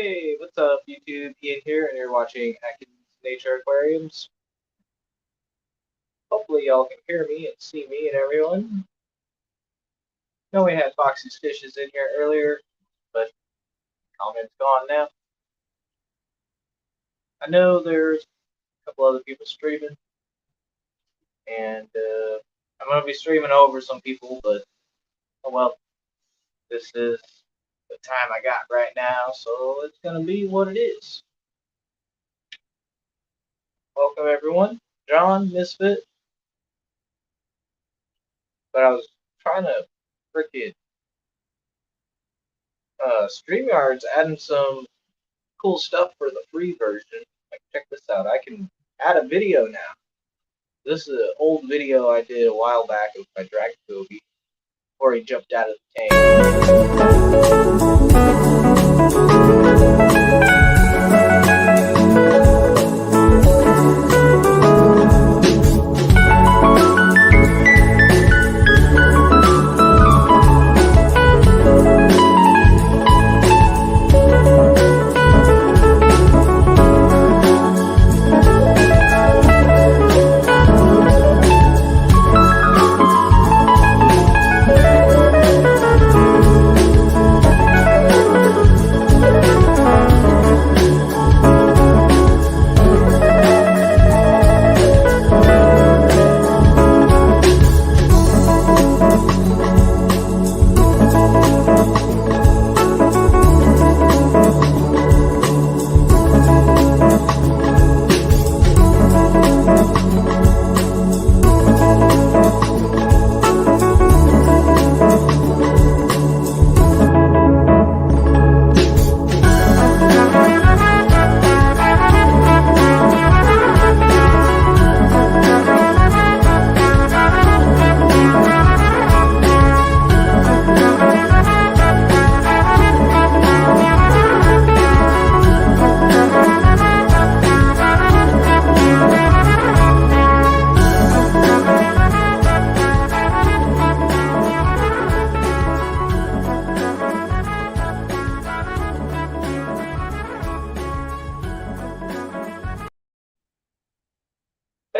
Hey, what's up, YouTube? Ian here, and you're watching Atkins Nature Aquariums. Hopefully, y'all can hear me and see me and everyone. Know we had Foxy's Fishes in here earlier, but comment's gone now. I know there's a couple other people streaming, and I'm gonna be streaming over some people, but oh well, this is the time I got right now, so it's gonna be what it is. Welcome everyone, John, Misfit, but I was trying to freaking StreamYard's adding some cool stuff for the free version. Like, check this out. I can add a video now. This is an old video I did a while back of my Dragon Goby before he jumped out of the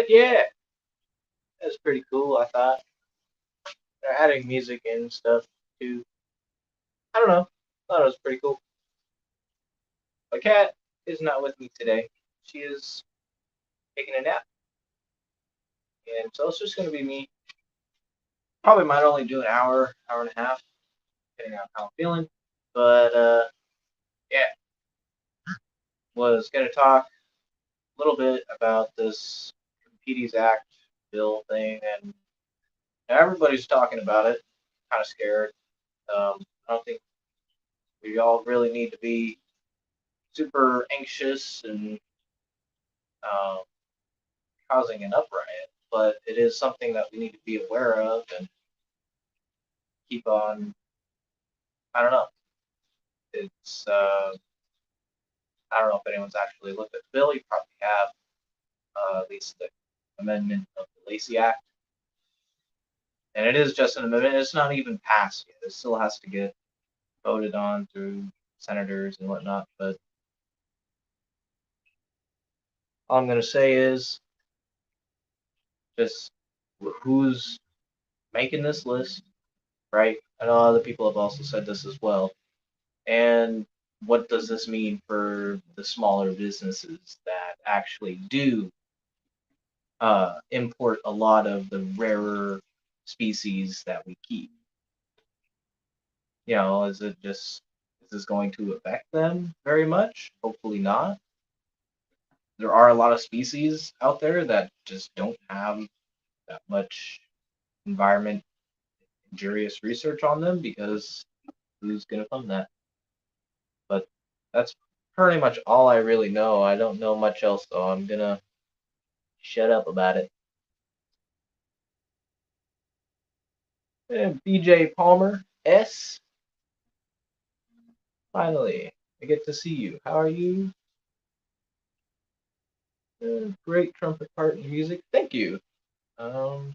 But yeah, that's pretty cool, I thought. They're adding music and stuff too. I don't know. I thought it was pretty cool. My cat is not with me today. She is taking a nap. And so it's just going to be me. Probably might only do an hour, hour and a half, depending on how I'm feeling. But yeah, was going to talk a little bit about this Competes Act bill thing, and everybody's talking about it. Kind of scared. I don't think we all really need to be super anxious and um, causing an upright, but it is something that we need to be aware of and keep on. I don't know. It's I don't know if anyone's actually looked at the bill. You probably have, at least the amendment of the Lacey Act, and it is just an amendment. It's not even passed yet. It still has to get voted on through senators and whatnot. But all I'm gonna say is just who's making this list, right? I know other people have also said this as well. And what does this mean for the smaller businesses that actually do import a lot of the rarer species that we keep? You know, is this going to affect them very much? Hopefully not. There are a lot of species out there that just don't have that much environment injurious research on them because who's going to fund that? But that's pretty much all I really know. I don't know much else, so I'm gonna shut up about it. And BJ Palmer S. Finally, I get to see you. How are you? Great trumpet part and music. Thank you. Um,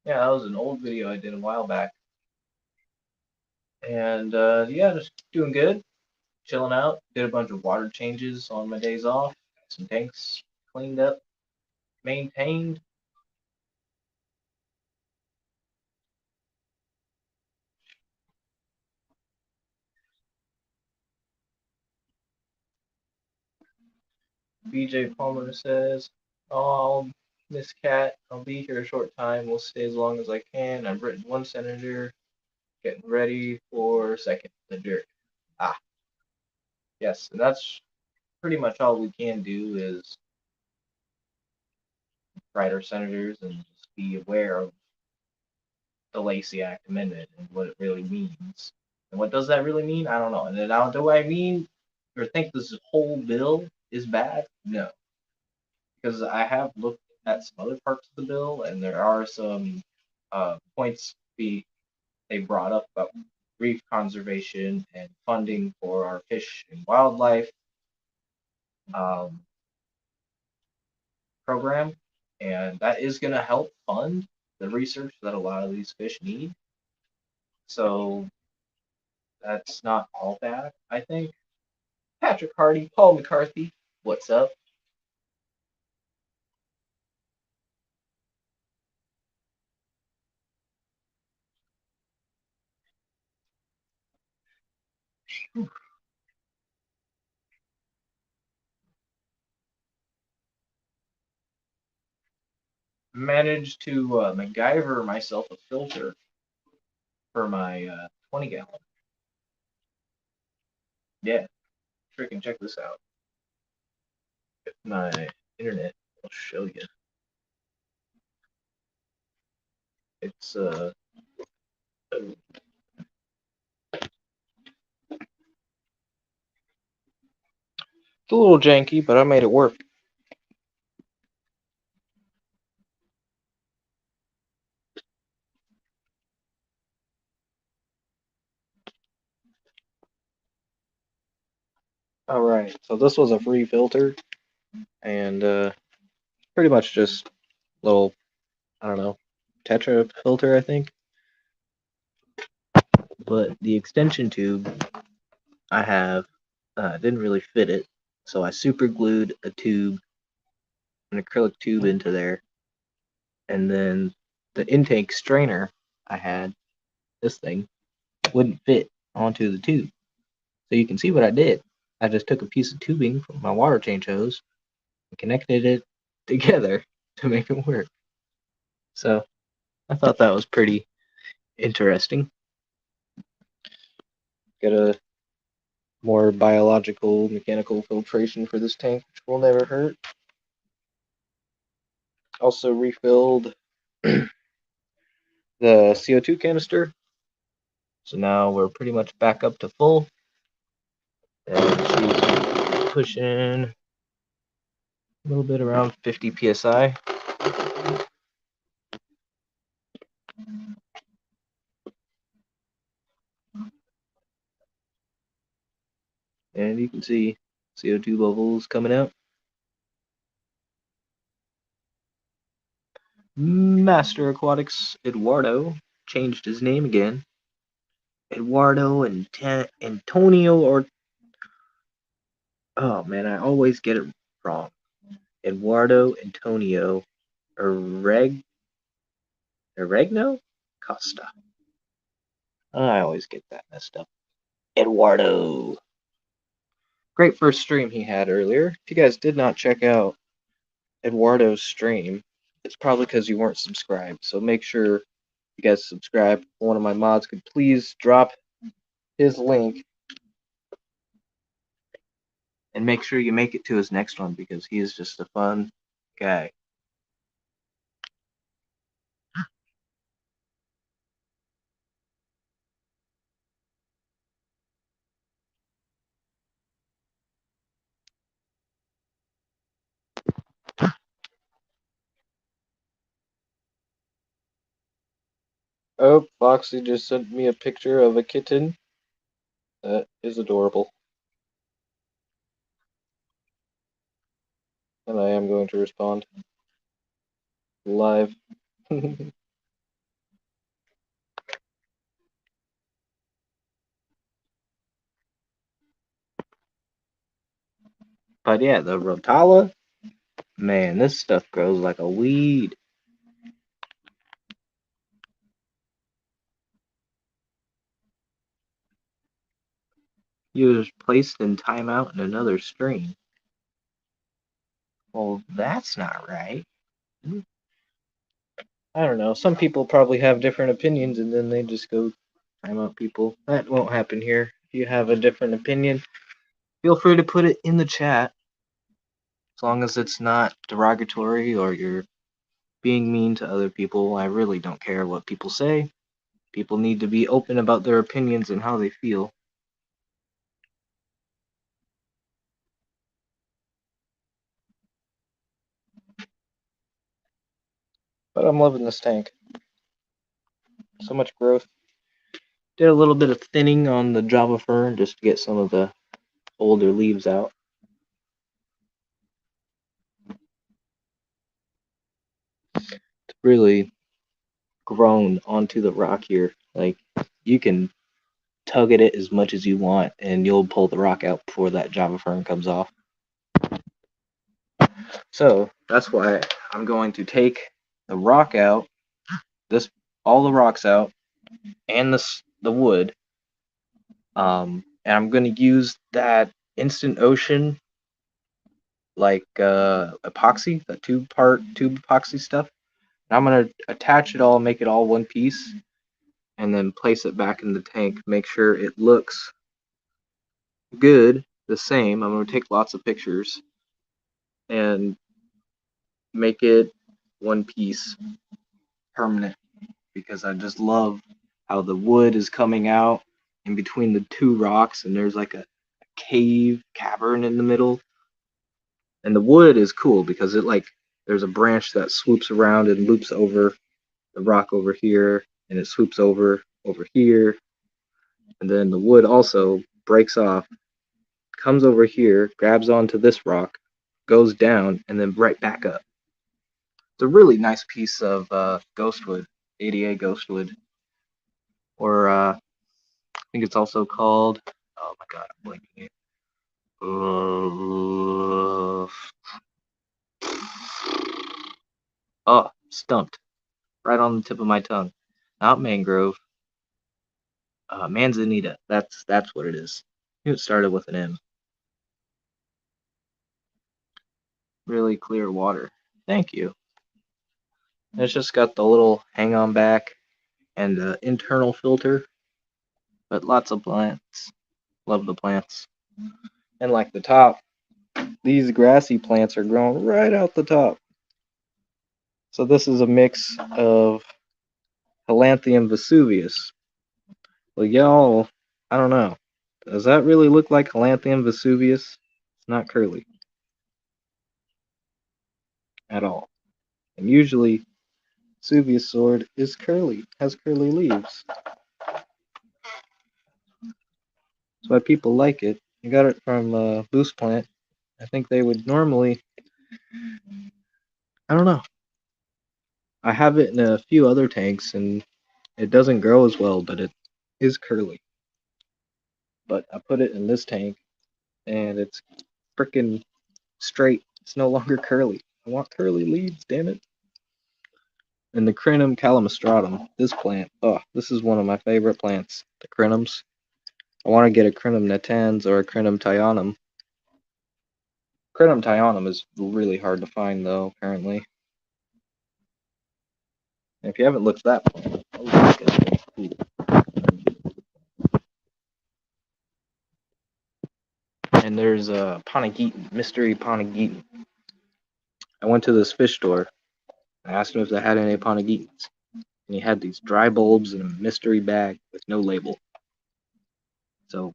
yeah, that was an old video I did a while back. And yeah, just doing good. chilling out. Did a bunch of water changes on my days off. Got some tanks cleaned up, maintained. BJ Palmer says, "Oh, Miss Cat, I'll be here a short time. We'll stay as long as I can. I've written one senator, getting ready for second senator." Ah, yes, and that's pretty much all we can do is write our senators and just be aware of the Lacey Act amendment and what it really means. And what does that really mean? I don't know. And then now, do I mean or think this whole bill is bad? No, because I have looked at some other parts of the bill, and there are some points they brought up about reef conservation and funding for our fish and wildlife um, program, and that is going to help fund the research that a lot of these fish need. So that's not all bad, I think. Patrick Hardy, Paul McCarthy, what's up? Managed to MacGyver myself a filter for my 20 gallon. Yeah, freaking check this out. If my internet will show you. It's a little janky, but I made it work. All right, so this was a free filter, and pretty much just little, I don't know, Tetra filter, I think. But the extension tube I have didn't really fit it, so I super glued a tube, an acrylic tube into there, and then the intake strainer I had, this thing, wouldn't fit onto the tube. So you can see what I did. I just took a piece of tubing from my water change hose and connected it together to make it work. So I thought that was pretty interesting. Get a more biological mechanical filtration for this tank, which will never hurt. Also refilled the CO2 canister. So now we're pretty much back up to full. And she's pushing a little bit around 50 psi. And you can see CO2 bubbles coming out. Master Aquatics Eduardo changed his name again. Eduardo and Antonio, or oh man, I always get it wrong. Eduardo Antonio Oregno Costa. I always get that messed up. Eduardo. Great first stream he had earlier. If you guys did not check out Eduardo's stream, it's probably because you weren't subscribed. So make sure you guys subscribe. One of my mods could please drop his link and make sure you make it to his next one because he is just a fun guy. Oh, Foxy just sent me a picture of a kitten. That is adorable. And I am going to respond live. But yeah, the rotala, man, this stuff grows like a weed. You was placed in timeout in another stream. Well, that's not right. I don't know. Some people probably have different opinions and then they just go timeout people. That won't happen here. If you have a different opinion, feel free to put it in the chat. As long as it's not derogatory or you're being mean to other people, I really don't care what people say. People need to be open about their opinions and how they feel. But I'm loving this tank. So much growth. Did a little bit of thinning on the Java fern just to get some of the older leaves out. It's really grown onto the rock here. Like, you can tug at it as much as you want and you'll pull the rock out before that Java fern comes off. So that's why I'm going to take the rock out, all the rocks out, and the wood. And I'm going to use that instant ocean like epoxy, the tube epoxy stuff. And I'm going to attach it all, make it all one piece, and then place it back in the tank. Make sure it looks good, the same. I'm going to take lots of pictures and make it one piece permanent because I just love how the wood is coming out in between the two rocks and there's like a cavern in the middle. And the wood is cool because it like there's a branch that swoops around and loops over the rock over here and it swoops over here and then the wood also breaks off, comes over here, grabs onto this rock, goes down and then right back up. It's a really nice piece of ghostwood, ADA ghostwood, or I think it's also called. Oh my god, I'm blanking it. Oh, stumped, right on the tip of my tongue. Not mangrove, manzanita. That's what it is. It started with an M. Really clear water. Thank you. And it's just got the little hang on back and internal filter, but lots of plants. Love the plants. And like the top, these grassy plants are growing right out the top. So this is a mix of Calanthium vesuvius. Well, y'all, I don't know. Does that really look like Calanthium vesuvius? It's not curly at all. And usually, Vesuvius sword is curly, has curly leaves. That's why people like it. I got it from Boost Plant. I think they would normally. I don't know. I have it in a few other tanks, and it doesn't grow as well, but it is curly. But I put it in this tank, and it's freaking straight. It's no longer curly. I want curly leaves, damn it. And the Crinum calamastratum, this plant, oh, this is one of my favorite plants, the Crinums. I want to get a Crinum natans or a Crinum tyanum. Crinum tyanum is really hard to find, though, apparently. And if you haven't looked at that plant, oh, look at it. And there's a Panagitan, mystery Panagitan. I went to this fish store. I asked him if they had any Panagitans. And he had these dry bulbs in a mystery bag with no label. So,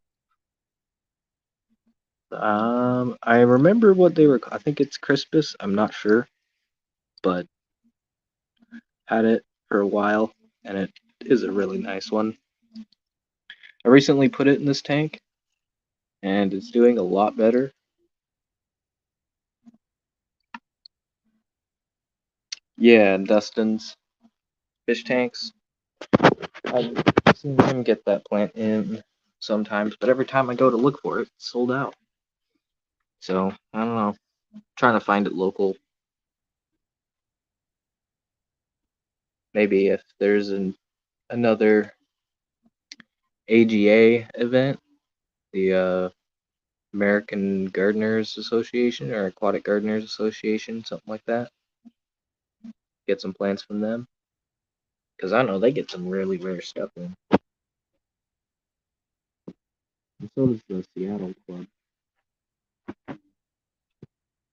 I remember what they were. I think it's Crispus. I'm not sure, but had it for a while, and it is a really nice one. I recently put it in this tank, and it's doing a lot better. Yeah, Dustin's fish tanks. I've seen him get that plant in sometimes, but every time I go to look for it, it's sold out. So I don't know. Trying to find it local. Maybe if there's another AGA event, the American Gardeners Association or Aquatic Gardeners Association, something like that. Get some plants from them because I know they get some really rare stuff in. And so does the Seattle Club.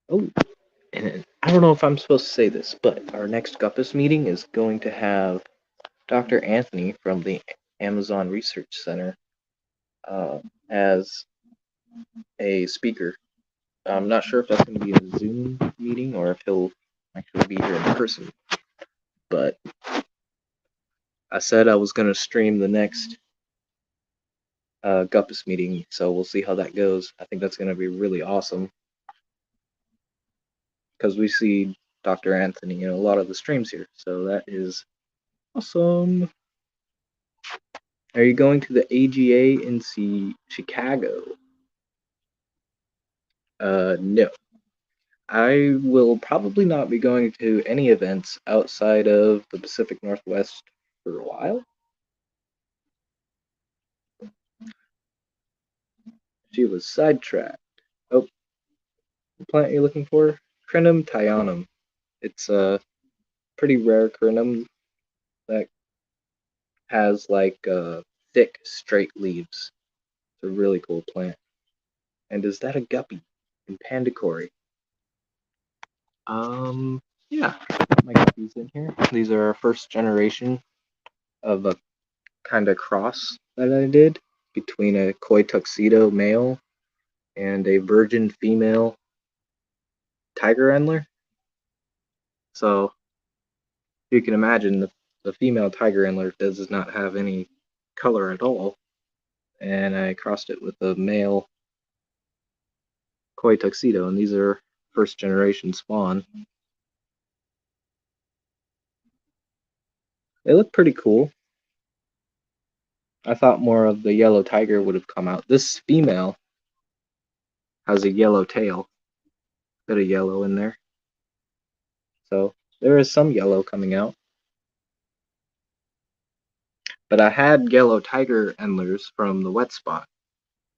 Oh, and I don't know if I'm supposed to say this, but our next Guppus meeting is going to have Dr. Anthony from the Amazon Research Center uh, as a speaker. I'm not sure if that's going to be a Zoom meeting or if he'll actually be here in person. But I said I was going to stream the next Guppus meeting, so we'll see how that goes. I think that's going to be really awesome because we see Dr. Anthony in a lot of the streams here, so that is awesome. Are you going to the AGA in Chicago? No. I will probably not be going to any events outside of the Pacific Northwest for a while. She was sidetracked. Oh, the plant you're looking for? Crinum thionum. It's a pretty rare crinum that has like thick, straight leaves. It's a really cool plant. And is that a guppy? In Pandacory. Yeah, my guppies in here. These are our first generation of a kind of cross that I did between a koi tuxedo male and a virgin female tiger antler. So you can imagine the female tiger antler does not have any color at all, and I crossed it with a male koi tuxedo, and these are first generation spawn. They look pretty cool. I thought more of the yellow tiger would have come out. This female has a yellow tail, bit of yellow in there, so there is some yellow coming out. But I had yellow tiger antlers from the wet spot,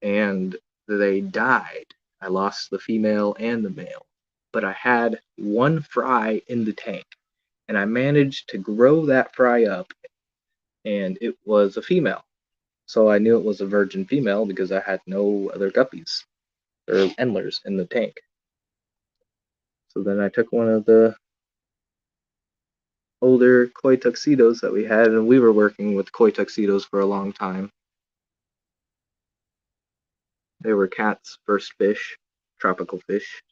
and they died. I lost the female and the male. But I had one fry in the tank, and I managed to grow that fry up, and it was a female. So I knew it was a virgin female because I had no other guppies or endlers in the tank. So then I took one of the older koi tuxedos that we had, and we were working with koi tuxedos for a long time. They were Cat's first fish, tropical fish.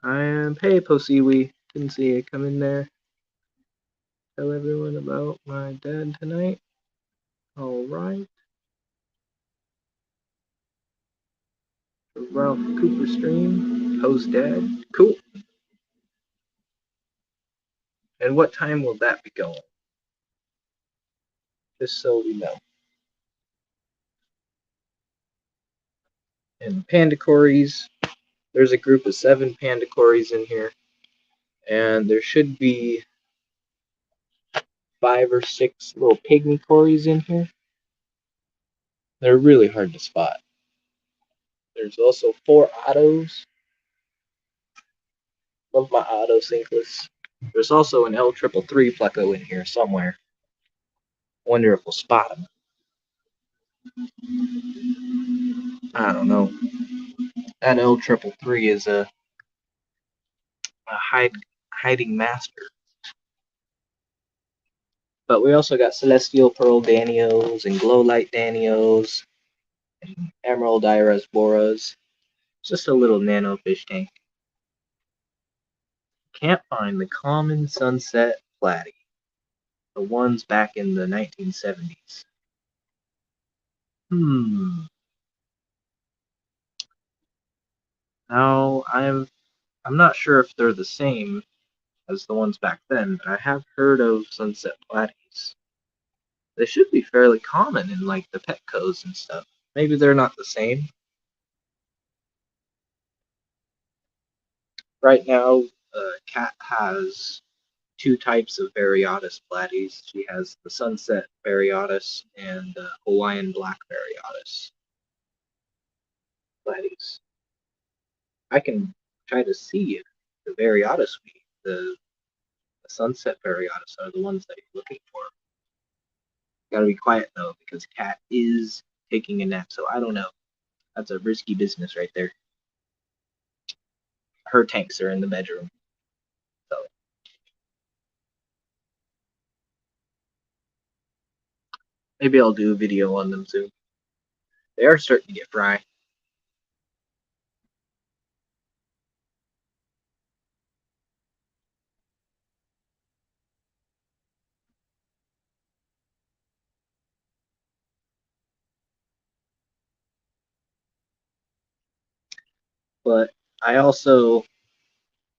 I am, hey, Posiwi, didn't see you come in there. Tell everyone about my dad tonight. Alright. Ralph Cooper stream. Po's dad. Cool. And what time will that be going? Just so we know. And pandacories. There's a group of 7 pandacories in here. And there should be 5 or 6 little pygmy cories in here. They're really hard to spot. There's also 4 ottos. Love my otto cinclus. There's also an L333 pleco in here somewhere. Wonder if we'll spot him. I don't know. That L333 is a hiding master. But we also got Celestial Pearl Danios and Glow Light Danios and Emerald Iris Boras. Just a little nano fish tank. Can't find the common sunset platy. The ones back in the 1970s. Now I'm not sure if they're the same as the ones back then, but I have heard of sunset platies. They should be fairly common in like the Petcos and stuff. Maybe they're not the same. Right now, Kat has two types of Variotis platies. She has the sunset Variotis and Hawaiian black Variotis platies. I can try to see if the Variotis the sunset Variotis are the ones that you're looking for. Gotta be quiet though, because Kat is taking a nap, so I don't know. That's a risky business right there. Her tanks are in the bedroom, so maybe I'll do a video on them soon. They are starting to get fry. But I also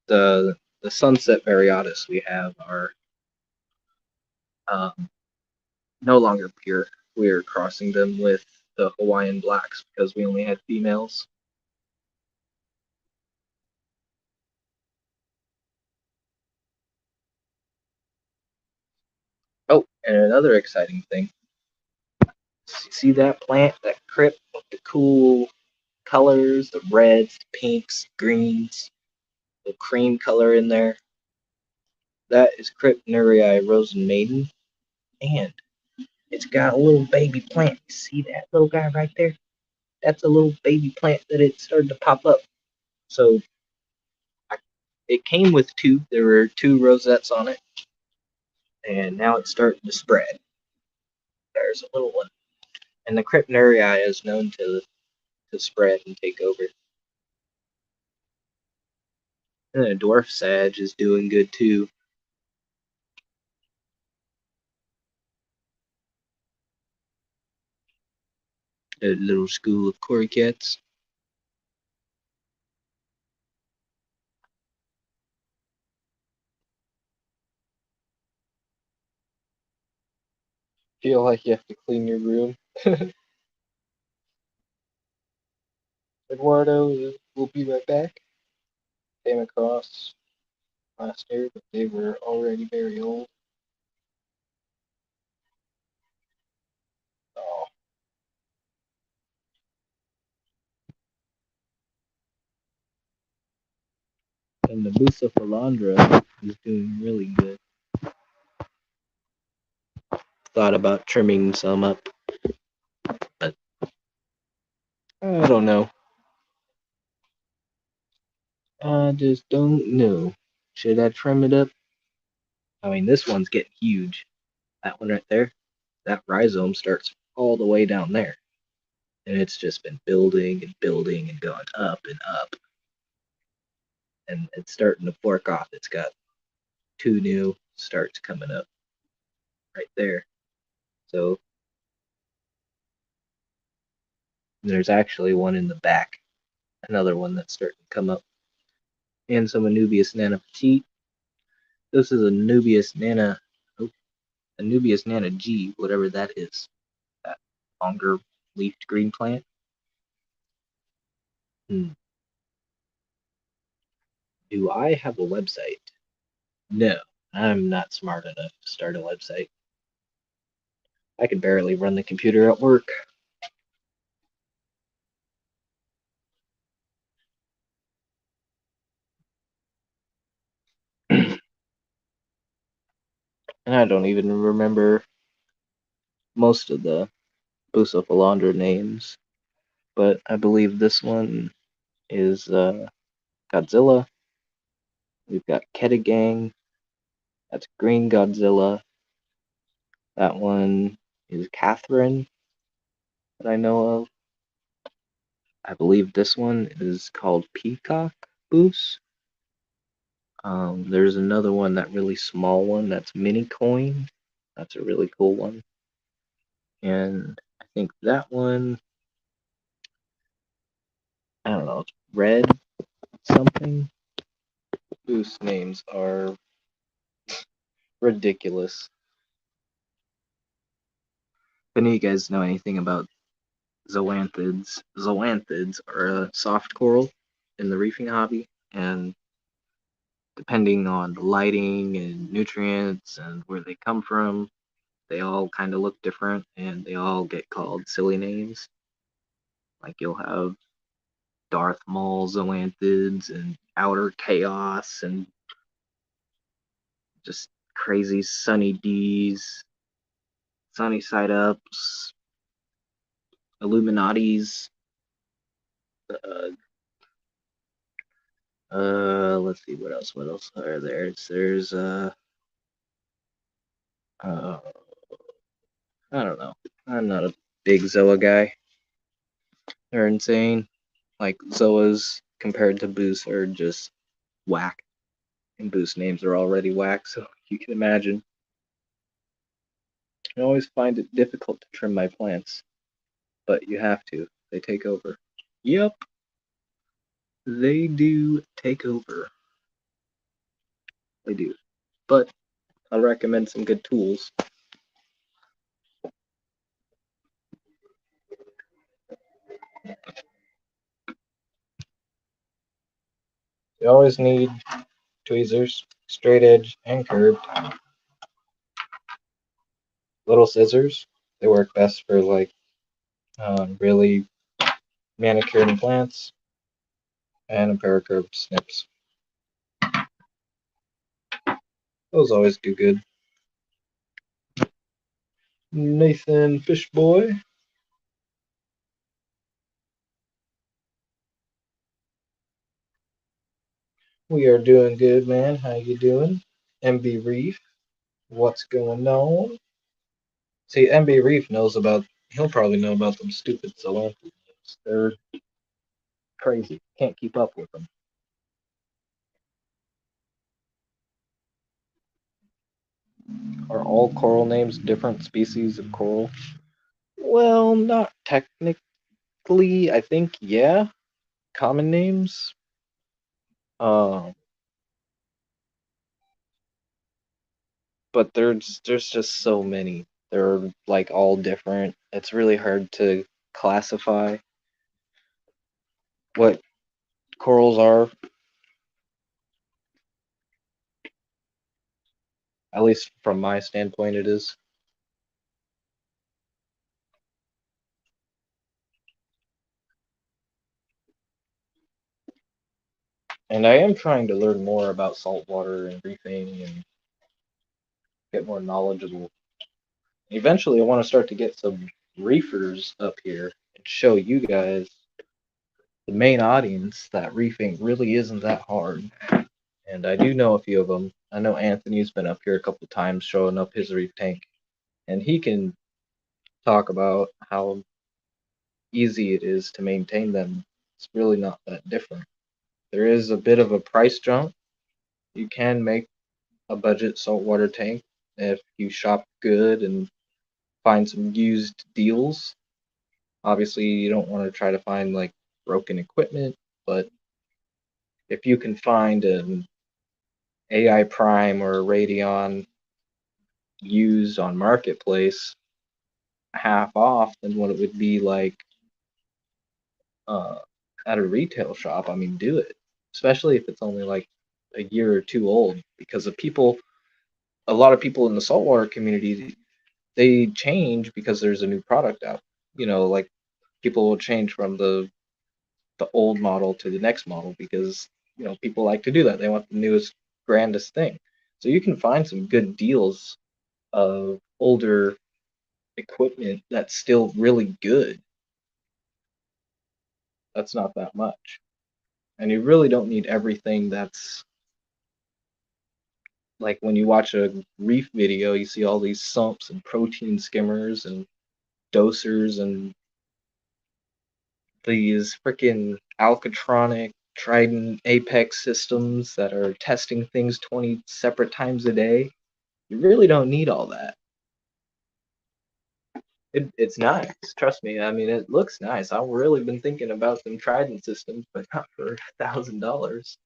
the sunset Variotis we have are um, no longer pure. We're crossing them with the Hawaiian blacks because we only had females. Oh, and another exciting thing. See that plant, that crypt with the cool colors, the reds, the pinks, greens, the cream color in there? That is Cryptnerii Rosen Maiden, and it's got a little baby plant. You see that little guy right there? That's a little baby plant that it started to pop up. So I, it came with two. There were two rosettes on it, and now it's starting to spread. There's a little one, and the Cryptnerii is known to spread and take over. And the dwarf sage is doing good too. A little school of corycats. Feel like you have to clean your room. Eduardo will be right back. Came across last year, but they were already very old. Oh, and the Bucephalandra is doing really good. Thought about trimming some up, but I don't know. I just don't know. Should I trim it up? I mean, this one's getting huge. That one right there, that rhizome starts all the way down there. And it's just been building and building and going up and up. And it's starting to fork off. It's got two new starts coming up right there. So there's actually one in the back, another one that's starting to come up. And some Anubias Nana Petite. This is oh, Anubias Nana G, whatever that is. That longer leafed green plant. Hmm. Do I have a website? No, I'm not smart enough to start a website. I can barely run the computer at work. And I don't even remember most of the Bucephalandra names, but I believe this one is Godzilla. We've got Ketagang. That's Green Godzilla. That one is Catherine that I know of. I believe this one is called Peacock Boost. There's another one, that really small one, that's Mini Coin. That's a really cool one. And I think that one, I don't know, it's red something. boost names are ridiculous. If any of you guys know anything about zoanthids are a soft coral in the reefing hobby, and depending on the lighting and nutrients and where they come from, they all kind of look different and they all get called silly names. Like you'll have Darth Maul zoanthids and Outer Chaos and just crazy Sunny D's, Sunny Side Ups, Illuminati's. Uh, let's see what else. What else are there? There's uh, I don't know. I'm not a big Zoa guy. They're insane. Like Zoas compared to Boost are just whack, and Boost names are already whack. So you can imagine. I always find it difficult to trim my plants, but you have to. They take over. Yep, they do take over. They do. But I recommend some good tools. You always need tweezers, straight edge and curved. Little scissors. They work best for like really manicured plants, and a pair of curved snips. Those always do good. Nathan Fishboy. We are doing good, man. How you doing? MB Reef. What's going on? See, MB Reef knows about. He'll probably know about them stupid Zoanthids. They're crazy. Can't keep up with them. Are all coral names different species of coral? Well, not technically. I think yeah. Common names. Um, but there's just so many. They're like all different. It's really hard to classify what corals are, at least from my standpoint it is. And I am trying to learn more about saltwater and reefing and get more knowledgeable. Eventually I want to start to get some reefers up here and show you guys, the main audience, that reefing really isn't that hard. And I do know a few of them. I know Anthony's been up here a couple times showing up his reef tank, and he can talk about how easy it is to maintain them. It's really not that different. There is a bit of a price jump. You can make a budget saltwater tank if you shop good and find some used deals. Obviously, you don't want to try to find like broken equipment, but if you can find an AI Prime or a Radeon used on Marketplace half off than what it would be like uh, at a retail shop, I mean, do it. Especially if it's only like a year or two old, because a lot of people in the saltwater community, they change because there's a new product out. Like people will change from the old model to the next model because people like to do that. They want the newest, grandest thing. So you can find some good deals of older equipment that's still really good. That's not that much. And you really don't need everything that's like when you watch a reef video, you see all these sumps and protein skimmers and dosers and these freaking Alcatronic Trident Apex systems that are testing things 20 separate times a day. You really don't need all that. It's nice. Trust me. I mean, it looks nice. I've really been thinking about them Trident systems, but not for $1,000.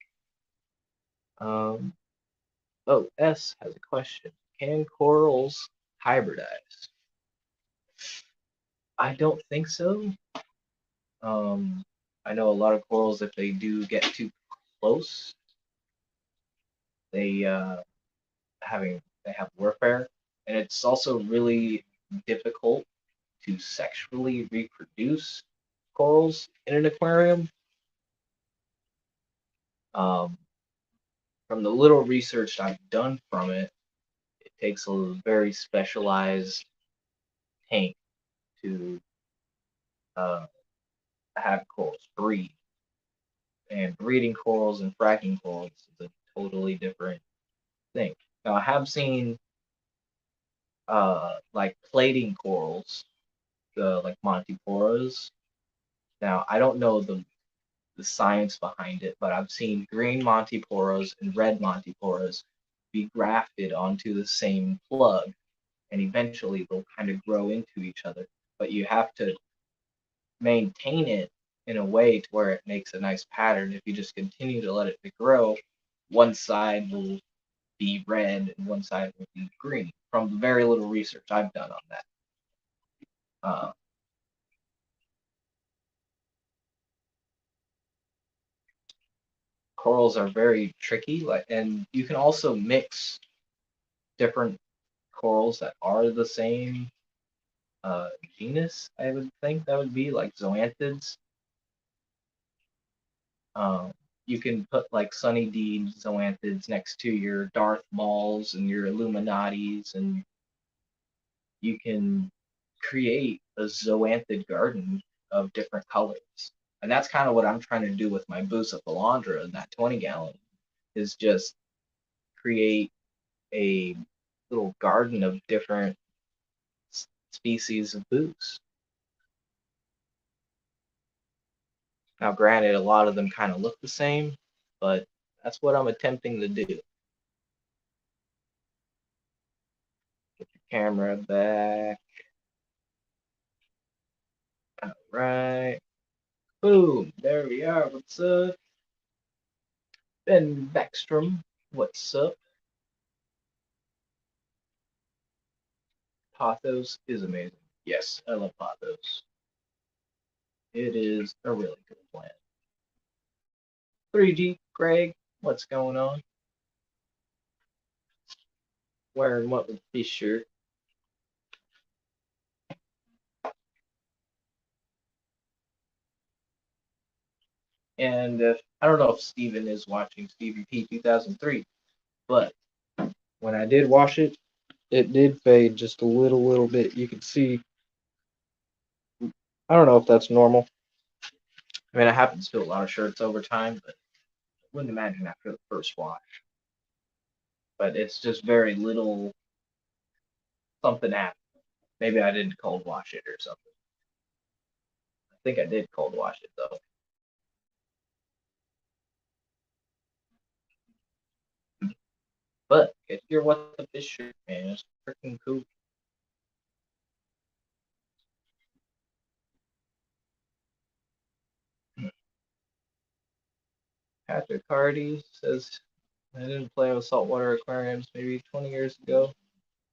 Um, oh, S has a question. Can corals hybridize? I don't think so. Um, I know a lot of corals, if they do get too close, they they have warfare, and it's also really difficult to sexually reproduce corals in an aquarium. Um, from the little research I've done from it, it takes a very specialized tank to uh, have corals breed. And breeding corals and fracking corals is a totally different thing. Now, I have seen like plating corals, the like Montiporas. Now, I don't know the science behind it, but I've seen green Montiporas and red Montiporas be grafted onto the same plug, and eventually they'll kind of grow into each other. But you have to maintain it in a way to where it makes a nice pattern. If you just continue to let it grow, one side will be red and one side will be green. From the very little research I've done on that, uh, corals are very tricky. Like, and you can also mix different corals that are the same uh, genus. I would think that would be like zoanthids. Um, you can put like Sunny D zoanthids next to your Darth Mauls and your Illuminatis, and you can create a zoanthid garden of different colors. And that's kind of what I'm trying to do with my Busa Philandra in that 20 gallon, is just create a little garden of different species of booze. Now, granted, a lot of them kind of look the same, but that's what I'm attempting to do. Get your camera back. All right. Boom. There we are. What's up? Ben Backstrom. What's up? Pathos is amazing. Yes, I love Pathos. It is a really good plan. 3G, Greg, what's going on? Wearing what with this shirt? And I don't know if Steven is watching Stevie P 2003, but when I did wash it, it did fade just a little bit. You can see. I don't know if that's normal. I mean, it happens to a lot of shirts over time, but I wouldn't imagine after the first wash. But it's just very little something happened. Maybe I didn't cold wash it or something. I think I did cold wash it though. But get your what the fish shirt, man. It's freaking cool. Patrick Hardy says, I didn't play with saltwater aquariums maybe 20 years ago.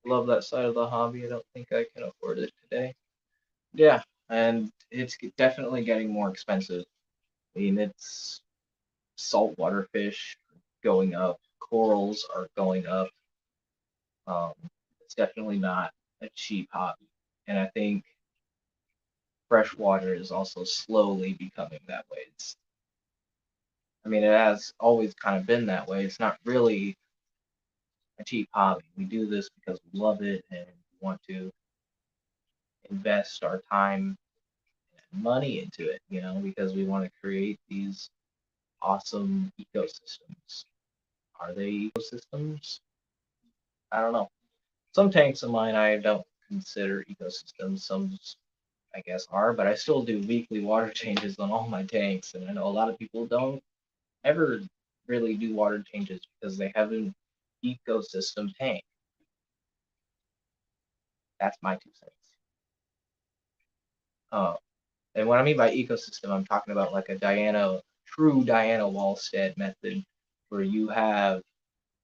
Love that side of the hobby. I don't think I can afford it today. Yeah, and it's definitely getting more expensive. I mean, it's saltwater fish going up, corals are going up. Um, it's definitely not a cheap hobby. And I think freshwater is also slowly becoming that way. I mean, it has always kind of been that way. It's not really a cheap hobby. We do this because we love it and we want to invest our time and money into it, because we want to create these awesome ecosystems. Are they ecosystems? I don't know. Some tanks of mine I don't consider ecosystems. Some I guess are, but I still do weekly water changes on all my tanks, and I know a lot of people don't ever really do water changes because they have an ecosystem tank. That's my 2 cents. Uh, and what I mean by ecosystem, I'm talking about like a true Diana Wallstead method where you have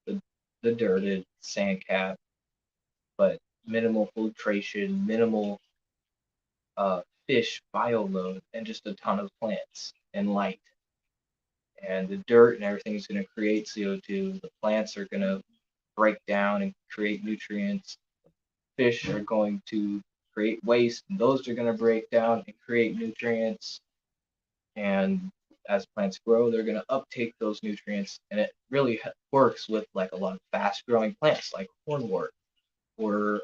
the, the dirted sand cap, but minimal filtration, minimal fish bioload, and just a ton of plants and light. And the dirt and everything is going to create CO2. The plants are going to break down and create nutrients. Fish are going to create waste, and those are going to break down and create nutrients. And as plants grow, they're going to uptake those nutrients, and it really works with like a lot of fast-growing plants like hornwort or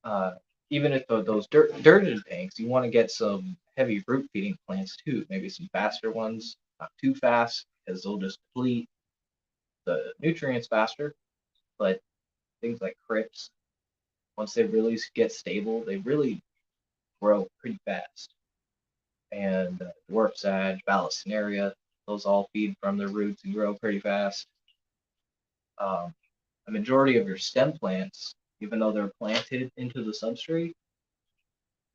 uh, even if those dirted tanks, you want to get some heavy root feeding plants too. Maybe some faster ones, not too fast, because they'll just deplete the nutrients faster. But things like crips, once they really get stable, they really grow pretty fast. And dwarf sage, balasinaria, those all feed from their roots and grow pretty fast. Um, a majority of your stem plants, even though they're planted into the substrate,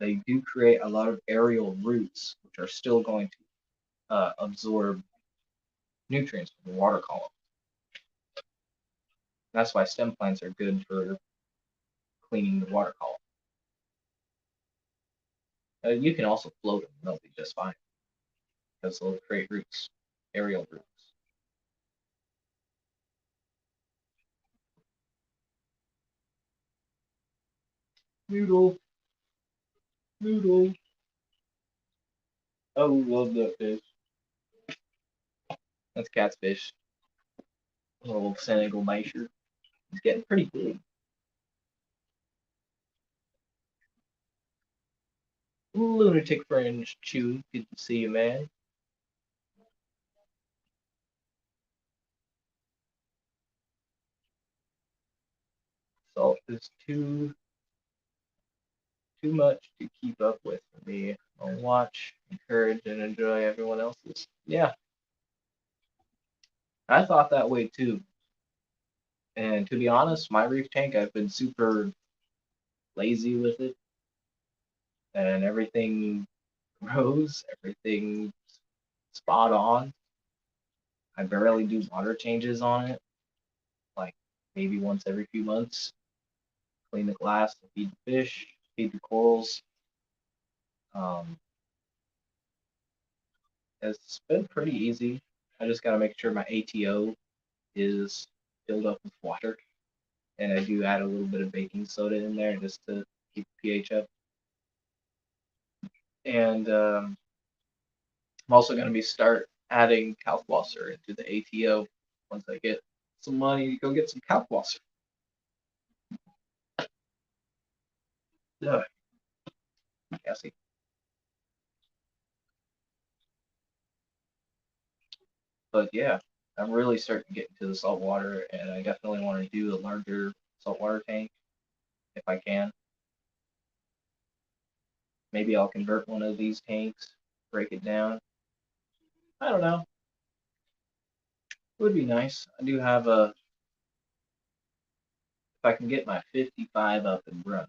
they do create a lot of aerial roots, which are still going to absorb nutrients from the water column. That's why stem plants are good for cleaning the water column. You can also float them; they'll be just fine because they'll create roots, aerial roots. Noodle, noodle. Oh, love that fish. That's catfish. A little Senegal Maisher. He's getting pretty big. Lunatic Fringe Chew. Good to see you, man. Salt is too much to keep up with for me. I'll watch, encourage, and enjoy everyone else's. Yeah, I thought that way too. And to be honest, my reef tank, I've been super lazy with it, and everything grows, everything spot on. I barely do water changes on it, like maybe once every few months. Clean the glass, feed the fish, feed the corals. Um, it's been pretty easy. I just got to make sure my ATO is filled up with water, and I do add a little bit of baking soda in there just to keep the pH up. And I'm also going to be start adding kalkwasser into the ATO once I get some money to go get some kalkwasser. Ugh, Cassie. But yeah, I'm really starting to get into the saltwater, and I definitely want to do a larger saltwater tank if I can. Maybe I'll convert one of these tanks, break it down. I don't know. It would be nice. I do have a. If I can get my 55 up and running,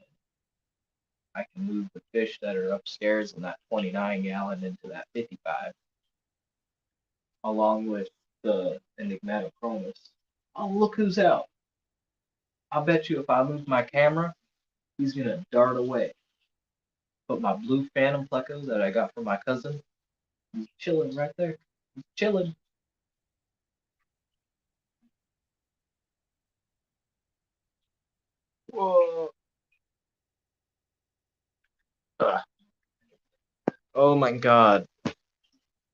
I can move the fish that are upstairs in that 29-gallon into that 55, along with the enigmatochromis. Oh, look who's out. I'll bet you if I move my camera, he's gonna dart away. But my blue phantom pleco that I got from my cousin, he's chilling right there. He's chilling. Whoa. Ugh. Oh my god.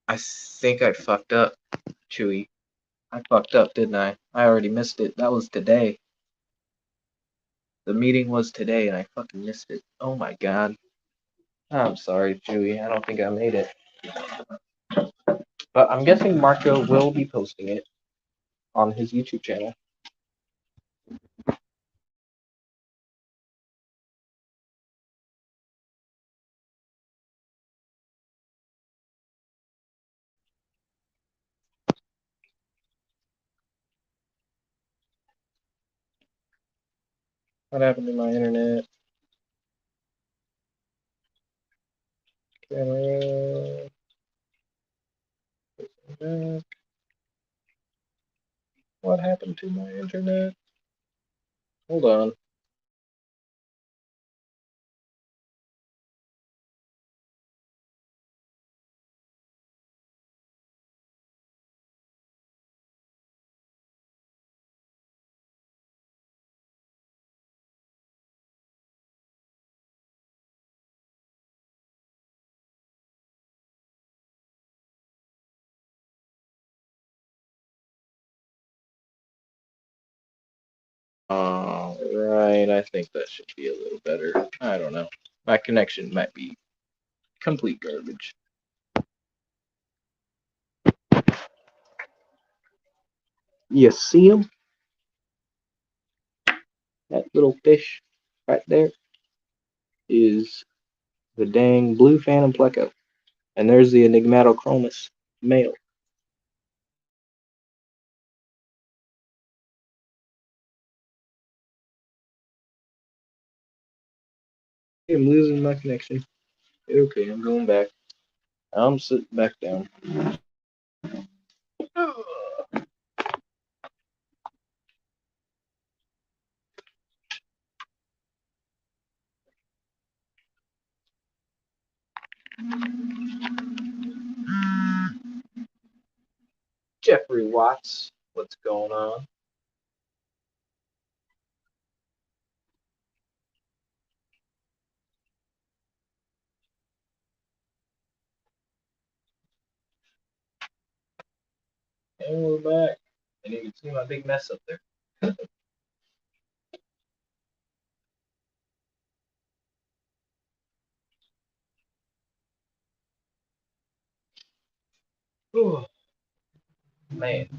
I think I fucked up, Chewy. I fucked up, didn't I? I already missed it. That was today. The meeting was today and I fucking missed it. Oh my god. I'm sorry, Chewy. I don't think I made it. But I'm guessing Marco will be posting it on his YouTube channel. What happened to my internet? Camera. to my internet. Hold on. Right, I think that should be a little better. I don't know. My connection might be complete garbage. You see him? That little fish right there is the dang blue phantom pleco. And there's the enigmatochromis male. I'm losing my connection. Okay, I'm going back. I'm sitting back down. Jeffrey Watts, what's going on? And we're back. And you can see my big mess up there. Oh, man,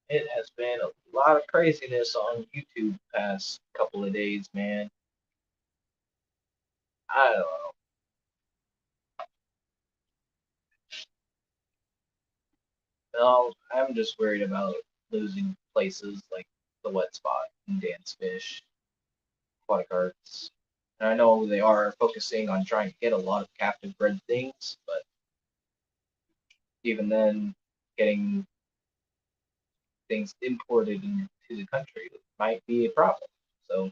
it has been a lot of craziness on YouTube the past couple of days, man. I don't know. No, I'm just worried about losing places like the wet spot and dance fish, aquatic arts. And I know they are focusing on trying to get a lot of captive bred things, but even then, getting things imported into the country might be a problem. So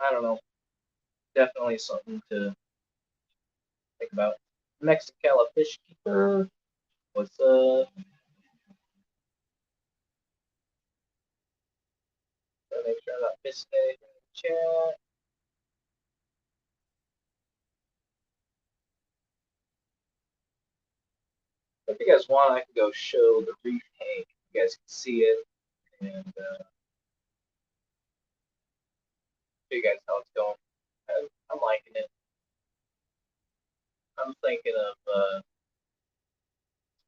I don't know. Definitely something to think about. Mexicala fish keeper. What's make sure I'm not missing anything in the chat. If you guys want, I can go show the reef tank. You guys can see it and show you guys how it's going. I'm liking it. I'm thinking of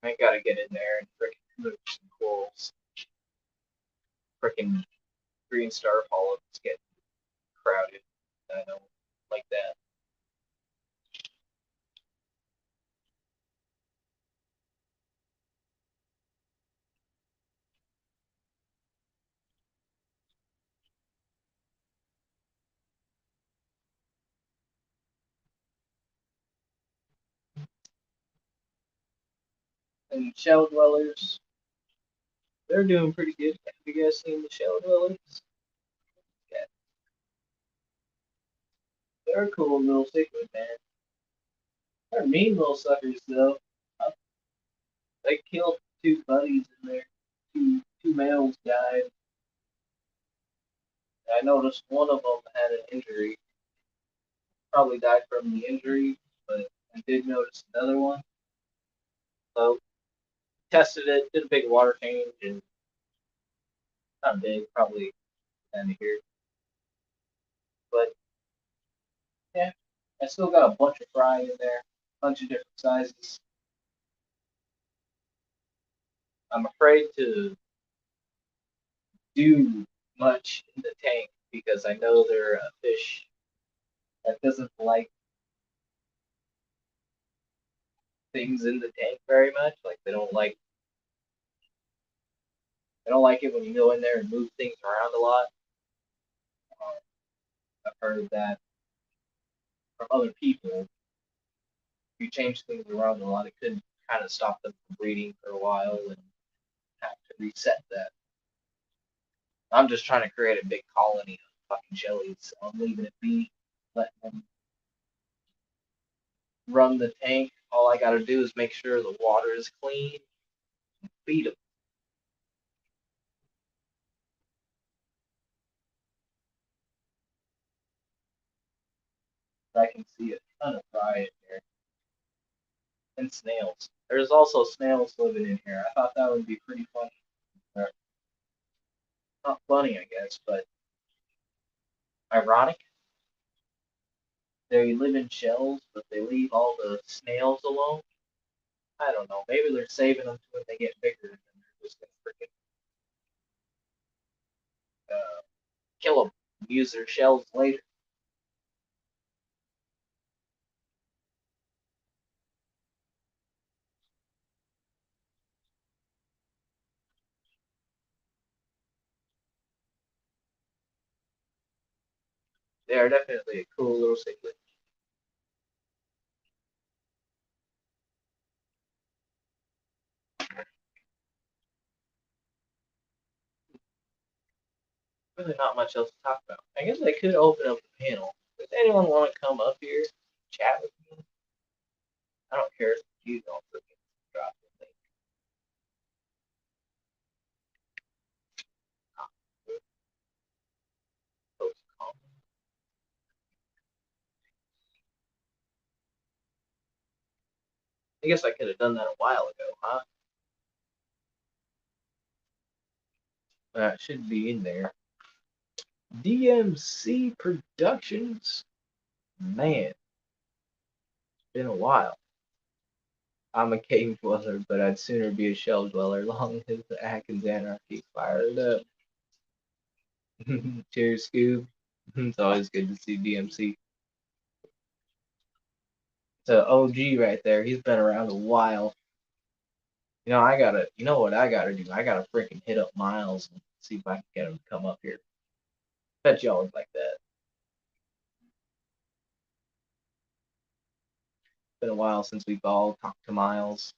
I gotta get in there and freaking move some corals. Freaking green star polyps get crowded. I don't like that. And shell dwellers, they're doing pretty good. Have you guys seen the shell dwellers? Yeah, they're a cool little cichlid, man. They're mean little suckers, though. They killed two buddies in there. Two males died. I noticed one of them had an injury. Probably died from the injury, but I did notice another one. So tested it, did a big water change, and not big, probably down here. But yeah, I still got a bunch of fry in there, a bunch of different sizes. I'm afraid to do much in the tank because I know they're a fish that doesn't like things in the tank very much. Like they don't like it when you go in there and move things around a lot. Um, I've heard that from other people. If you change things around a lot, it could kind of stop them from breeding for a while and have to reset that. I'm just trying to create a big colony of fucking jellies, so I'm leaving it be, letting them run the tank. All I gotta do is make sure the water is clean, feed them. I can see a ton of fry in here and snails. There's also snails living in here. I thought that would be pretty funny. Or, not funny, I guess, but ironic. They live in shells, but they leave all the snails alone. I don't know. Maybe they're saving them to when they get bigger, and then they're just gonna freaking kill them, use their shells later. They are definitely a cool little cichlid. Really not much else to talk about. I guess I could open up the panel. Does anyone want to come up here, chat with me? I don't care if you don't freaking drop the link. Post comment. I guess I could have done that a while ago, huh? That should be in there. DMC Productions. Man, it's been a while. I'm a cave dweller, but I'd sooner be a shell dweller long as the Atkins Anarchy fired up. Cheers, Scoob. It's always good to see DMC. It's an OG right there. He's been around a while. You know what I gotta do? I gotta freaking hit up Miles and see if I can get him to come up here. Bet y'all would like that. Been a while since we've all talked to Miles.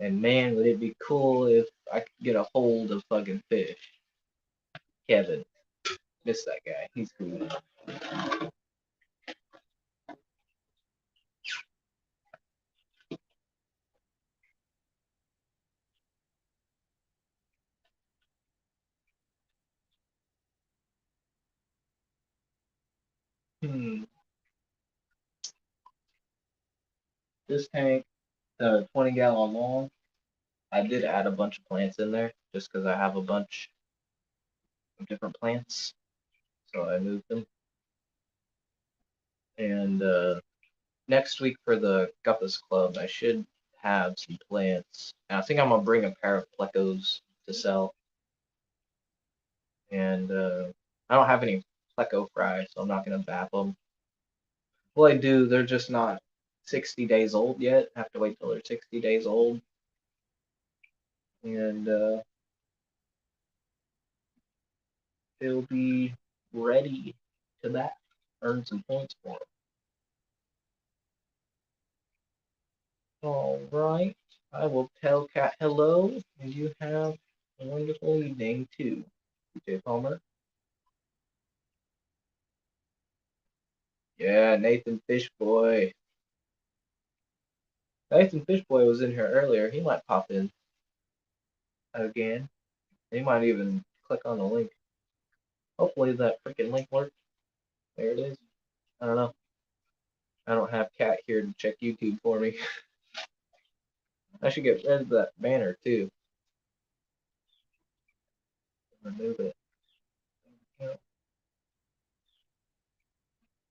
And man, would it be cool if I could get a hold of fucking fish. Kevin. Miss that guy. He's cool. Hmm. This tank, the 20-gallon long, I did add a bunch of plants in there just because I have a bunch of different plants. So I moved them. And next week for the Guppas Club, I should have some plants. And I think I'm gonna bring a pair of plecos to sell. And I don't have any pleco fry, so I'm not gonna bap them. Well, I do. They're just not 60 days old yet. I have to wait till they're 60 days old. And it'll be ready to that. Earn some points for it. All right. I will tell Cat hello, and you have a wonderful evening too. DJ Palmer. Yeah, Nathan Fishboy. Nathan Fishboy was in here earlier. He might pop in again. He might even click on the link. Hopefully that freaking link works. There it is. I don't know. I don't have Cat here to check YouTube for me. I should get rid of that banner too. Remove it.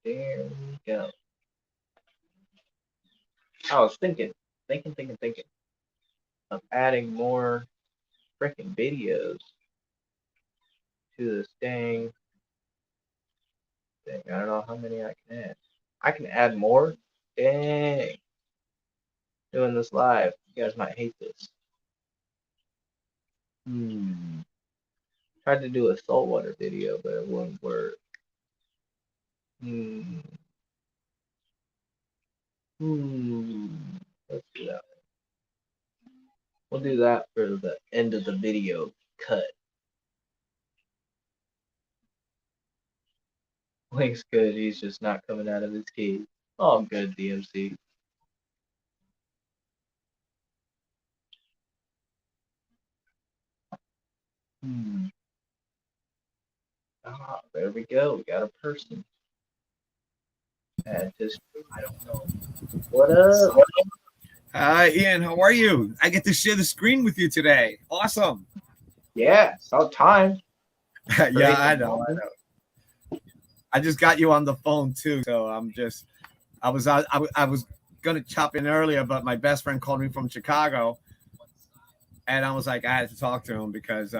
There we go. I was thinking of adding more freaking videos to this thing. I don't know how many I can add. I can add more? Dang. Doing this live. You guys might hate this. Tried to do a saltwater video, but it wouldn't work. Hmm. Let's do that. We'll do that for the end of the video cut. Link's good. He's just not coming out of his cage. Oh, I'm good, DMC. Hmm. Ah, there we go. We got a person. Add history. I don't know. What up? Hi, Ian. How are you? I get to share the screen with you today. Awesome. Yeah, it's about time. Yeah, I know. I just got you on the phone too, so I was gonna chop in earlier, but my best friend called me from Chicago, and I was like, I had to talk to him because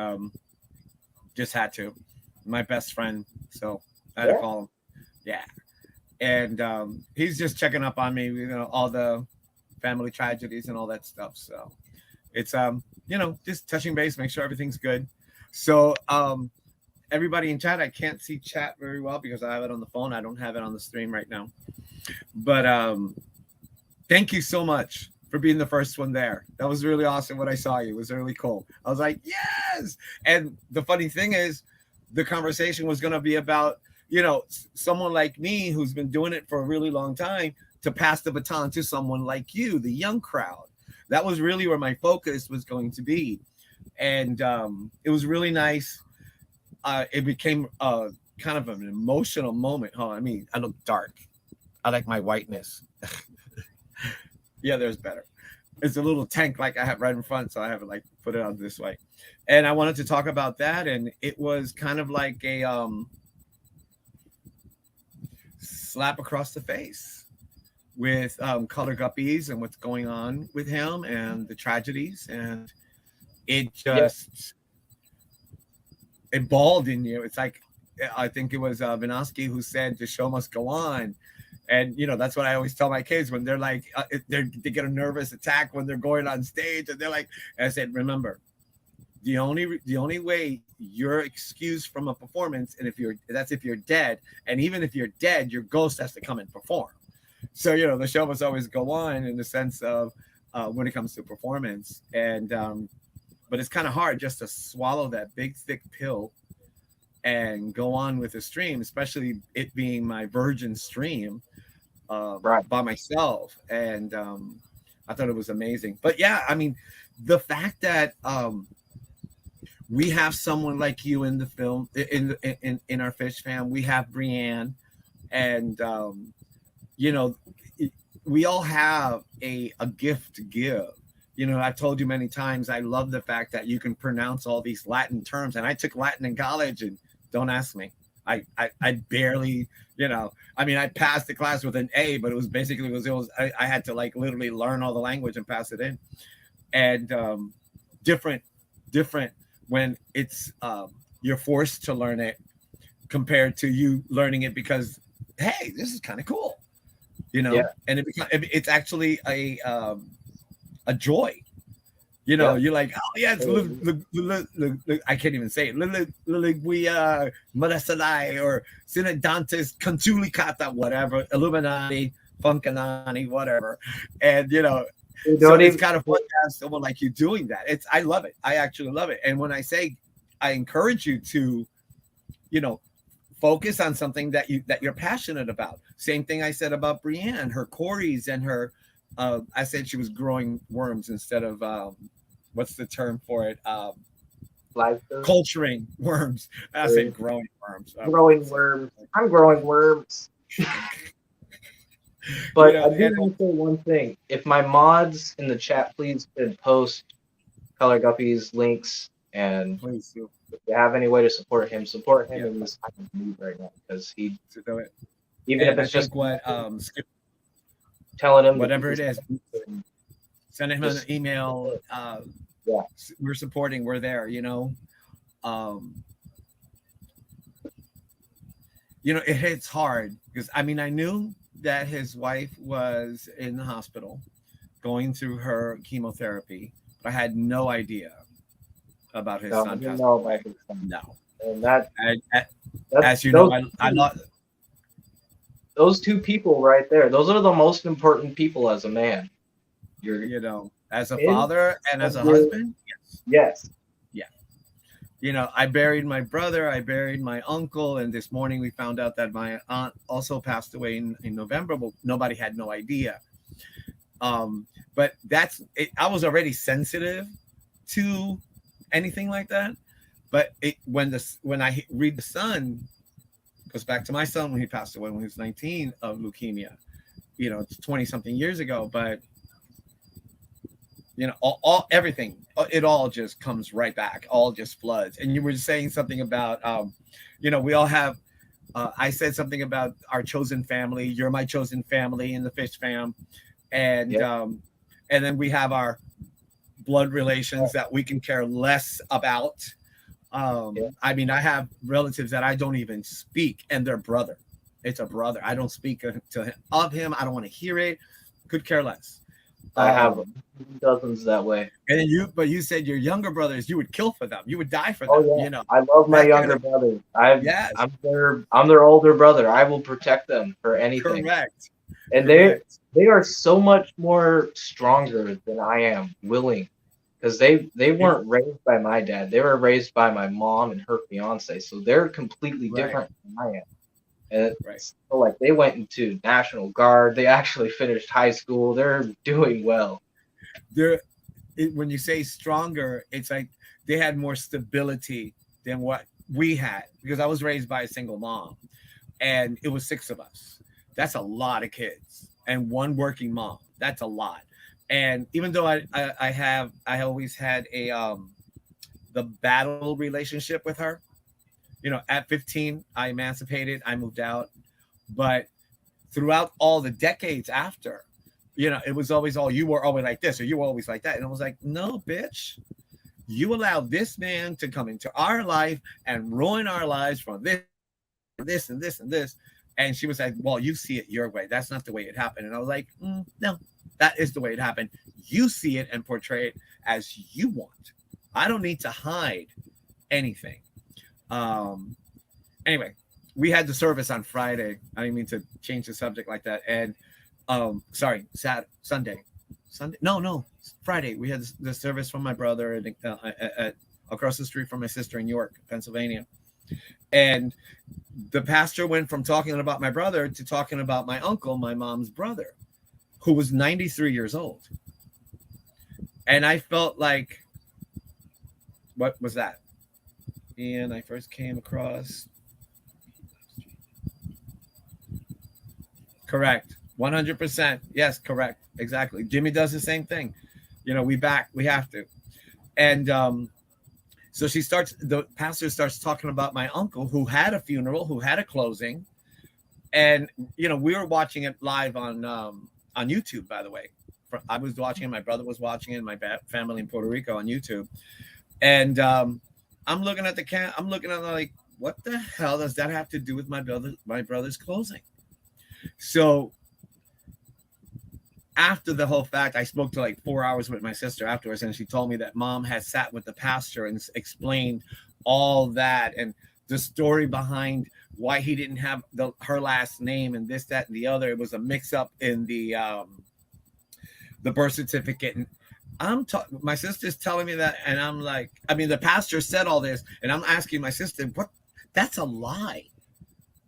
just had to. My best friend, so I had to call him. Yeah, and he's just checking up on me, all the family tragedies and all that stuff. So it's just touching base, make sure everything's good. So everybody in chat, I can't see chat very well because I have it on the phone. I don't have it on the stream right now. But thank you so much for being the first one there. That was really awesome when I saw you. It was really cool. I was like, yes. And the funny thing is, the conversation was going to be about, someone like me who's been doing it for a really long time to pass the baton to someone like you, the young crowd. That was really where my focus was going to be. And it was really nice. It became kind of an emotional moment. Huh? I mean, I look dark. I like my whiteness. Yeah, there's better. It's a little tank like I have right in front, so I have it like put it on this way. And I wanted to talk about that, and it was kind of like a slap across the face with Color Guppies and what's going on with him and the tragedies, and it just it balled in you. It's like, I think it was Vinosky who said the show must go on. And that's what I always tell my kids when they're like they get a nervous attack when they're going on stage, and they're like, and I said, remember, the only way you're excused from a performance, and if you're dead, and even if you're dead, your ghost has to come and perform. So the show must always go on in the sense of when it comes to performance. And but it's kind of hard just to swallow that big thick pill and go on with the stream, especially it being my virgin stream by myself. And I thought it was amazing. But yeah, I mean, the fact that we have someone like you in the film, in our Fish fam, we have Brienne, and we all have a gift to give. I've told you many times, I love the fact that you can pronounce all these Latin terms. And I took Latin in college, and don't ask me. I barely, I passed the class with an A, but it was basically, I had to like literally learn all the language and pass it in. And different when it's you're forced to learn it compared to you learning it because, hey, this is kind of cool, and it's actually a joy. You're like, oh yeah, it's I can't even say it. Malasalai or Sinadantis, Contulicata, whatever, Illuminati, Funkanani, whatever. And so it's kind of fun to have someone like you doing that. I love it. I actually love it. And when I say I encourage you to, focus on something that you're passionate about. Same thing I said about Brienne, her Corys and her I said she was growing worms instead of what's the term for it? Culturing worms. I said growing worms. Growing worms. I'm growing worms. But I do want to say one thing. If my mods in the chat, please could post Color Guppy's links, and please do. If you have any way to support him in this kind of mood right now, because he even if it's just what telling him whatever it is, send him an email. We're supporting. We're there. It hits hard because I knew that his wife was in the hospital going through her chemotherapy, but I had no idea about his son. No. And that's as you know, I love those two people right there. Those are the most important people as a man. as a In father and as a your husband. Yes. yes. Yeah. You know, I buried my brother, I buried my uncle, and this morning we found out that my aunt also passed away in November, but nobody had no idea. But that's it. I was already sensitive to anything like that. But when I read the son, goes back to my son when he passed away when he was 19 of leukemia. You know, it's 20 something years ago, but you know, all everything, it all just comes right back, all just floods. And you were saying something about, you know, we all have. I said something about our chosen family. You're my chosen family in the Fish fam, and Yep. and then we have our blood relations that we can care less about. Yep. I mean, I have relatives that I don't even speak, and they're brother. It's a brother. I don't speak to him, of him. I don't want to hear it. Could care less. I have dozens that way. And then but you said your younger brothers, you would kill for them. You would die for them. Oh yeah, You know, I love my that kind younger of- brothers. yes, I'm their older brother. I will protect them for anything. correct. And Correct. they are so much more stronger than I am willing, because they weren't raised by my dad. They were raised by my mom and her fiance. So they're completely Right. different than I am. And Right. so like they went into National Guard. They actually finished high school. They're doing well. When you say stronger, it's like they had more stability than what we had, because I was raised by a single mom, and it was 6 of us. That's a lot of kids, and one working mom. That's a lot. And even though I always had the battle relationship with her. You know, at 15, I emancipated, I moved out, but throughout all the decades after, you know, it was always, oh, you were always like this, or you were always like that. And I was like, no, bitch, you allowed this man to come into our life and ruin our lives from this, and this, and this. And she was like, well, you see it your way. That's not the way it happened. And I was like, no, that is the way it happened. You see it and portray it as you want. I don't need to hide anything. Anyway, we had the service on Friday. I didn't mean to change the subject like that. And Sunday, Friday. We had the service from my brother at across the street from my sister in York, Pennsylvania. And the pastor went from talking about my brother to talking about my uncle, my mom's brother, who was 93 years old. And I felt like, what was that? And I first came across. Correct. 100%. Yes, correct. Exactly. Jimmy does the same thing. You know, we have to. And so the pastor starts talking about my uncle who had a funeral, who had a closing. And, you know, we were watching it live on YouTube, by the way. I was watching it. My brother was watching it. My family in Puerto Rico on YouTube. And I'm looking at I'm looking at like, what the hell does that have to do with my brother's closing? So after the whole fact, I spoke to like 4 hours with my sister afterwards, and she told me that mom had sat with the pastor and explained all that and the story behind why he didn't have her last name and this, that, and the other. It was a mix-up in the birth certificate. And my sister's telling me that, and I'm like, I mean, the pastor said all this, and I'm asking my sister, what? That's a lie,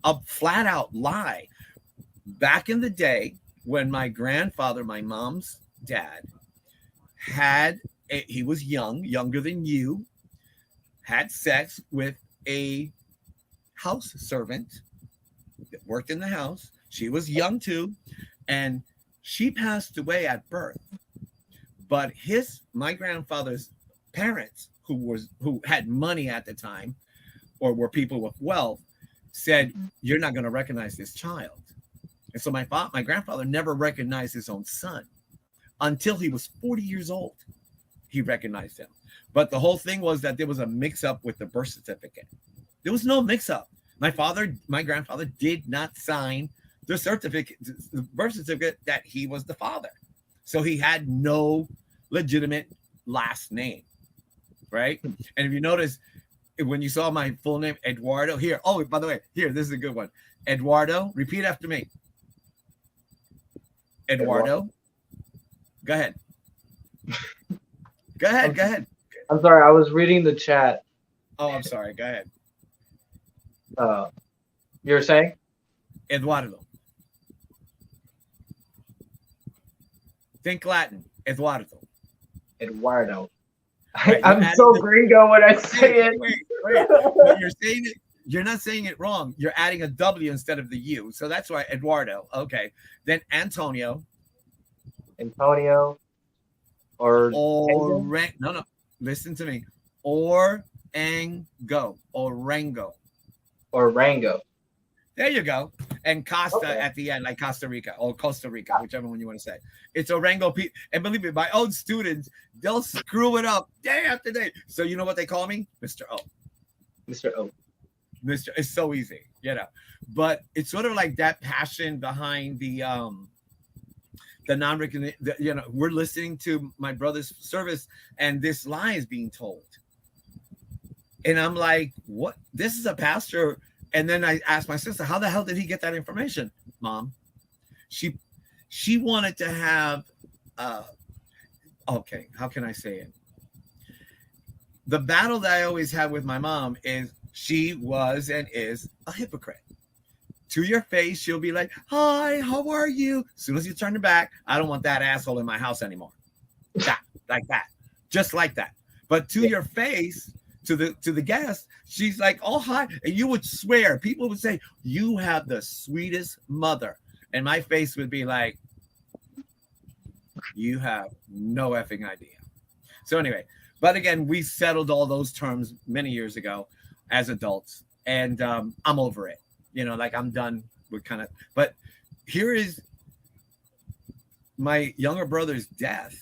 a flat out lie. Back in the day, when my grandfather, my mom's dad, he was younger than you, had sex with a house servant that worked in the house. She was young too, and she passed away at birth. But my grandfather's parents, who had money at the time, or were people with wealth, said, "You're not going to recognize this child." And so my grandfather never recognized his own son until he was 40 years old. He recognized him. But the whole thing was that there was a mix-up with the birth certificate. There was no mix-up. My grandfather did not sign the birth certificate that he was the father. So he had no legitimate last name, right? And if you notice, when you saw my full name, Eduardo, here. Oh, by the way, here, this is a good one. Eduardo, repeat after me. Eduardo. Go ahead. Go ahead. Go ahead. I'm sorry. I was reading the chat. Oh, I'm sorry. Go ahead. You were saying? Eduardo. Think Latin. Eduardo. Eduardo. Right, I'm so gringo when I say it. Wait. But you're saying it. You're not saying it wrong. You're adding a W instead of the U. So that's why Eduardo. Okay. Then Antonio. Antonio. Or No. Listen to me. Orango. Or Rango. There you go. And Costa Okay. at the end, like Costa Rica or Costa Rica, whichever one you want to say. It's Orango. And believe me, my own students, they'll screw it up day after day. So you know what they call me? Mr. O. Mr. O. Mr. It's so easy, you know. But it's sort of like that passion behind the non-recognition. You know, we're listening to my brother's service, and this lie is being told, and I'm like, "What? This is a pastor." And then I asked my sister, "How the hell did he get that information, Mom?" She wanted to have. Okay, how can I say it? The battle that I always have with my mom is she was and is a hypocrite. To your face, she'll be like, "Hi, how are you?" As soon as you turn your back, I don't want that asshole in my house anymore. Like that, just like that. But to your face, to the guest, she's like, "Oh, hi," and you would swear. People would say, "You have the sweetest mother," and my face would be like, "You have no effing idea." So anyway, but again, we settled all those terms many years ago as adults, and I'm over it. You know, like I'm done with kind of. But here is my younger brother's death,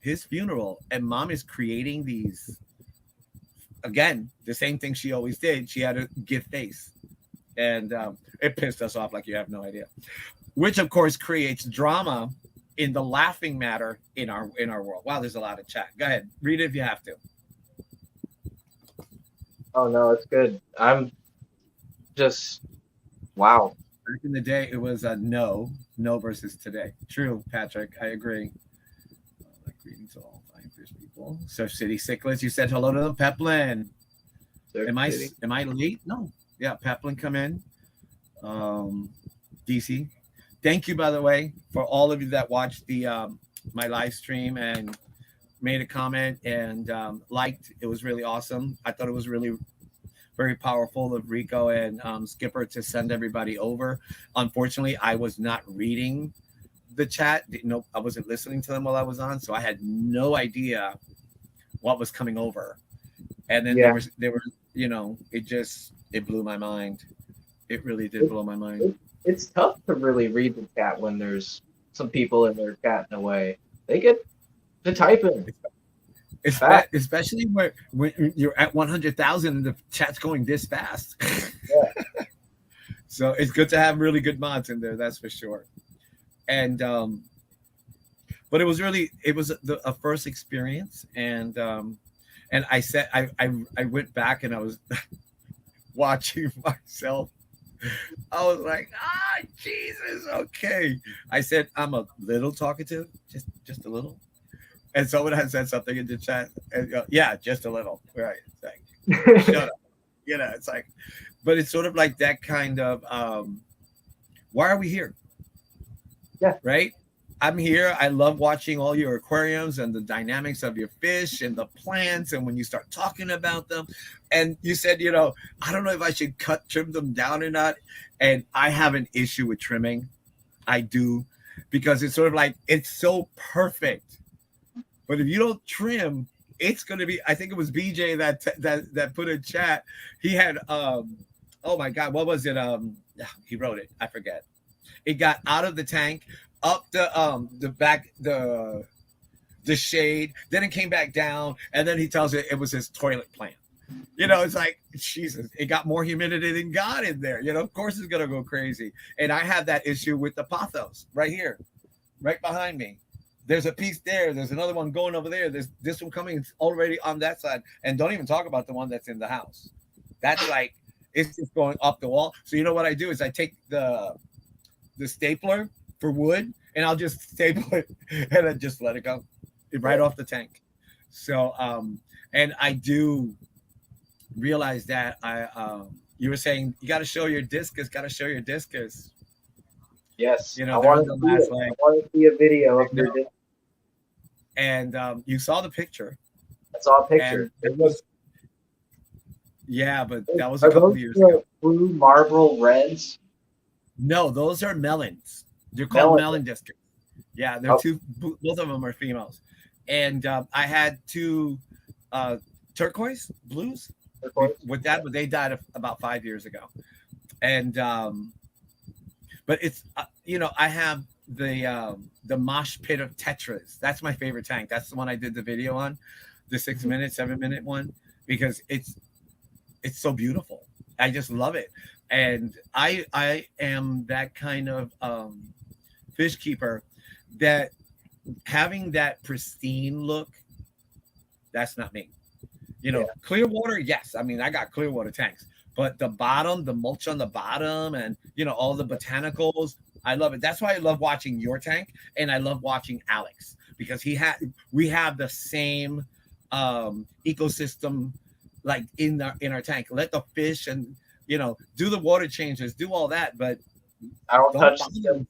his funeral, and Mom is creating these. Again, the same thing she always did. She had to give face, and it pissed us off like you have no idea. Which, of course, creates drama in the laughing matter in our world. Wow, there's a lot of chat. Go ahead, read it if you have to. Oh no, it's good. I'm just wow. Back in the day, it was a no versus today. True, Patrick. I agree. Greetings to all fine fish people. Surf City Cichlids, you said hello to them. Peplin. Am I late? No. Yeah, Peplin, come in. DC. Thank you, by the way, for all of you that watched the my live stream and made a comment and liked. It was really awesome. I thought it was really very powerful of Rico and Skipper to send everybody over. Unfortunately, I was not reading the chat. No, I wasn't listening to them while I was on, so I had no idea what was coming over. And then there were, you know, it blew my mind. It really did blow my mind. It's tough to really read the chat when there's some people in there chatting away. They get to typing. Especially when you're at 100,000 and the chat's going this fast. Yeah. So it's good to have really good mods in there, that's for sure. And but it was a first experience, and I said I went back and I was watching myself. I was like, Jesus, okay. I said I'm a little talkative, just a little. And someone had said something in the chat, and yeah, just a little, right? It's like, shut up, you know. It's like, but it's sort of like that kind of, why are we here? Yeah, right. I'm here. I love watching all your aquariums and the dynamics of your fish and the plants, and when you start talking about them. And you said, you know, I don't know if I should trim them down or not. And I have an issue with trimming. I do, because it's sort of like it's so perfect. But if you don't trim, it's going to be, I think it was BJ that put in chat. He had, oh my God, what was it? He wrote it. I forget. It got out of the tank, up the back, the shade. Then it came back down. And then he tells it was his toilet plant. You know, it's like, Jesus, it got more humidity than God in there. You know, of course it's going to go crazy. And I have that issue with the pothos right here, right behind me. There's a piece there. There's another one going over there. There's this one coming already on that side. And don't even talk about the one that's in the house. That's like, it's just going up the wall. So you know what I do is I take the stapler for wood and I'll just staple it and then just let it go right off the tank. So and I do realize that you were saying you got to show your discus, got to show your discus. Yes, You know, I they're on want the to see last it. leg. I want to see a video I of your know. disc. And you saw the picture, I saw a picture. and it was, yeah, but that was a Are couple those of years ago. the blue marble reds? No, those are melons. They're called Melon. melon discus. Yeah, they're Oh, two. Both of them are females, and I had two uh, turquoise blues with that, but they died about 5 years ago. And but it's I have the mosh pit of tetras. That's my favorite tank. That's the one I did the video on, the 6 minute, 7 minute one, because it's so beautiful. I just love it, and I am that kind of fish keeper that having that pristine look. That's not me. yeah. Clear water, yes. I mean, I got clear water tanks, but the bottom, the mulch on the bottom, and all the botanicals, I love it. That's why I love watching your tank, and I love watching Alex, because we have the same ecosystem, like in our tank. Let the fish and do the water changes, do all that, but I don't touch bother them.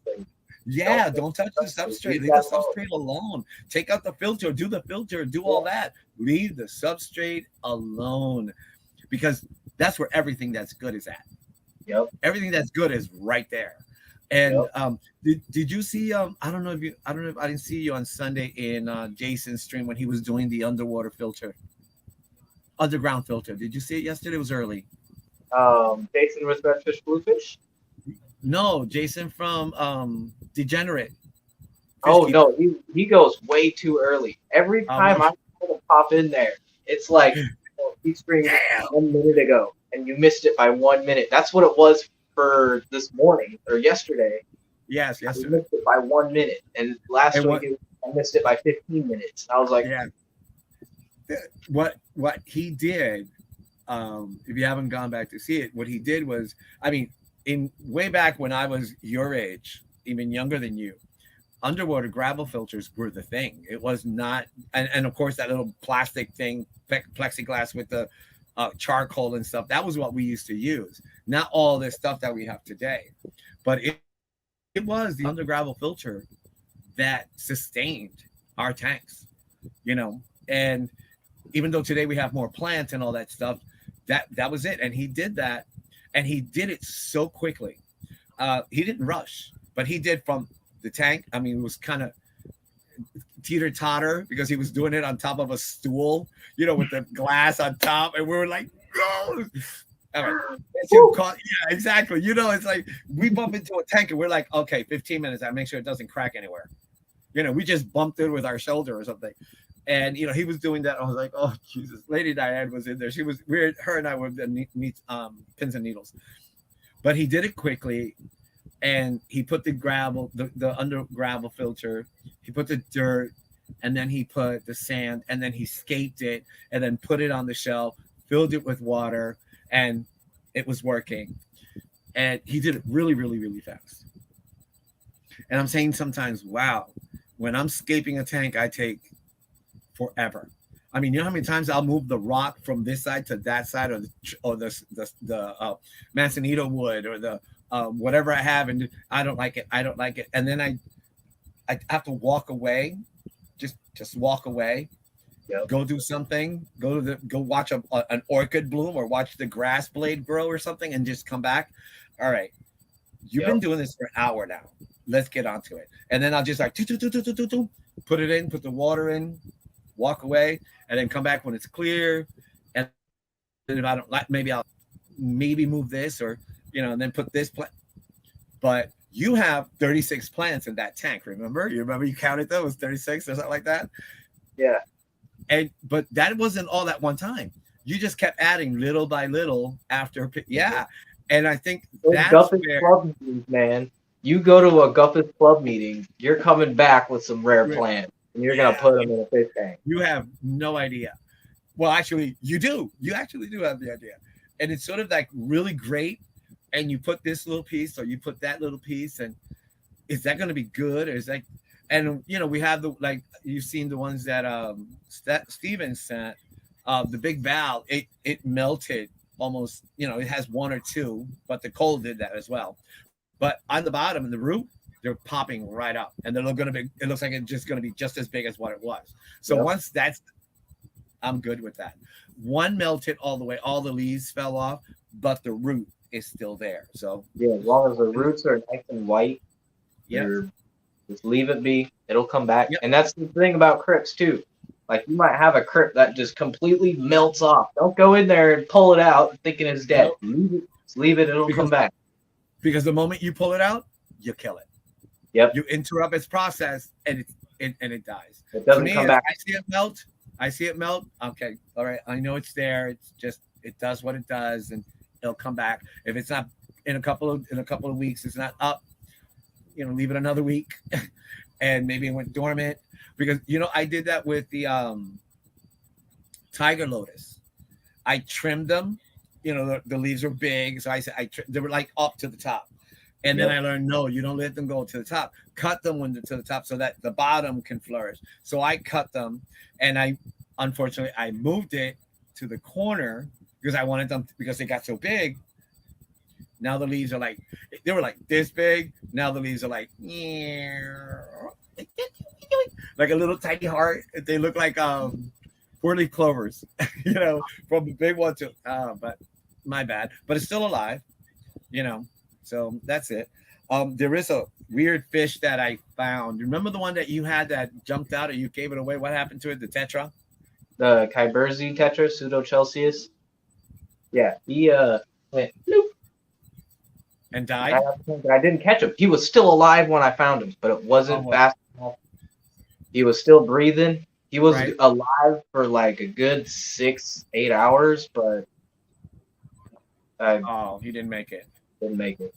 yeah, don't touch the substrate. Leave the substrate alone. Take out the filter, do the filter, do all that. Leave the substrate alone, because that's where everything that's good is at. Yep. Everything that's good is right there. And Yep. did you see I don't know if I didn't see you on Sunday in Jason's stream when he was doing the underground filter. Did you see it yesterday? It was early. Jason with Redfish Bluefish? No, Jason from Degenerate. Oh no, he goes way too early. Every time I try to pop in there, it's like he streamed 1 minute ago and you missed it by 1 minute. That's what it was for this morning or yesterday. Yes, I yesterday. missed it by 1 minute, and last week I missed it by 15 minutes. I was like, yeah. What he did, if you haven't gone back to see it, what he did was, I mean, in way back when I was your age, even younger than you, underwater gravel filters were the thing. It was not, and of course that little plastic thing, plexiglass with the charcoal and stuff. That was what we used to use. Not all this stuff that we have today, but it was the under gravel filter that sustained our tanks, and even though today we have more plants and all that stuff, that was it. And he did that, and he did it so quickly. He didn't rush, but he did from the tank. I mean, it was kind of teeter-totter because he was doing it on top of a stool, with the glass on top, and we were like, no. All right. Yeah, exactly. It's like we bump into a tank and we're like, okay, 15 minutes. I make sure it doesn't crack anywhere. We just bumped it with our shoulder or something. And he was doing that. I was like, oh Jesus. Lady Diane was in there. Her and I were the pins and needles. But he did it quickly, and he put the gravel, the under gravel filter, he put the dirt, and then he put the sand, and then he scaped it, and then put it on the shelf, filled it with water, and it was working. And he did it really, really, really fast. And I'm saying sometimes, wow, when I'm scaping a tank, I take forever. I mean, you know how many times I'll move the rock from this side to that side, or the Manzanito wood, or the whatever I have, and I don't like it. And then I have to walk away, just walk away, go do something, go watch an orchid bloom, or watch the grass blade grow or something, and just come back. All right, you've been doing this for an hour now. Let's get onto it. And then I'll just like put it in, put the water in, walk away, and then come back when it's clear. And if I don't like, maybe I'll move this, or and then put this plant. But you have 36 plants in that tank. Remember you counted those 36 or something like that. Yeah. But that wasn't all at one time. You just kept adding little by little after. Yeah. And I think that's Guffus Club meetings, man. You go to a Guffus Club meeting, you're coming back with some rare plants, and you're gonna put them in a fish tank. You have no idea. Well, actually, you do. You actually do have the idea, and it's sort of like really great. And you put this little piece, or you put that little piece, and is that going to be good? Or is that? And we have you've seen the ones that Steven sent, the big valve, it melted almost, it has one or two, but the cold did that as well. But on the bottom and the root, they're popping right up, and they're going to be. It looks like it's just going to be just as big as what it was. So Yep. once that's, I'm good with that. One melted all the way, all the leaves fell off, but the root is still there. So Yeah, as long as the roots are nice and white, yeah, just leave it be. It'll come back. yep. And that's the thing about crypts too. Like you might have a crypt that just completely melts off. Don't go in there and pull it out thinking it's dead. Nope. Leave it. Just leave it. It'll come back. Because the moment you pull it out, you kill it. Yep. You interrupt its process, and it dies. It doesn't For me, come back. I see it melt. Okay, all right. I know it's there. It's just it does what it does, and it'll come back. If it's not in a couple of weeks, it's not up. Leave it another week, and maybe it went dormant. Because I did that with the tiger lotus. I trimmed them. The leaves were big, so they were like up to the top. And then I learned, no, you don't let them go to the top. Cut them when they're to the top so that the bottom can flourish. So I cut them, and unfortunately I moved it to the corner because I wanted them because they got so big. Now the leaves are they were like this big. Now the leaves are like a little tiny heart. They look like 4-leaf clovers, from the big one to but my bad. But it's still alive, So that's it. There is a weird fish that I found. Remember the one that you had that jumped out or you gave it away? What happened to it? The tetra? The Kyberzi tetra, Pseudochelseus. Yeah, he went bloop. And died? I didn't catch him. He was still alive when I found him, but it wasn't fast enough. He was still breathing. He was alive for like a good 6-8 hours, but he didn't make it. Didn't make it.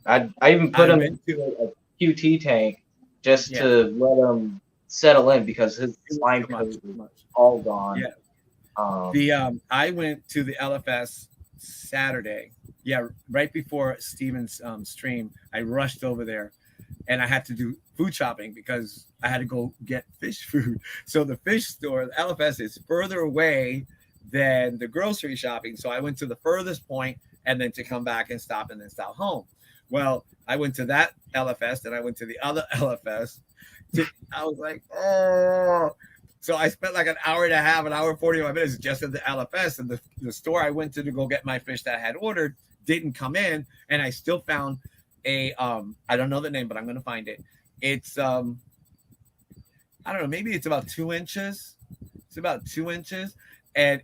I even put him into a QT tank just to let him settle in because his slime coat was all gone. Yeah. I went to the LFS Saturday. Yeah, right before Steven's stream, I rushed over there, and I had to do food shopping because I had to go get fish food. So the fish store, the LFS, is further away than the grocery shopping. So I went to the furthest point, and then to come back and stop and then stop home. Well, I went to that LFS, and I went to the other LFS. I was like, oh. So I spent like an hour and a half, an hour and 45 minutes just at the LFS. And the store I went to go get my fish that I had ordered didn't come in. And I still found I don't know the name, but I'm going to find it. It's, I don't know, maybe it's about 2 inches. It's about 2 inches. And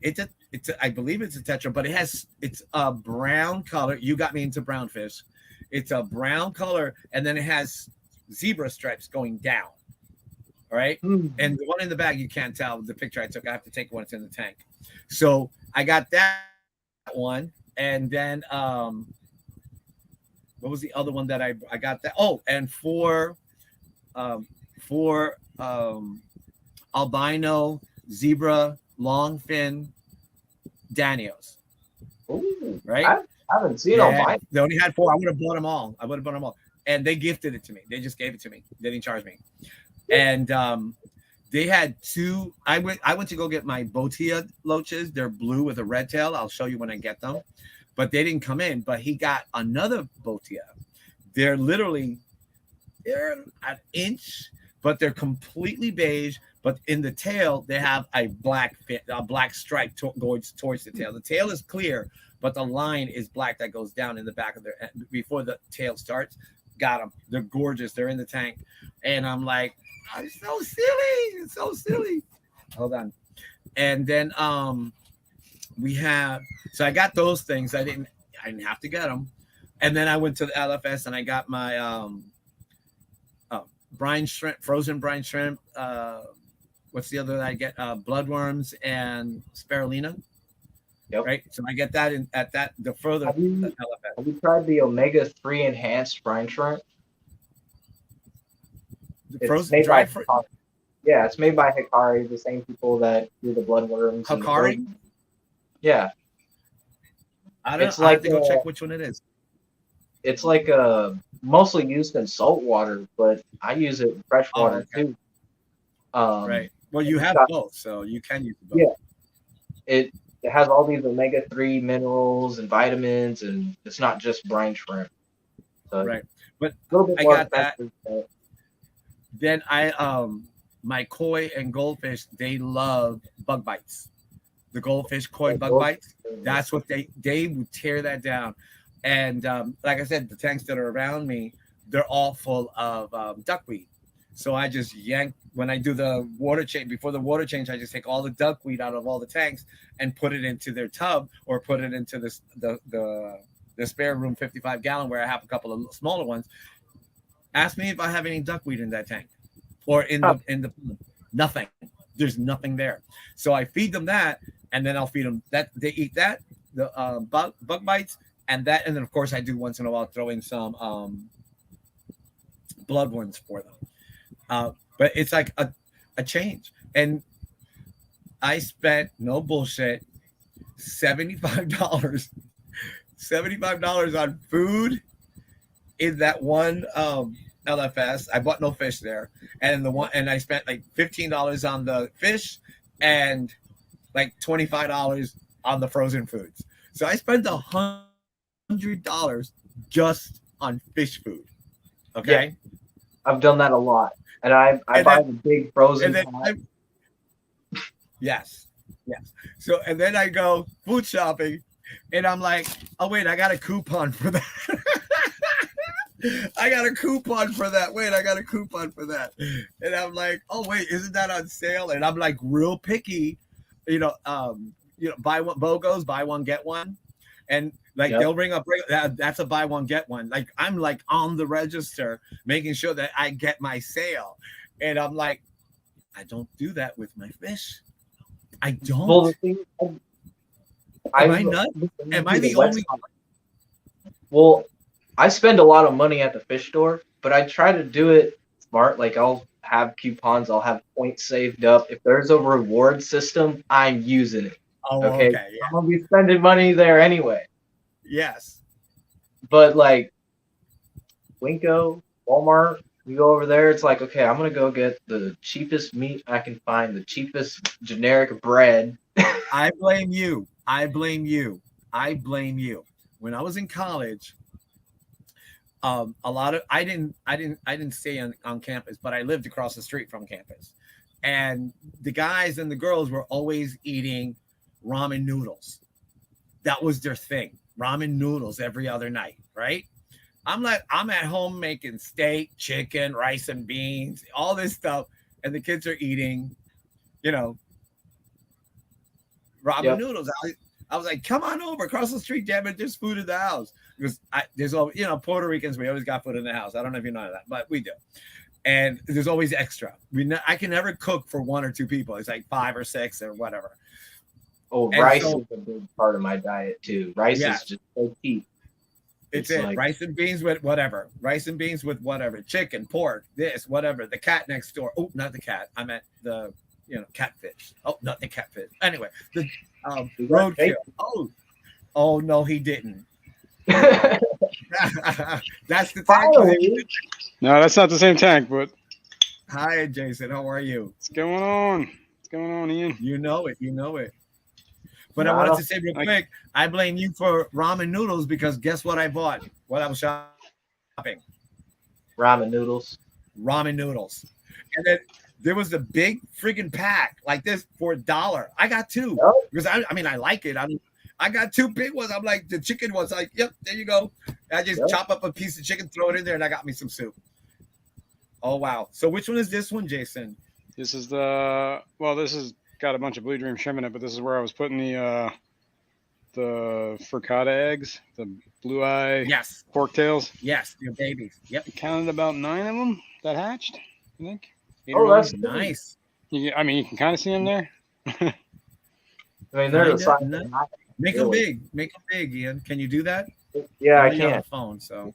I believe it's a tetra, but it's a brown color. You got me into brown fish. It's a brown color, and then it has zebra stripes going down. All right. And the one in the bag, you can't tell the picture I took. I have to take one. It's in the tank. So I got that one. And then what was the other one that I got that? Oh, and for albino zebra long fin Danios. Ooh, right? I haven't seen albino. They only had 4. I would have bought them all. And they gifted it to me. They just gave it to me. They didn't charge me. And they had 2. I went to go get my Botia loaches. They're blue with a red tail. I'll show you when I get them. But they didn't come in. But he got another Botia. They're an inch, but they're completely beige. But in the tail, they have a black stripe going towards the tail. The tail is clear, but the line is black that goes down in the back of their head before the tail starts. Got them. They're gorgeous. They're in the tank. And I'm like, oh, it's so silly. It's so silly. Hold on. And then so I got those things. I didn't have to get them. And then I went to the LFS and I got my brine shrimp, frozen brine shrimp. What's the other that I get? Bloodworms and spirulina. Yep. Right. So I get that the further. Have you tried the omega-3 enhanced brine shrimp? The frozen dry fruit. Yeah, it's made by Hikari, the same people that do the bloodworms. Hikari? Yeah. I have to go check which one it is. it's like mostly used in salt water, but I use it in fresh Oh, water okay. too. Um, Right. Well, you it's have got, both, so you can use both. yeah, it has all these omega-3 minerals and vitamins, and it's not just brine shrimp. So it's Right. But a little bit I more got that. expensive. But Then my koi and goldfish, they love bug bites. The goldfish koi bug those, bites. That's what they would tear that down. And like I said, the tanks that are around me, they're all full of duckweed. So I just yank when I do the water change. Before the water change, I just take all the duckweed out of all the tanks and put it into their tub or put it into the spare room 55-gallon where I have a couple of smaller ones. Ask me if I have any duckweed in that tank or in the nothing. There's nothing there. So I feed them that, and then I'll feed them that. They eat that, the bug bites, and that, and then of course I do once in a while throw in some blood ones for them. But it's like a change, and I spent no bullshit $75, $75 on food in that one LFS. I bought no fish there, and I spent like $15 on the fish and like $25 on the frozen foods. So I spent $100 just on fish food. Okay. yeah, I've done that a lot, and I And buy then the big frozen and then pack. yes. So and then I go food shopping, and I'm like, oh wait, I got a coupon for that. I got a coupon for that. Wait, I got a coupon for that. And I'm like, oh wait, isn't that on sale? And I'm like real picky, buy one BOGOs, buy one, get one. And like Yep. they'll ring up, that's a buy one, get one. Like I'm like on the register, making sure that I get my sale. And I'm like, I don't do that with my fish. I don't. Well, the thing, Am I nuts? Am I the only? Well, I spend a lot of money at the fish store, but I try to do it smart. Like I'll have coupons, I'll have points saved up. If there's a reward system, I'm using it. Oh, Okay, okay. Yeah. I'm gonna be spending money there anyway. Yes. But like Winco, Walmart, you go over there, it's like, okay, I'm gonna go get the cheapest meat I can find, the cheapest generic bread. I blame you. I blame you. I blame you. When I was in college, a lot of I didn't stay on campus, but I lived across the street from campus, and the guys and the girls were always eating ramen noodles. That was their thing. Ramen noodles every other night, right? I'm like, I'm at home making steak, chicken, rice and beans, all this stuff, and the kids are eating, you know, ramen Yep. noodles. I was like, come on over across the street, damn it. There's food in the house. Because there's always, Puerto Ricans, we always got food in the house. I don't know if you know that, but we do. And there's always extra. I can never cook for one or two people. It's like 5 or 6 or whatever. Oh, And rice so- is a big part of my diet too. Rice Yeah. is just so cheap. It's It's it. like- Rice and beans with whatever. Rice and beans with whatever. Chicken, pork, this, whatever. The cat next door. Oh, not the cat. I meant the, catfish. Oh, not the catfish. Anyway, the roadkill. Oh no, he didn't. That's the tank. Finally. No, that's not the same tank, but Hi, Jason. How are you? what's going on? What's going on, Ian? You know it. But I No, wanted to say real quick, I blame you for ramen noodles because guess what I bought while I was shopping? Ramen noodles. Ramen noodles. And then there was a big friggin' pack like this for $1. I got 2 Oh. because I like it. I got 2 big ones. I'm like, the chicken was like, yep, there you go. I just chop up a piece of chicken, throw it in there, and I got me some soup. Oh, wow. So which one is this one, Jason? This is this has got a bunch of Blue Dream shrimp in it, but this is where I was putting the frittata eggs, the blue eye Yes. pork tails. Yes, your babies. Yep. I counted about 9 of them that hatched, I think. 8 Oh, or 9. that's Nice. You can kind of see them there. I mean, they're the Kinda, size. no. of my- Make them Really? big. Make them big, Ian. Can you do that? Yeah, I I'm on the can. phone, so.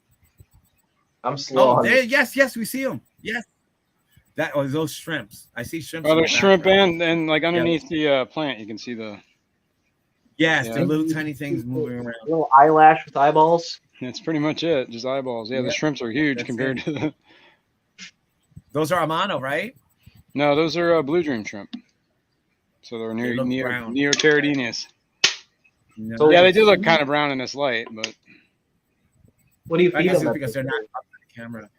I'm slow. Oh, on there, it. yes, we see them. Yes. That was those shrimps. I see shrimps. Oh, in the there's shrimp background. and like underneath the plant, you can see the. Yes, Yeah. the little tiny things moving around. Little eyelash with eyeballs. That's pretty much it. Just eyeballs. Yeah, the shrimps are huge compared to the. Those are Amano, right? No, those are blue dream shrimp. So they're brown. Neoteridinius. No. So- Yeah, they do look kind of brown in this light, but What do you I feed guess them? it's because they're not up to the camera.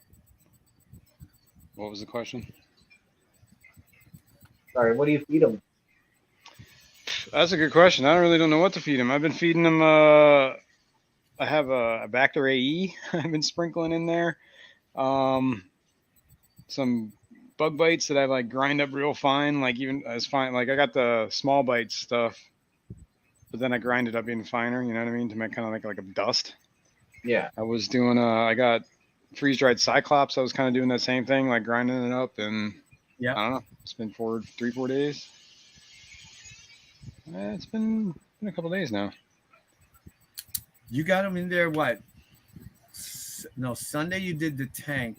what was the question? Sorry, what do you feed them? That's a good question. I really don't know what to feed them. I've been feeding them. I have a Bacter AE. I've been sprinkling in there. Some bug bites that I like grind up real fine, like even as fine. Like I got the small bite stuff, but then I grind it up even finer. You know what I mean? To make kind of like a dust. Yeah. I was doing. I got freeze dried Cyclops. I was kind of doing that same thing, like grinding it up, and I don't know. It's been 4 days. It's been a couple days now. You got them in there. What? No, Sunday you did the tank.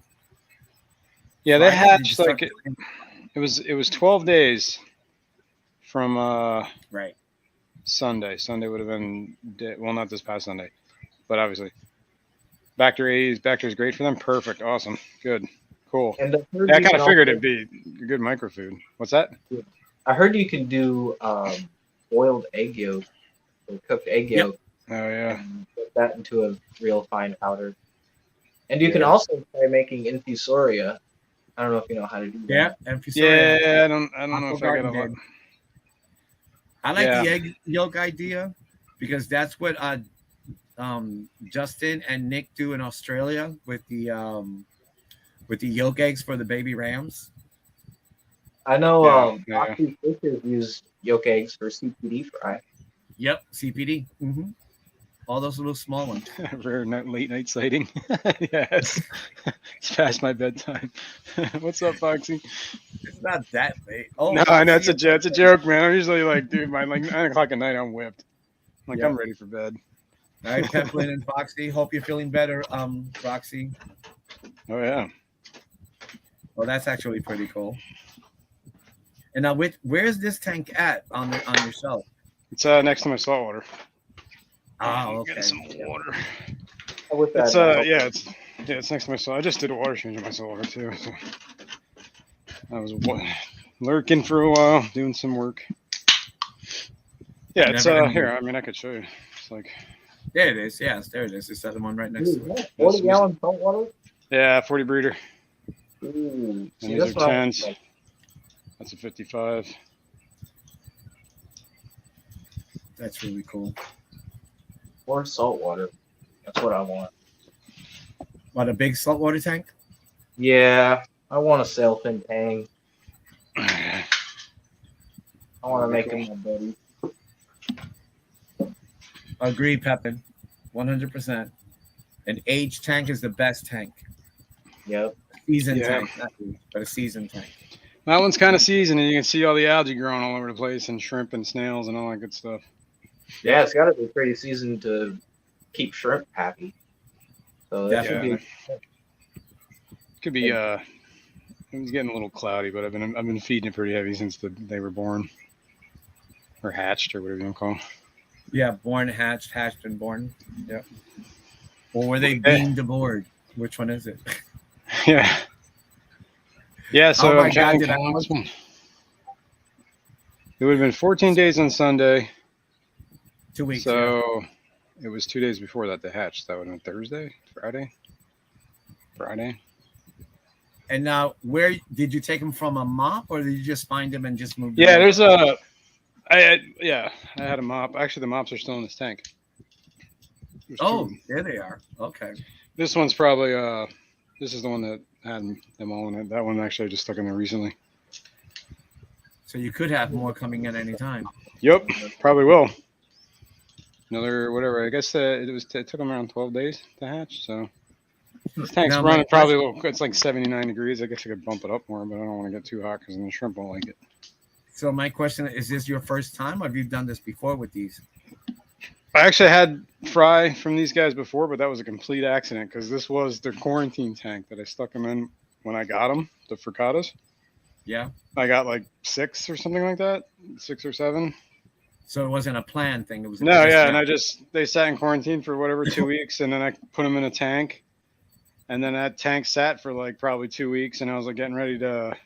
Yeah, they Friday, hatched like it was 12 days from right. Sunday. Sunday would have been well, not this past Sunday, but obviously Bacter is great for them. Perfect, awesome, good, cool. And yeah, I kind of figured it'd be a good microfood. What's that? I heard you can do boiled egg yolk or cooked egg yolk. Oh yeah. And put that into a real fine powder. And you can also try making infusoria. I don't know if you know how to do that. Yeah, infusoria. Yeah, I don't know if I got a lot. I like the egg yolk idea because that's what Justin and Nick do in Australia with the yolk eggs for the baby rams. I know Foxy Fishers use yolk eggs for CPD fry. Yep, CPD. Mm-hmm. All those little small ones. Rare late night sighting. Yes, it's past my bedtime. What's up, Foxy? It's not that late. Oh, no, I know it's a joke, man. I'm usually like, dude, by like 9 o'clock at night, I'm whipped. I'm ready for bed. All right, Pepplin and Foxy. Hope you're feeling better, Foxy. Oh yeah. Well, that's actually pretty cool. And now, where's this tank at on your shelf? It's next to my saltwater. Oh, okay. Get some water. With that, It's next to my salt. I just did a water change in my saltwater too. So I was lurking for a while, doing some work. Yeah, it's here. I mean, I could show you. It's like there it is. Yes, there it is. It's that one right next to it. 40 gallon saltwater. Yeah, 40 breeder. Ooh, see, these are 10s. That's a 55. That's really cool. Or saltwater. That's what I want. What, a big saltwater tank? Yeah, I want a sailfin tang. I want to make them my buddy. Agree, Pepin. 100%. An aged tank is the best tank. Yep. Seasoned tank, but a seasoned tank. That one's kind of seasoned, and you can see all the algae growing all over the place, and shrimp and snails and all that good stuff. Yeah, it's got to be pretty seasoned to keep shrimp happy. So that should be. Could be. It's getting a little cloudy, but I've been feeding it pretty heavy since they were born, or hatched, or whatever you want to call them. Yeah, born, hatched, and born. Yep. Or were they beamed aboard? Which one is it? Yeah. Yeah. So oh my God, did I it would have been 14 days on Sunday. 2 weeks. So it was 2 days before that they hatched. That would have been Thursday, Friday. And now, where did you take them from a mop, or did you just find them and just move them? Yeah, there's a. I had a mop. Actually, the mops are still in this tank. There they are. Okay. This one's probably this is the one that had them all in it. That one actually I just stuck in there recently. So you could have more coming in any time. Yep, probably will. Another whatever. I guess it took them around 12 days to hatch. So this tank's running probably a little. It's like 79 degrees. I guess I could bump it up more, but I don't want to get too hot because then the shrimp won't like it. So my question is this your first time, or have you done this before with these? I actually had fry from these guys before, but that was a complete accident because this was their quarantine tank that I stuck them in when I got them, the fricatas. Yeah. I got like 6 or something like that, 6 or 7. So it wasn't a planned thing. It was No, just, yeah, and they sat in quarantine for whatever 2 weeks, and then I put them in a tank, and then that tank sat for like probably 2 weeks, and I was like getting ready to.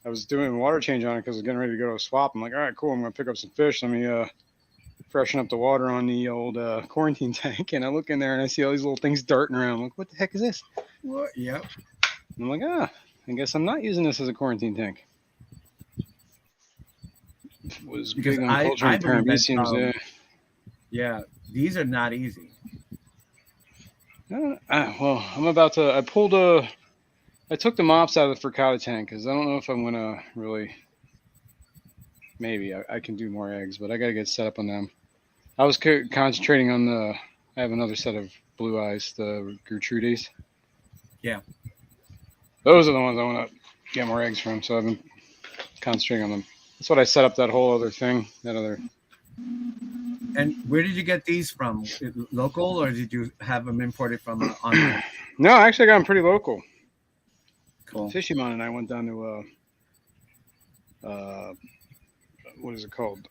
I was doing a water change on it because I was getting ready to go to a swap. I'm like, all right, cool. I'm gonna pick up some fish. Let me freshen up the water on the old quarantine tank, and I look in there and I see all these little things darting around. I'm like, what the heck is this? what? Yep. And I'm like, I guess I'm not using this as a quarantine tank. Was Because big on culture and believe that, parameciums, yeah, these are not easy. Well, I'm about to. I took the mops out of the frittata tank because I don't know if I'm gonna really. Maybe I can do more eggs, but I gotta get set up on them. I was concentrating on I have another set of blue eyes, the Gertrudes. Yeah. Those are the ones I want to get more eggs from, so I've been concentrating on them. That's what I set up that whole other thing, And where did you get these from? Local, or did you have them imported from online? No, actually, I got them pretty local. Cool. Fishymon and I went down to what is it called?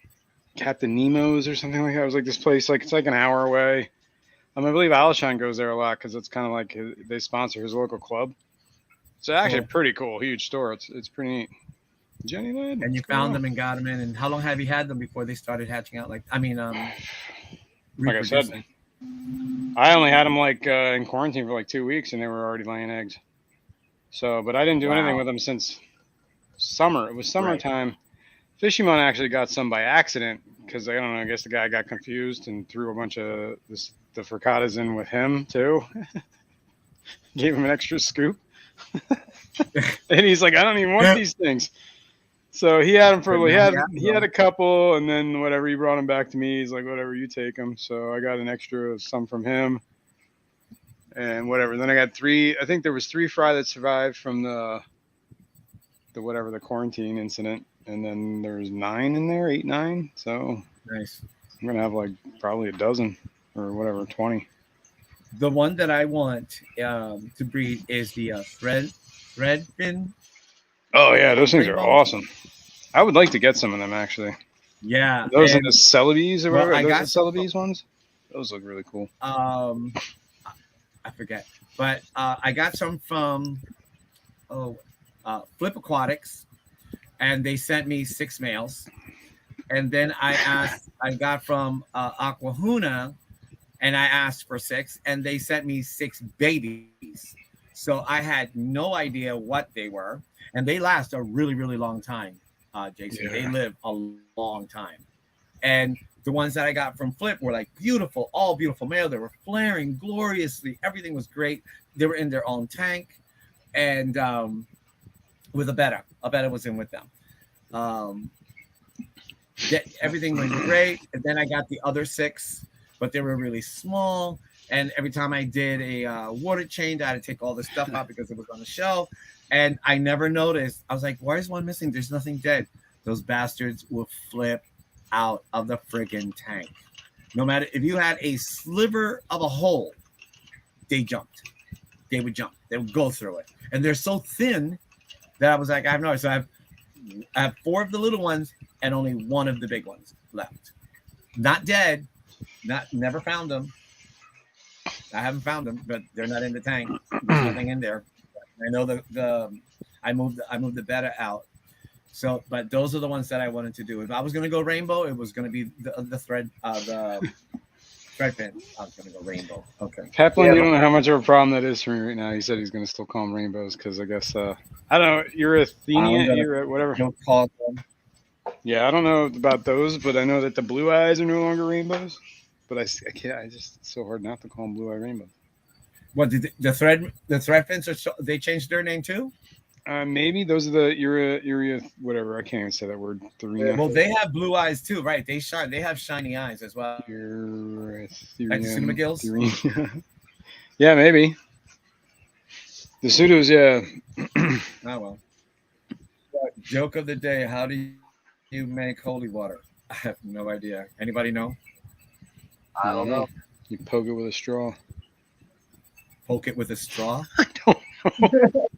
Captain Nemo's or something like that. It was like this place, like it's like an hour away. I believe Alashon goes there a lot because it's kind of like they sponsor his local club. It's actually a pretty cool, huge store. It's pretty neat. Jenny Lynn. And you found them and got them in. And how long have you had them before they started hatching out? Like I said, I only had them like in quarantine for like 2 weeks, and they were already laying eggs. So, but I didn't do anything with them since summer. It was summertime. Right. Fishymon actually got some by accident because I don't know. I guess the guy got confused and threw a bunch of the fricattas in with him too. Gave him an extra scoop, and he's like, "I don't even want these things." So he had them for he had a couple, and then whatever, he brought them back to me. He's like, "Whatever, you take them." So I got an extra of some from him, and whatever. Then I got 3. I think there was 3 fry that survived from the quarantine incident, and then there's 9 in there, 8, 9. So nice. I'm gonna have like probably a dozen or whatever, 20. The one that I want to breed is the thread fin. Oh yeah, those things are awesome. I would like to get some of them actually. Yeah, those are the Celebes or whatever. I got the Celebes ones. Those look really cool. I forget, but I got some from Flip Aquatics, and they sent me 6 males. And then I got from Aquahuna, and I asked for 6, and they sent me 6 babies. So I had no idea what they were, and they last a really, really long time, Jason. Yeah. They live a long time. And the ones that I got from Flip were like beautiful, all beautiful male. They were flaring gloriously. Everything was great. They were in their own tank, and with a betta. A betta was in with them. Everything went great. And then I got the other 6, but they were really small. And every time I did a water change, I had to take all the stuff out because it was on the shelf. And I never noticed. I was like, why is one missing? There's nothing dead. Those bastards will flip out of the friggin' tank. No matter if you had a sliver of a hole, they jumped. They would jump. They would go through it. And they're so thin that I was like, I have no idea. So I have 4 of the little ones and only 1 of the big ones left. Not dead. Never found them. I haven't found them, but they're not in the tank. There's nothing in there. I know I moved the betta out. So, but those are the ones that I wanted to do. If I was going to go rainbow, it was going to be the thread fin. I was going to go rainbow. Okay. Kaplan, you don't know how much of a problem that is for me right now. He said he's going to still call them rainbows because I guess I don't know. You're Athenia, you're whatever. Don't call them. Yeah, I don't know about those, but I know that the blue eyes are no longer rainbows. But I can't. It's so hard not to call them blue eye rainbows. What did the thread fins they changed their name too? Maybe those are the urea whatever. I can't even say that word. Well, they have blue eyes too, right? They shine. They have shiny eyes as well. Like McGill's. Yeah, maybe. The pseudos, yeah. Oh well. Joke of the day: how do you make holy water? I have no idea. Anybody know? I don't know. You poke it with a straw. Poke it with a straw? I don't know.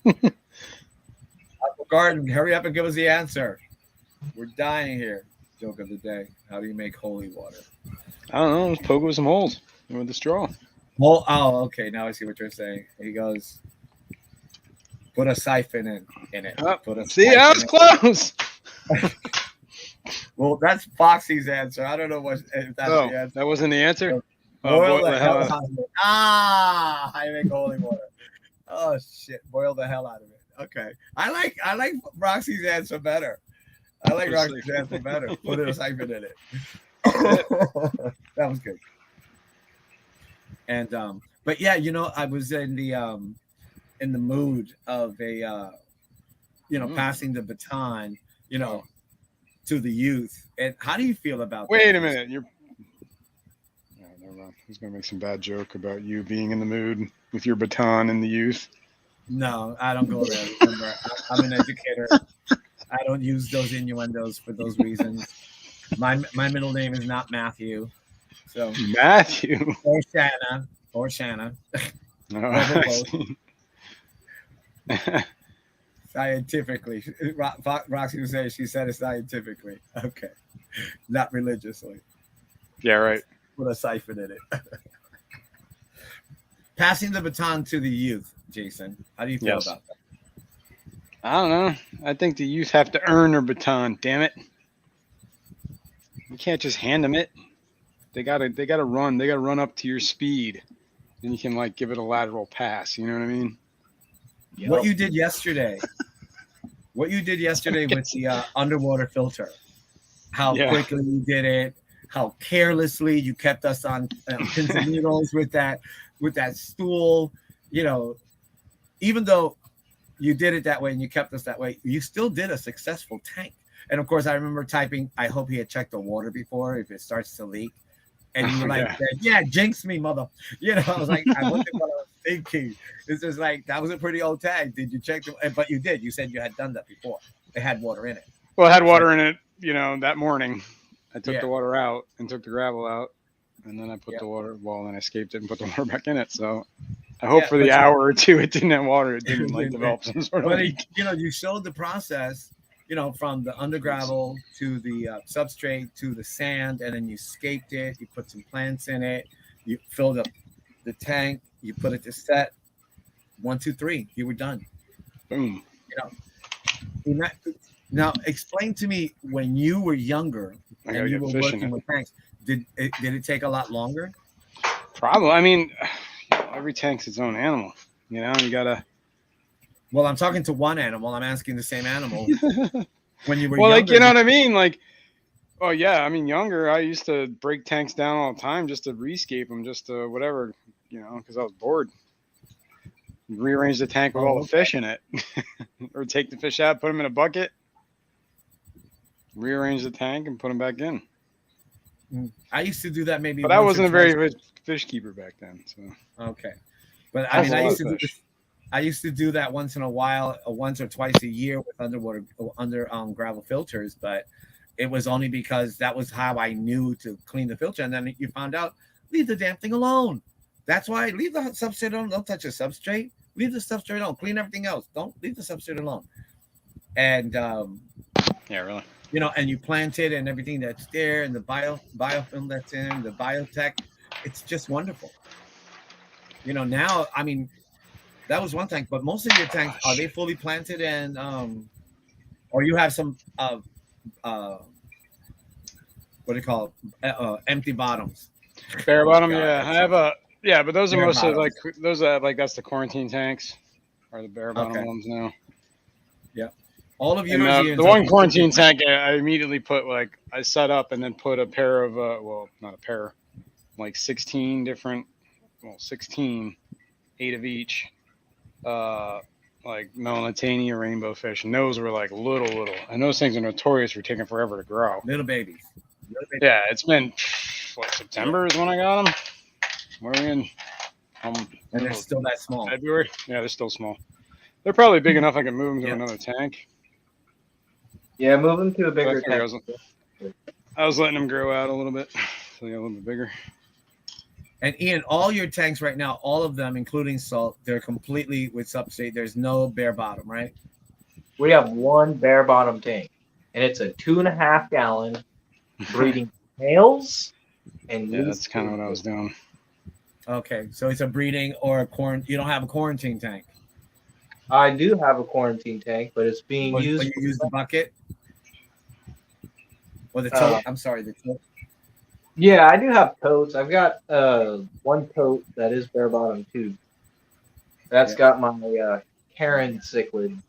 Apple Garden, hurry up and give us the answer. We're dying here. Joke of the day. How do you make holy water? I don't know. Just poke it with some holes with the straw. Well, oh, okay. Now I see what you're saying. He goes, put a siphon in it. Oh, Put a see, I was close. Well, that's Foxy's answer. I don't know if that's the answer. That wasn't the answer. Boil the hell out of it. How you make holy water? Oh shit! Boil the hell out of it. Okay, I like Roxy's answer better. I like Roxy's answer better. Put a siphon in it. That was good. And but yeah, I was in the mood of a passing the baton, to the youth. And how do you feel about that? Wait a minute, never mind. I was gonna make some bad joke about you being in the mood with your baton and the youth. No, I don't go there. Remember, I'm an educator. I don't use those innuendos for those reasons. My middle name is not Matthew. So Matthew or Shanna. Scientifically, Roxy was saying she said it scientifically. Okay, not religiously. Yeah, right. Put a siphon in it. Passing the baton to the youth, Jason. How do you feel about that? I don't know. I think the youth have to earn their baton. Damn it! You can't just hand them it. They gotta run. They gotta run up to your speed. Then you can give it a lateral pass. You know what I mean? Yep. What you did yesterday. What you did yesterday with the underwater filter. How quickly you did it. How carelessly you kept us on pins and needles with that stool. Even though you did it that way and you kept us that way, you still did a successful tank. And of course, I remember typing, I hope he had checked the water before if it starts to leak. And you were like, jinx me, mother. I was like, I wasn't what I was thinking. It's just that was a pretty old tag. Did you check? But you did. You said you had done that before. It had water in it. Well, it had water in it, that morning. I took the water out and took the gravel out. And then I put the water, then I escaped it and put the water back in it. So I hope for the hour or two it didn't have water. It didn't develop some sort of leak. You showed the process, from the under gravel to the substrate to the sand, and then you scaped it. You put some plants in it. You filled up the tank. You put it to set. 1, 2, 3. You were done. Boom. Now explain to me when you were younger and you were working with tanks. Did it take a lot longer? Probably. I mean, every tank's its own animal. You gotta. Well, I'm talking to one animal. I'm asking the same animal. When you were younger, you know what I mean? Younger, I used to break tanks down all the time just to rescape them, just to whatever, because I was bored. Rearrange the tank with all the fish in it, or take the fish out, put them in a bucket, rearrange the tank, and put them back in. I used to do that maybe. But I wasn't a very good fish keeper back then. So okay, but I used to do that once in a while, once or twice a year with under gravel filters. But it was only because that was how I knew to clean the filter. And then you found out, leave the damn thing alone. That's why leave the substrate alone. Don't touch the substrate. Leave the substrate alone. Clean everything else. Don't leave the substrate alone. And yeah, really. And you plant it and everything that's there, and the biofilm that's in the biotech, it's just wonderful. Now, that was one tank, but most of your tanks, are they fully planted and or you have some what do you call it? Empty bottoms? Bare bottom, yeah. I have but those are mostly that's the quarantine tanks, or the bare bottom ones now. Yeah. All of you. The one quarantine tank, I immediately put I set up and then put a pair of not a pair, 16 different, 16, 8 of each, Melanitania rainbow fish, and those were little, and those things are notorious for taking forever to grow. Little babies. Yeah, it's been September is when I got them. Where are we in? And they're still that small. February? Yeah, they're still small. They're probably big enough I can move them to another tank. Yeah, move them to a bigger tank. I was letting them grow out a little bit, so they got a little bit bigger. And Ian, all your tanks right now, all of them, including salt, they're completely with substrate. There's no bare bottom, right? We have one bare bottom tank, and it's a 2.5 gallon breeding males and Yeah, that's kind of what I was doing. Okay, so it's a breeding or a you don't have a quarantine tank. I do have a quarantine tank, but it's being Or used. you use the bucket or the Uh, tote. I'm sorry, the tote. yeah, I do have totes. I've got one tote that is bare bottom too. That's Yeah. got my Karen cichlid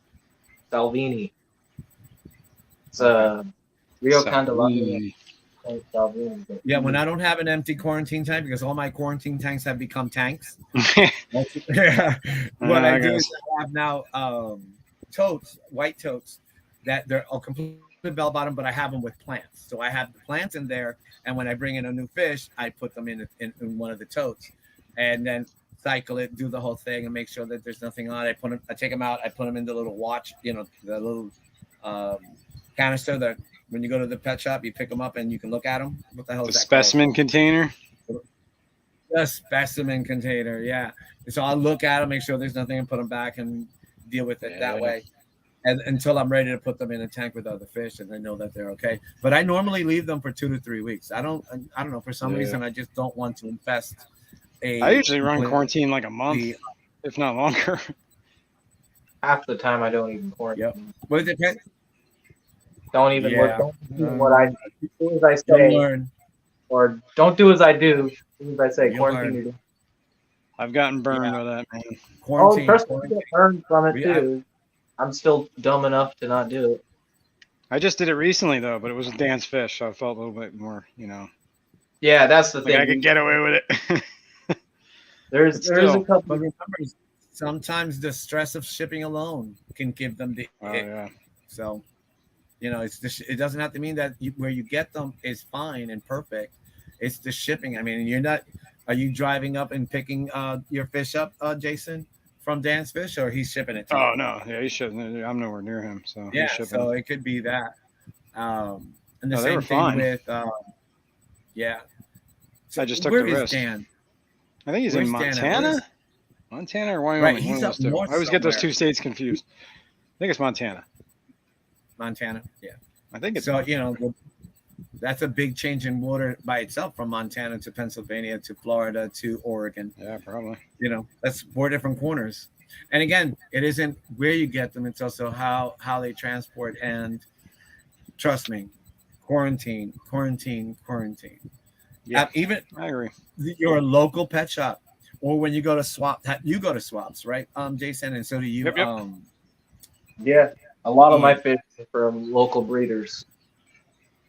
Salvini. It's Rio Candelaria Salvini. Yeah, when I don't have an empty quarantine tank because all my quarantine tanks have become tanks. What I do is I have now totes, white totes, that they're all completely bell bottom, but I have them with plants. So I have the plants in there, and when I bring in a new fish, I put them in one of the totes, and then cycle it, do the whole thing, and make sure that there's nothing on it. I take them out, I put them in the little watch, the little canister that when you go to the pet shop, you pick them up and you can look at them. What the hell is that specimen called? Container? The specimen container, yeah. So I'll look at them, make sure there's nothing, and put them back and deal with it that way. And until I'm ready to put them in a tank with other fish, and I know that they're okay. But I normally leave them for 2 to 3 weeks. I don't know, for some reason I just don't want to infest I usually run quarantine like a month, if not longer. Half the time I don't even quarantine. Yep. But it depends. Don't even look. Don't do what I do as I say, or don't do as I do. As I say, quarantine. I've gotten burned by that, man. Quarantine. Oh, personally, get burned from it too. I'm still dumb enough to not do it. I just did it recently though, but it was a Dan's fish, so I felt a little bit more, Yeah, that's the thing. I could get away with it. there's a couple. But remember, sometimes the stress of shipping alone can give them the. Yeah. So, it doesn't have to mean that where you get them is fine and perfect. It's the shipping. I mean, are you driving up and picking your fish up, Jason, from Dan's Fish, or he's shipping it to you? Oh, no. Yeah, he's shipping. I'm nowhere near him, so yeah, he's shipping. So it could be that. And the they same were thing fine. with, yeah. So I just took the risk. Dan? I think he's in Montana? Montana or Wyoming? Right, he's up north I always get those two states confused. I think it's Montana. Montana, yeah. I think it's so. That's a big change in water by itself from Montana to Pennsylvania to Florida to Oregon. Yeah, probably. That's 4 different corners. And again, it isn't where you get them; it's also how they transport. And trust me, quarantine. Yeah, even I agree. Your local pet shop, or when you go to swap, you go to swaps, right, Jason? And so do you. Yep. Yeah, a lot of my fish are from local breeders.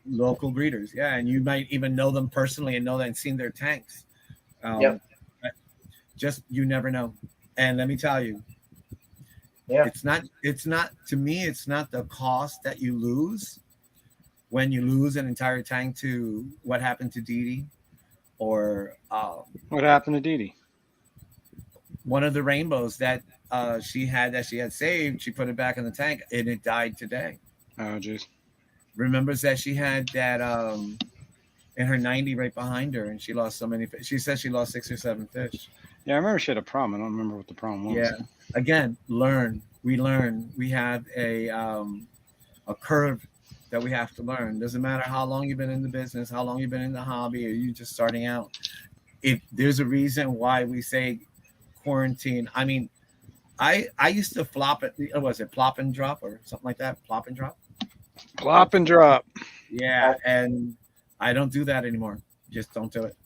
Local breeders, yeah, and you might even know them personally and know that and seen their tanks. Just you never know. And let me tell you, it's not to me. It's not the cost that you lose when you lose an entire tank to what happened to Dee Dee, or what happened to Dee Dee? One of the rainbows that she had saved. She put it back in the tank and it died today. Oh, jeez. Remembers that she had that in her 90 right behind her, and she lost so many fish. She said she lost 6 or 7 fish. Yeah, I remember she had a problem. I don't remember what the problem was. Yeah. Again, we learn. We have a curve that we have to learn. Doesn't matter how long you've been in the business, how long you've been in the hobby, or you just starting out. If there's a reason why we say quarantine, I mean, I used to flop it. Was it plop and drop or something like that? Plop and drop. Plop and drop. Yeah, and I don't do that anymore. Just don't do it.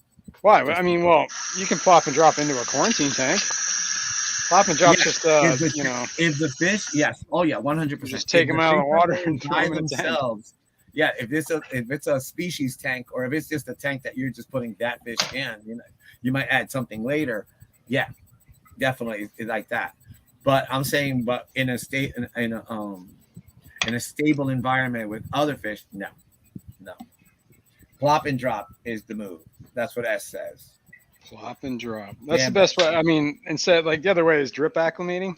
Why? I mean, well, you can plop and drop into a quarantine tank. Plop and drop just, if the fish, yes. Oh, yeah, 100%. Just take them out of the water and throw them in themselves. Yeah, if it's a species tank, or if it's just a tank that you're just putting that fish in, you might add something later. Yeah, definitely like that. But I'm saying, but in a stable environment with other fish, no. Plop and drop is the move. That's what S says. Plop and drop. That's the best way. I mean, instead, like the other way is drip acclimating,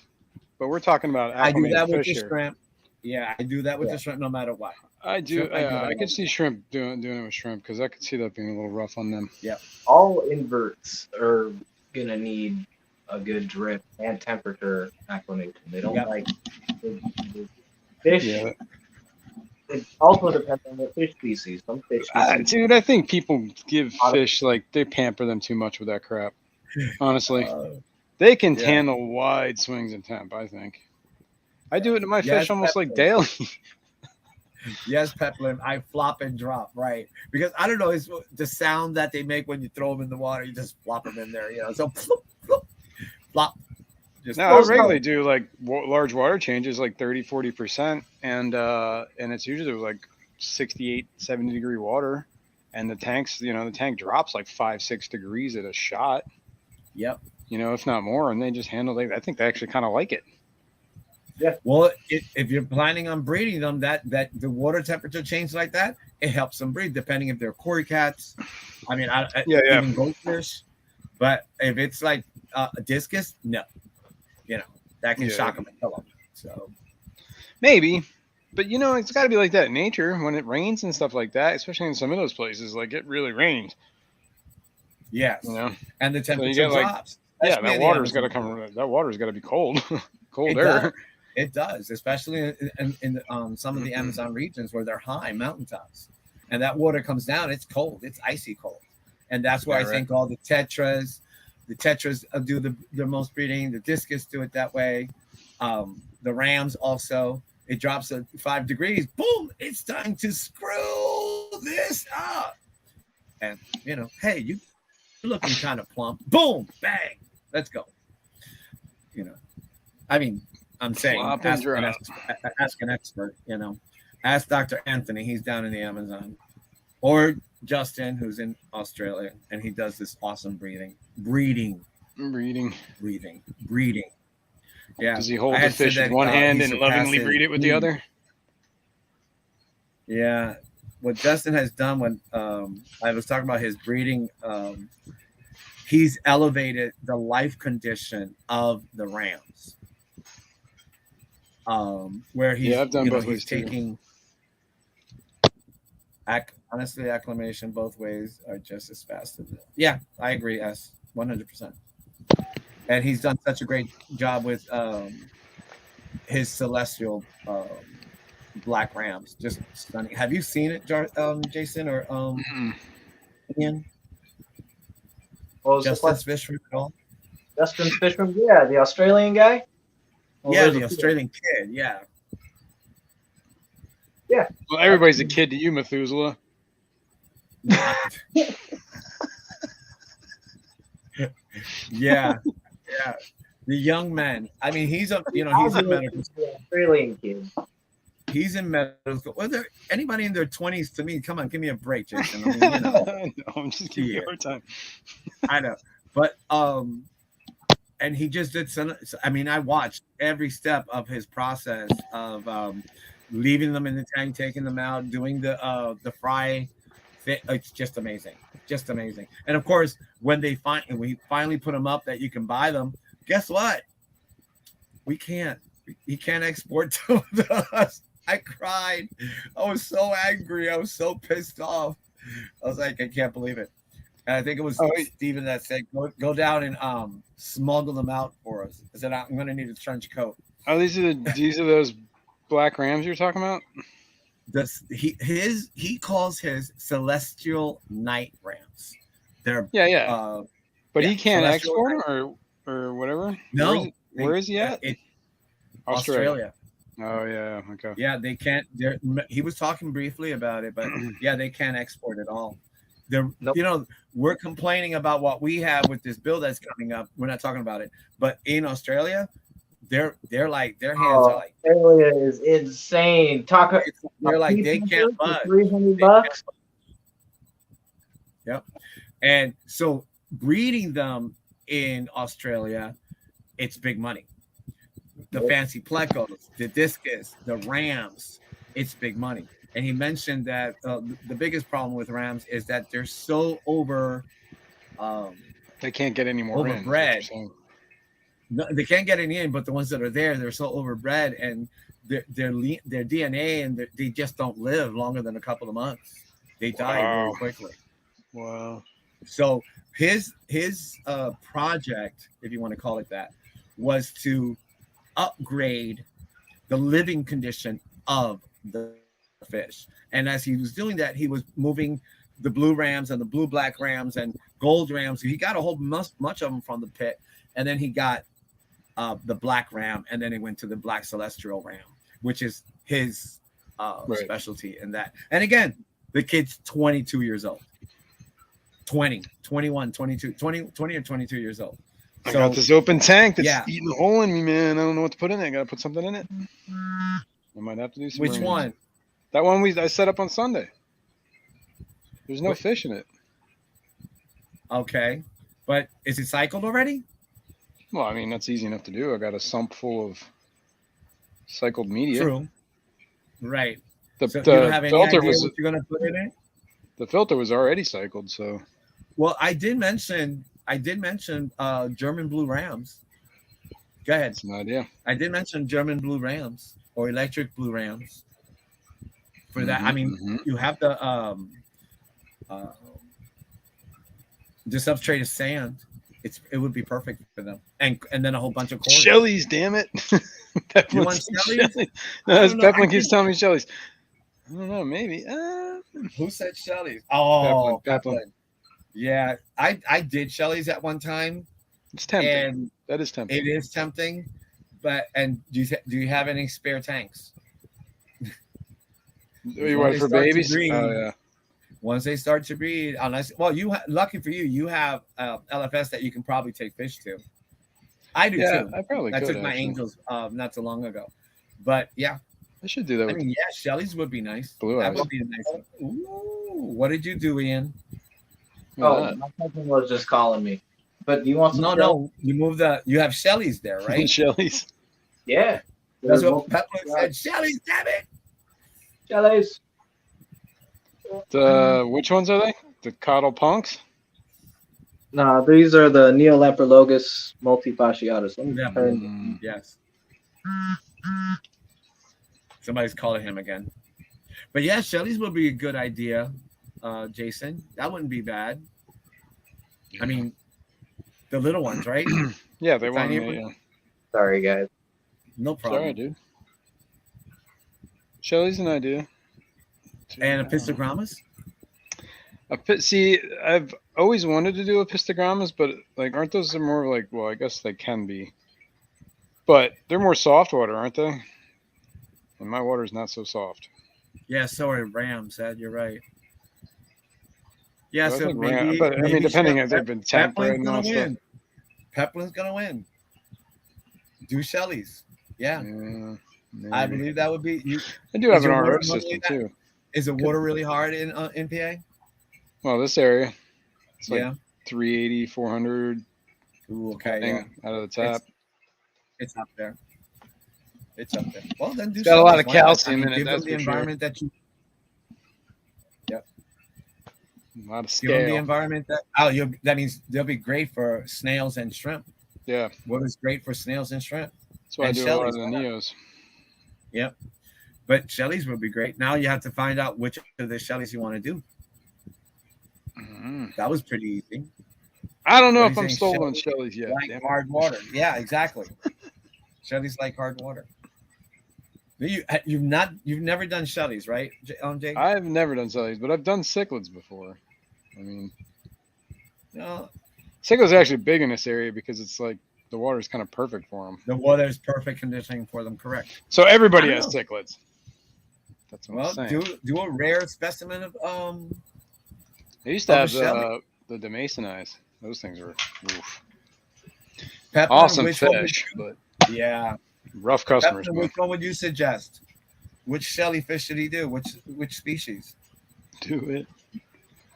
but we're talking about acclimating. I do that with the here. Shrimp. Yeah, I do that with the shrimp no matter what. I do. I could see shrimp doing it with shrimp because I could see that being a little rough on them. Yeah. All inverts are gonna need a good drip and temperature acclimation. They don't like fish. Yeah. It also depends on the fish species. Some fish species. Dude, I think people give Are fish like they pamper them too much with that crap. Honestly, Uh, they can yeah. handle wide swings in temp. I think I do it to my fish Yes, almost like Pepper. daily. Yes, Peplin. I flop and drop, right? Because I don't know, it's the sound that they make when you throw them in the water. You just flop them in there, So flop, flop, flop. Just No, I well, throw them in regularly no, there. do like large water changes, like 30-40%, and it's usually like 68-70 degree water, and the tanks, the tank drops like 5-6 degrees at a shot, Yep. if not more, and they just handle it. I think they actually kind of like it. Well, if you're planning on breeding them, that the water temperature change like that, it helps them breed. Depending if they're cory cats, I mean, Yeah, yeah, even goldfish. But if it's like a discus, no, that can yeah. shock them and kill them. So Maybe, but it's got to be like that in nature when it rains and stuff like that, especially in some of those places. Like it really rains, yes, and the so you temperature get like, drops, yeah, especially that in the water's got to Amazon. come. That water's got to be cold, cold It does. air. It does, especially in some of the Amazon regions where they're high mountaintops, and that water comes down. It's cold. It's icy cold, and that's why Yeah, I right. think all the tetras do the most breeding. The discus do it that way. The rams also. It drops at 5 degrees. Boom! It's time to screw this up. And hey, you're looking kind of plump. Boom! Bang! Let's go. I mean, I'm saying Flop and drop. ask an expert. Ask Dr. Anthony. He's down in the Amazon, or Justin, who's in Australia, and he does this awesome breeding. Breeding. Yeah. Does he hold I the had said fish with that, one hand he and lovingly surpasses breed it with the me. other? Yeah. What Justin has done when I was talking about his breeding, he's elevated the life condition of the rams. Where he's Yeah, I've done both he's ways too. taking honestly, acclimation both ways are just as fast as it. Yeah, I agree. 100%. And he's done such a great job with his celestial black rams. Just stunning. Have you seen it, Jason or Ian? what was the Justin's question? fish room at all? Justin's Fishman? Yeah, the Australian guy. Well, Yeah, there's the a few. Australian kid. Yeah. Yeah, Well, everybody's a kid to you, Methuselah. Yeah. The young man. I mean, he's he's in medical. The Australian kid. He's in medical school. Was there anybody in their 20s to me? Come on, give me a break, Jason. I mean, No, I'm just giving you a hard time. I know. But and he just did some. I mean, I watched every step of his process of leaving them in the tank, taking them out, doing the fry. It's just amazing, And of course, when we finally put them up that you can buy them, guess what? We can't. He can't export to us. I cried. I was so angry. I was so pissed off. I was like, I can't believe it. And I think it was Steven that said, go down and smuggle them out for us. I said, I'm going to need a trench coat. Oh, these are those black rams you're talking about? He calls his celestial night rams. They're yeah. But he can't export them or whatever. No. Where is he at? Australia. Oh yeah, okay. Yeah, they can't. He was talking briefly about it, but yeah, they can't export at all. Nope. We're complaining about what we have with this bill that's coming up. We're not talking about it, but in Australia, they're like their hands are like. Australia is insane. They're like they can't budge. $300. Yep, and so breeding them in Australia, it's big money. The fancy plecos, the discus, the rams, it's big money. And he mentioned that the biggest problem with rams is that they're so they can't get any more overbred. No, they can't get any in, but the ones that are there, they're so overbred, and their DNA and they just don't live longer than a couple of months. They die very quickly. Wow. So his project, if you want to call it that, was to upgrade the living condition of the fish. And as he was doing that, he was moving the blue rams and the blue black rams and gold rams. So he got a whole much of them from the pit, and then he got the black ram, and then he went to the black celestial ram, which is his specialty in that. And again, the kid's 22 years old. 20, 21, 22, 20 or 22 years old. I got this open tank that's yeah. eating a hole in me, man. I don't know what to put in it. I got to put something in it. I might have to do some. Which rings. one? That one I set up on Sunday. There's no fish in it. Okay. But is it cycled already? Well, I mean, that's easy enough to do. I got a sump full of cycled media. True. Right. The, So the you don't have any filter idea was what you're going to put in it? the filter was already cycled, so. Well, I did mention German blue rams. Go ahead. That's an idea. I did mention German blue rams or electric blue rams. For that, I mean, you have the substrate of sand. It would be perfect for them, and then a whole bunch of corn. Shelley's, damn it! You want Shelley's? No, Peplin keeps telling me Shelley's. I don't know, maybe. Who said Shelley's? Oh, Peplin. Yeah, I did Shelley's at one time. It's tempting. And that is tempting. It is tempting, but do you have any spare tanks? You want it for babies? Oh yeah. Once they start to breed, unless lucky for you, you have LFS that you can probably take fish to. I do too. I probably I could. took my angels not so long ago, but yeah, I should do that. I mean, yeah, Shelley's would be nice. Blue that eyes. would be a nice one. Ooh, what did you do, Ian? Oh, my cousin was just calling me. But do you want some? No. You have Shelley's there, right? Shelley's. Yeah. That's what Peplin said. Shelley's, damn it. Shelley's. Which ones are they? The Coddle Punks? No, these are the Neoleprologus multifasciatus. Let me turn. Yes. Somebody's calling him again. But yeah, Shelley's would be a good idea, Jason. That wouldn't be bad. I mean, the little ones, right? Yeah, they want Tiny me. ones? Yeah. Sorry, guys. No problem. Sorry, dude. Shelley's an idea. And epistogrammas? See, I've always wanted to do epistogrammas, but like, aren't those more like? Well, I guess they can be, but they're more soft water, aren't they? And my water is not so soft. Yeah, so are rams. You're right. Yeah, So I so think maybe. but I mean, depending if they've been tempered and all stuff. Peplin's gonna win. Do Shelley's. Yeah. Maybe. I believe that would be. I do have Is an your water RO system too. Is the water really hard in NPA? Well, this area, it's like Yeah. 380, 400 Ooh, okay. Yeah. out of the tap. It's up there. It's up there. Well, then do. It's got a lot of Shelley's. Why not? calcium in it, Give that's them the for sure. environment that you. Yep. A lot of Give them the scale. environment that. That means they'll be great for snails and shrimp. Yeah, What is great for snails and shrimp? that's why I And do a lot of Shelley's. the Neos. Yep. But Shelley's would be great. Now you have to find out which of the Shelley's you want to do. That was pretty easy. I don't know What if do you I'm think, sold on Shelley's yet. Like damn it. hard water. Yeah, exactly. Shelley's like hard water. You've never done Shelley's, right, Jake? I've never done Shelley's, but I've done cichlids before. I mean, No, cichlids are actually big in this area because it's like the water is kind of perfect for them. the water is perfect conditioning for them. Correct. So everybody I has know. cichlids. That's what Well, I'm saying. do a rare specimen of They used to of a have Shelley. the Demasonized. Those things were oof. Peplin, Awesome which one would fish, but you- yeah. rough customers. Peplin, man. which one would you suggest? Which Shelley fish should he do? Which species? Do it.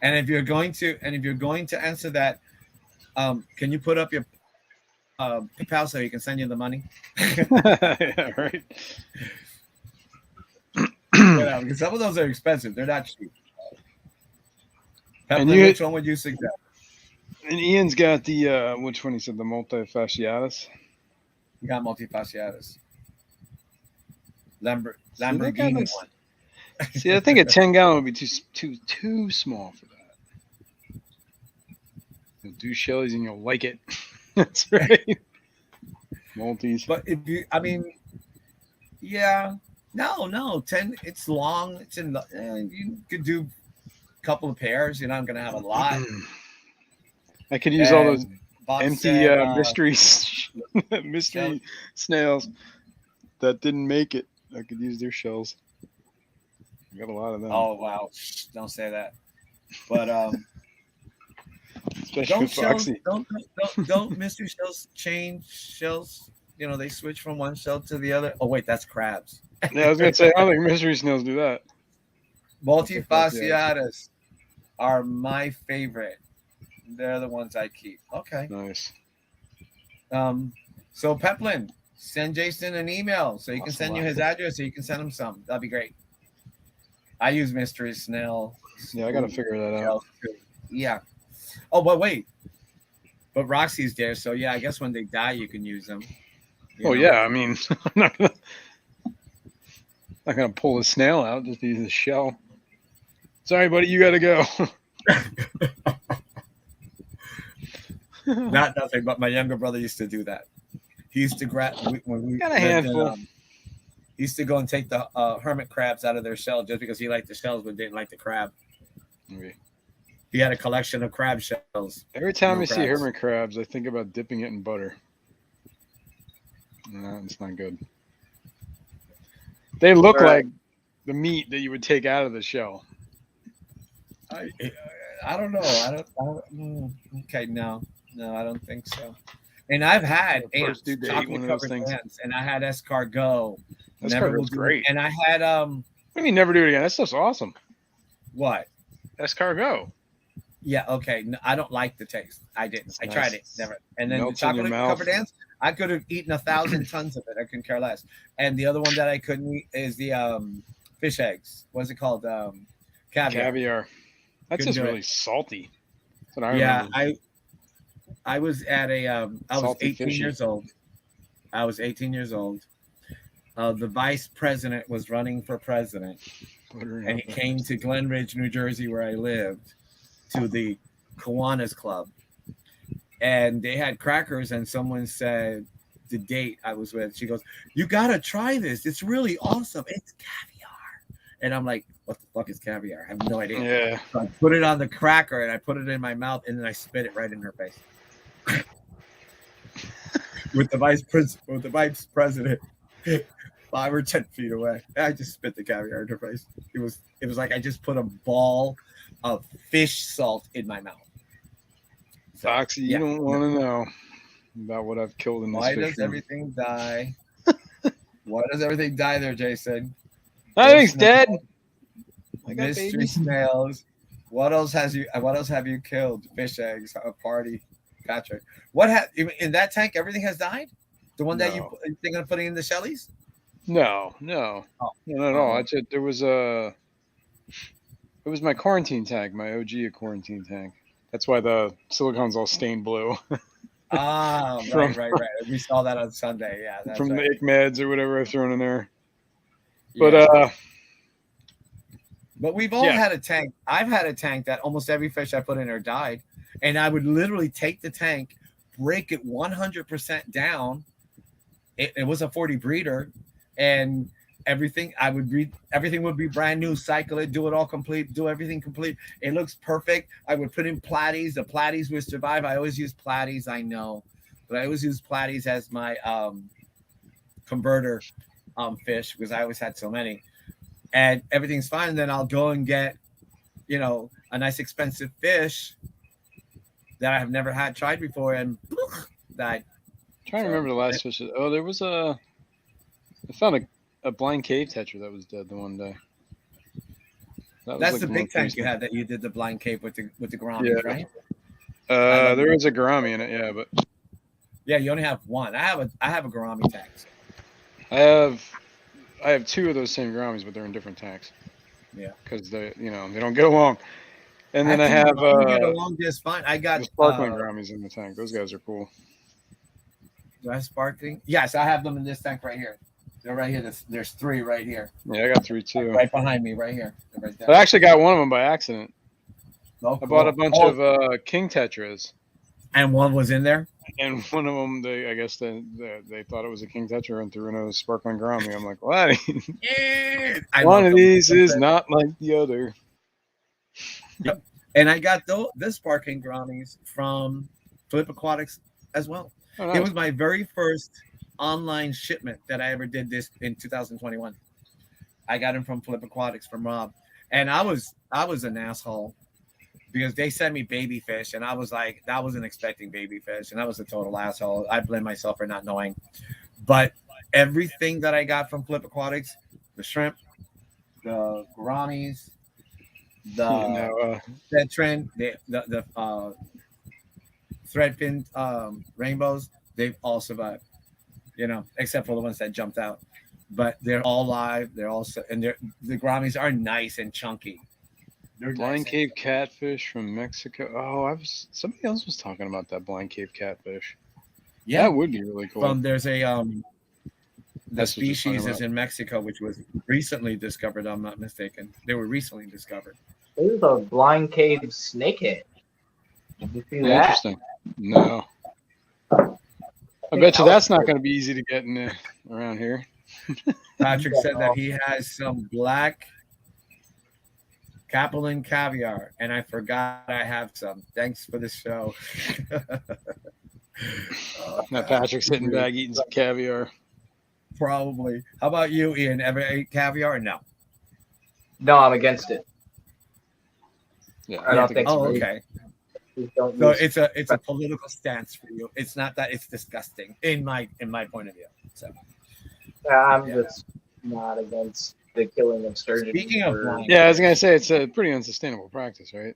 And if you're going to answer that, can you put up your PayPal so he can send you the money? Yeah, right. Yeah, because some of those are expensive. They're not cheap. And Peplin, which one would you suggest? And Ian's got the which one he said, the multifasciatus. You got multifasciatus. they got Lamborghini this- one. See, I think a 10-gallon would be too small for that. You'll do Shelley's and you'll like it. That's right. Multis. But if you, I mean, yeah, No, 10. It's long. It's in. You could do a couple of pairs. You're not gonna have a lot. I could use all those And Bob empty said, mystery snails that didn't make it. I could use their shells. I got a lot of them. "Oh wow, don't say that." But Especially don't with shells, Foxy. don't mystery shells change shells? You know, they switch from one shell to the other. Oh wait, that's crabs. Yeah, I was gonna say I don't think mystery snails do that. Multifasciatus are my favorite. They're the ones I keep. Okay. Nice. So Peplin, send Jason an email so he can Awesome. send you his address so you can send him some. That'd be great. I use mystery snail. Yeah, I gotta figure that out. shells too. Yeah. Oh, but wait. But Roxy's there, so yeah, I guess when they die, you can use them. You Oh know? yeah, I mean, I'm not gonna pull the snail out just to use the shell. Sorry, buddy, you gotta go. Not nothing, but my younger brother used to do that. He used to grab when we Got a lived in, handful. he used to go and take the hermit crabs out of their shell just because he liked the shells but didn't like the crab. Okay. He had a collection of crab shells. Every time No I see crabs. hermit crabs, I think about dipping it in butter. No, it's not good. They look Right. like the meat that you would take out of the shell. I don't know. Okay, no, I don't think so. And I've had The first dude to eat one of those chocolate covered things. ants, and I had escargot. Never will Escargot's do it. great. And I had What do you mean never do it again? That stuff's awesome. what? Escargot. Yeah, okay. No, I don't like the taste. I didn't. It's I tried it. nice. Never. And then the Melts in your chocolate mouth. covered ants, I could have eaten 1,000 tons of it. I couldn't care less. And the other one that I couldn't eat is the fish eggs. What's it called? Caviar. Caviar. That's Couldn't just do it. really salty. That's what I Yeah, remember. I was at a I was Salty 18 fishy. years old. I was 18 years old. The vice president was running for president, Butter and he came to Glen Ridge, New Jersey, where I lived, to the Kiwanis Club. And they had crackers, and someone said the date I was with. She goes, "You gotta try this. It's really awesome. It's caviar." And I'm like, "What the fuck is caviar?" I have no idea. Yeah. So I put it on the cracker and I put it in my mouth, and then I spit it right in her face. with the vice president 5 or 10 feet away. I just spit the caviar in her face. It was like I just put a ball of fish salt in my mouth. So, Foxy, yeah. you don't want to know about what I've killed in this Why fish does room. everything die? Why does everything die there, Jason? Nothing's dead. I got Mystery babies. snails. What else have you killed? Fish eggs, a party, Patrick. What in that tank? Everything has died. The one that No. they're gonna put in the Shellies? No, Oh. not at all. It was my quarantine tank, my OG quarantine tank. That's why the silicone's all stained blue Ah, From- right. We saw that on Sunday. Yeah, that's from right. the ICMEDs or whatever I've thrown in there. Yeah. But But we've all Yeah. had a tank. I've had a tank that almost every fish I put in there died. And I would literally take the tank, break it 100% down. It was a 40 breeder, and everything would be brand new, cycle it, do it all complete, do everything complete. It looks perfect. I would put in platies. The platies would survive. I always use platies, I know, but I always use platies as my converter fish because I always had so many. And everything's fine. And then I'll go and get, a nice expensive fish that I have never tried before, and died. trying to remember the last fish. Oh, there was I found a blind cave tetra that was dead the one day. That was That's like the the big most tank recent. you had that you did the blind cape with the gouramis, Yeah. right? There is a gourami in it, yeah, but Yeah, you only have one. I have a gourami tank. I have two of those same gouramis, but they're in different tanks. Yeah. Because they don't get along. And then I Actually, have gourami get along just fine. I got the sparkling gouramis in the tank. Those guys are cool. do I have sparkling? Yes, I have them in this tank right here. They're right here. There's 3 right here, Yeah, I got 3 too. right behind me, right here. They're right there. I actually got one of them by accident. Oh, I bought a cool. bunch of king tetras, And one was in there. And one of them, I guess they thought it was a king tetra and threw in a sparkling gourami. I'm like, what? Yeah, I One love of them. these is not like the other. Yep. And I got the sparkling gouramis from Flip Aquatics as well. Oh, It nice. was my very first online shipment that I ever did this in 2021. I got them from Flip Aquatics from Rob, and I was an asshole because they sent me baby fish, and I was like, I wasn't expecting baby fish, and I was a total asshole. I blame myself for not knowing, but everything that I got from Flip Aquatics, the shrimp, the gouramis, the tetran, the thread fin rainbows, they've all survived. You know, except for the ones that jumped out. But they're all live. They're all and the gouramis are nice and chunky. They're Blind nice Cave catfish from Mexico. Oh, somebody else was talking about that Blind Cave catfish. Yeah, that would be really cool. There's a the That's what you're talking species is about. in Mexico, which was recently discovered. I'm not mistaken. They were recently discovered. There's a blind cave snakehead. Did you see that? Interesting. No. I bet you that's not going to be easy to get in around here. Patrick said that he has some black capelin caviar, and I forgot I have some. Thanks for the show. Now Patrick's sitting back eating some caviar. Probably. How about you, Ian? Ever ate caviar or no? No, I'm against it. Yeah, I don't think Oh, so. okay. We don't So use- it's a political stance for you. It's not that it's disgusting in my point of view. So I'm Yeah. just not against the killing of sturgeon. Speaking of for- blind- Yeah, I was going to say it's a pretty unsustainable practice, right?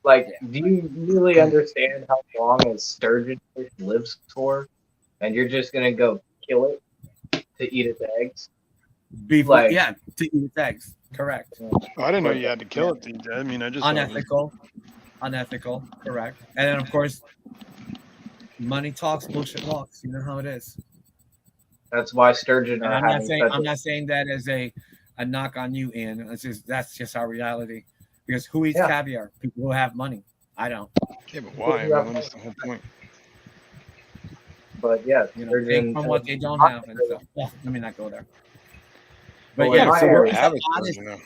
like, do you really understand how long a sturgeon fish lives for? And you're just gonna go kill it to eat its eggs? before, Like- yeah, to eat its eggs. Correct. Oh, I didn't know you had to kill it. I mean, I just Unethical. Correct. And then of course, money talks, bullshit walks. You know how it is. That's why sturgeon And are I'm not having saying such I'm not saying that as a knock on you, Ian. That's just our reality. Because who eats Yeah. caviar? People who have money. I don't. Yeah, but why? Well, that's the whole point. But yeah, You know, sturgeon take from what they don't have and stuff. Well, let me not go there. But Well, yeah, in my so area-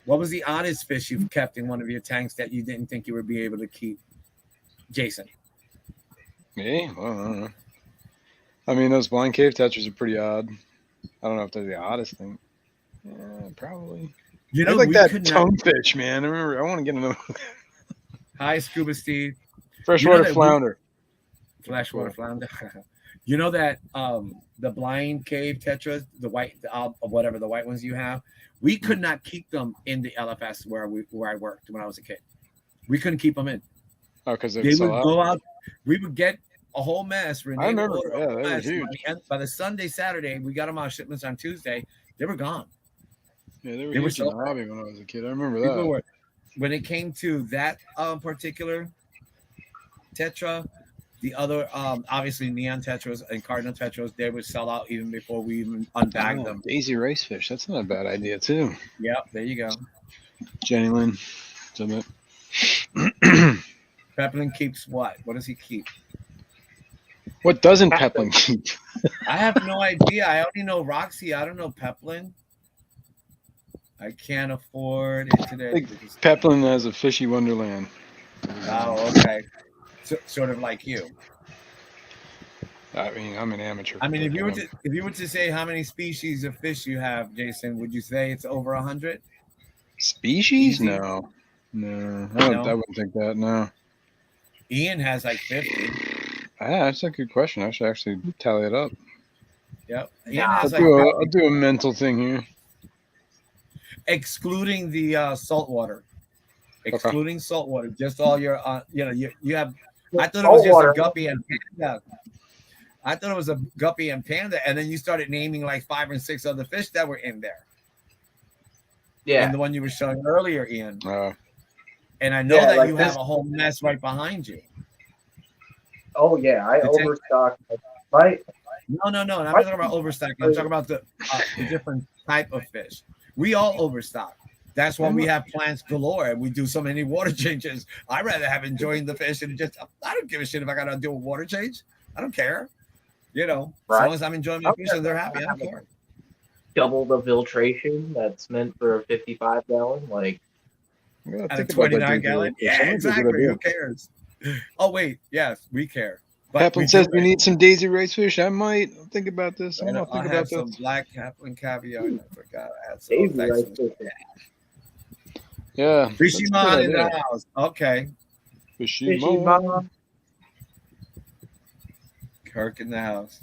what was the oddest fish you've kept in one of your tanks that you didn't think you would be able to keep? Jason. Yeah, well, I don't know. I mean, those blind cave tetras are pretty odd. I don't know if they're the oddest thing. Yeah, probably. You I know, like we that could not. tonefish, man. I want to get another Hi, Scuba Steve. freshwater that we- flounder. Flashwater flounder. You know that the blind cave tetras, the white, whatever the white ones you have, we could not keep them in the LFS where I worked when I was a kid. We couldn't keep them in. Oh, because They they would sell go out. out. We would get a whole mess. Renee I remember. would order a Yeah, whole they were mess. huge. By the Sunday, Saturday, we got them on shipments on Tuesday. They were gone. Yeah, they were They were huge in so the hobby when I was a kid. I remember People that. were, when it came to that particular tetra, the other obviously neon tetras and cardinal tetras, they would sell out even before we even unbagged Oh, them. Daisy rice fish. That's not a bad idea, too. Yep, there you go. Jenny Lynn. Submit. Peplin keeps what? What does he keep? What doesn't Peplin keep? I have no idea. I only know Roxy. I don't know Peplin. I can't afford it today. Like, Peplin has a fishy wonderland. Oh, okay. So, sort of like you. I mean, I'm an amateur. I mean, if you were to say how many species of fish you have, Jason, would you say it's over 100? Species? Easy. No. I wouldn't think that. No. Ian has like 50. That's a good question. I should actually tally it up. Yep. Ian Nah, has I'll do a mental thing here. excluding the saltwater. Excluding saltwater, just all your you have. I thought it was just a Saltwater. guppy and panda. I thought it was a guppy and panda, and then you started naming like 5 or 6 other fish that were in there. Yeah. And the one you were showing earlier, Ian. And I know Yeah, that like you this- have a whole mess right behind you. Oh yeah, I The tank- overstocked. Right? No. I'm not talking about overstocking. I'm talking about the different type of fish. We all overstock. That's why we have plants galore and we do so many water changes. I'd rather have enjoying the fish and just, I don't give a shit if I got to do a water change. I don't care. You know, as Right. long as I'm enjoying my fish and they're happy, I don't care. Double the filtration that's meant for a 55 gallon. Like, at a 29 gallon? Yeah, exactly. Who cares? Oh, wait. Yes, we care. Peplin says we need some daisy rice fish. I might think about this. I think have about some this. black Peplin caviar. And I forgot. I had some. daisy rice fish. Yeah. Fishy Mon in the house. Okay. Fishy Mon. Kirk in the house.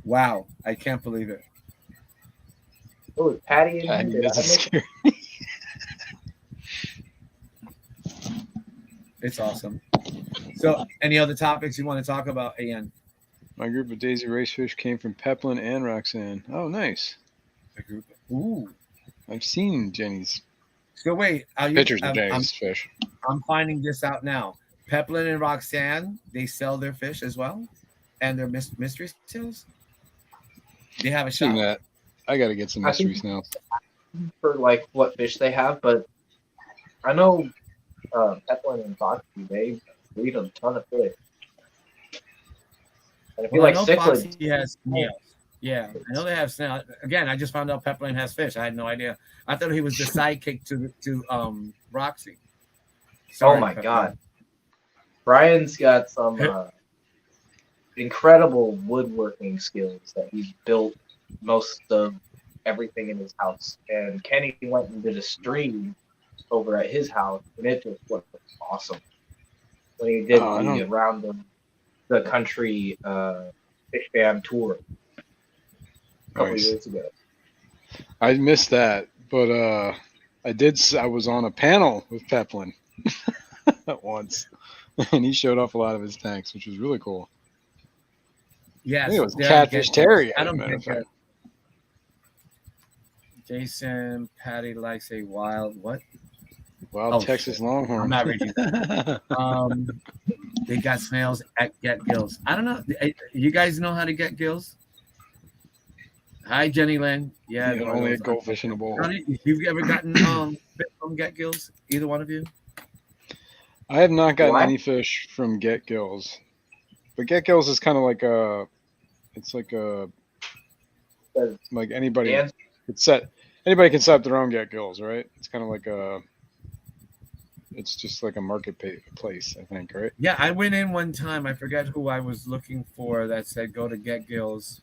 Wow. I can't believe it. Oh, is Patty in here? It's awesome. So, any other topics you want to talk about, Ian? My group of daisy rice fish came from Peplin and Roxanne. Oh, nice. A group. Ooh. I've seen Jenny's So wait, pictures of Jenny's fish. I'm finding this out now. Peplin and Roxanne, they sell their fish as well, and their mystery sales. They have a shop. That. I got to get some mystery snails. For like what fish they have, but I know Peplin and Foxy, they breed a ton of fish. And if you like cichlids, Foxy has snails. Yeah, I know they have snails. Again, I just found out Peplin has fish. I had no idea. I thought he was the sidekick to Roxy. Sorry, oh my God, Brian's got some incredible woodworking skills that he's built most of everything in his house. And Kenny went and did a stream over at his house, and it just looked awesome when he did the around the country fish fam tour a couple years ago. I missed that, but I was on a panel with Peplin once, and he showed off a lot of his tanks, which was really cool. Yes, I think it was Catfish Terry. I don't think that. Jason, Patty likes a wild what? Wild Texas Longhorn. I'm not reading that. They got snails at Get Gills. I don't know. You guys know how to get gills? Hi, Jenny Lynn. Yeah, only a goldfish in a bowl. You've ever gotten fish from Get Gills? Either one of you? I have not gotten any fish from Get Gills, but Get Gills is kind of like like anybody could set up their own Get Gills, right? It's kind of like it's just like a marketplace, I think, right? Yeah, I went in one time. I forget who I was looking for that said go to Get Gills,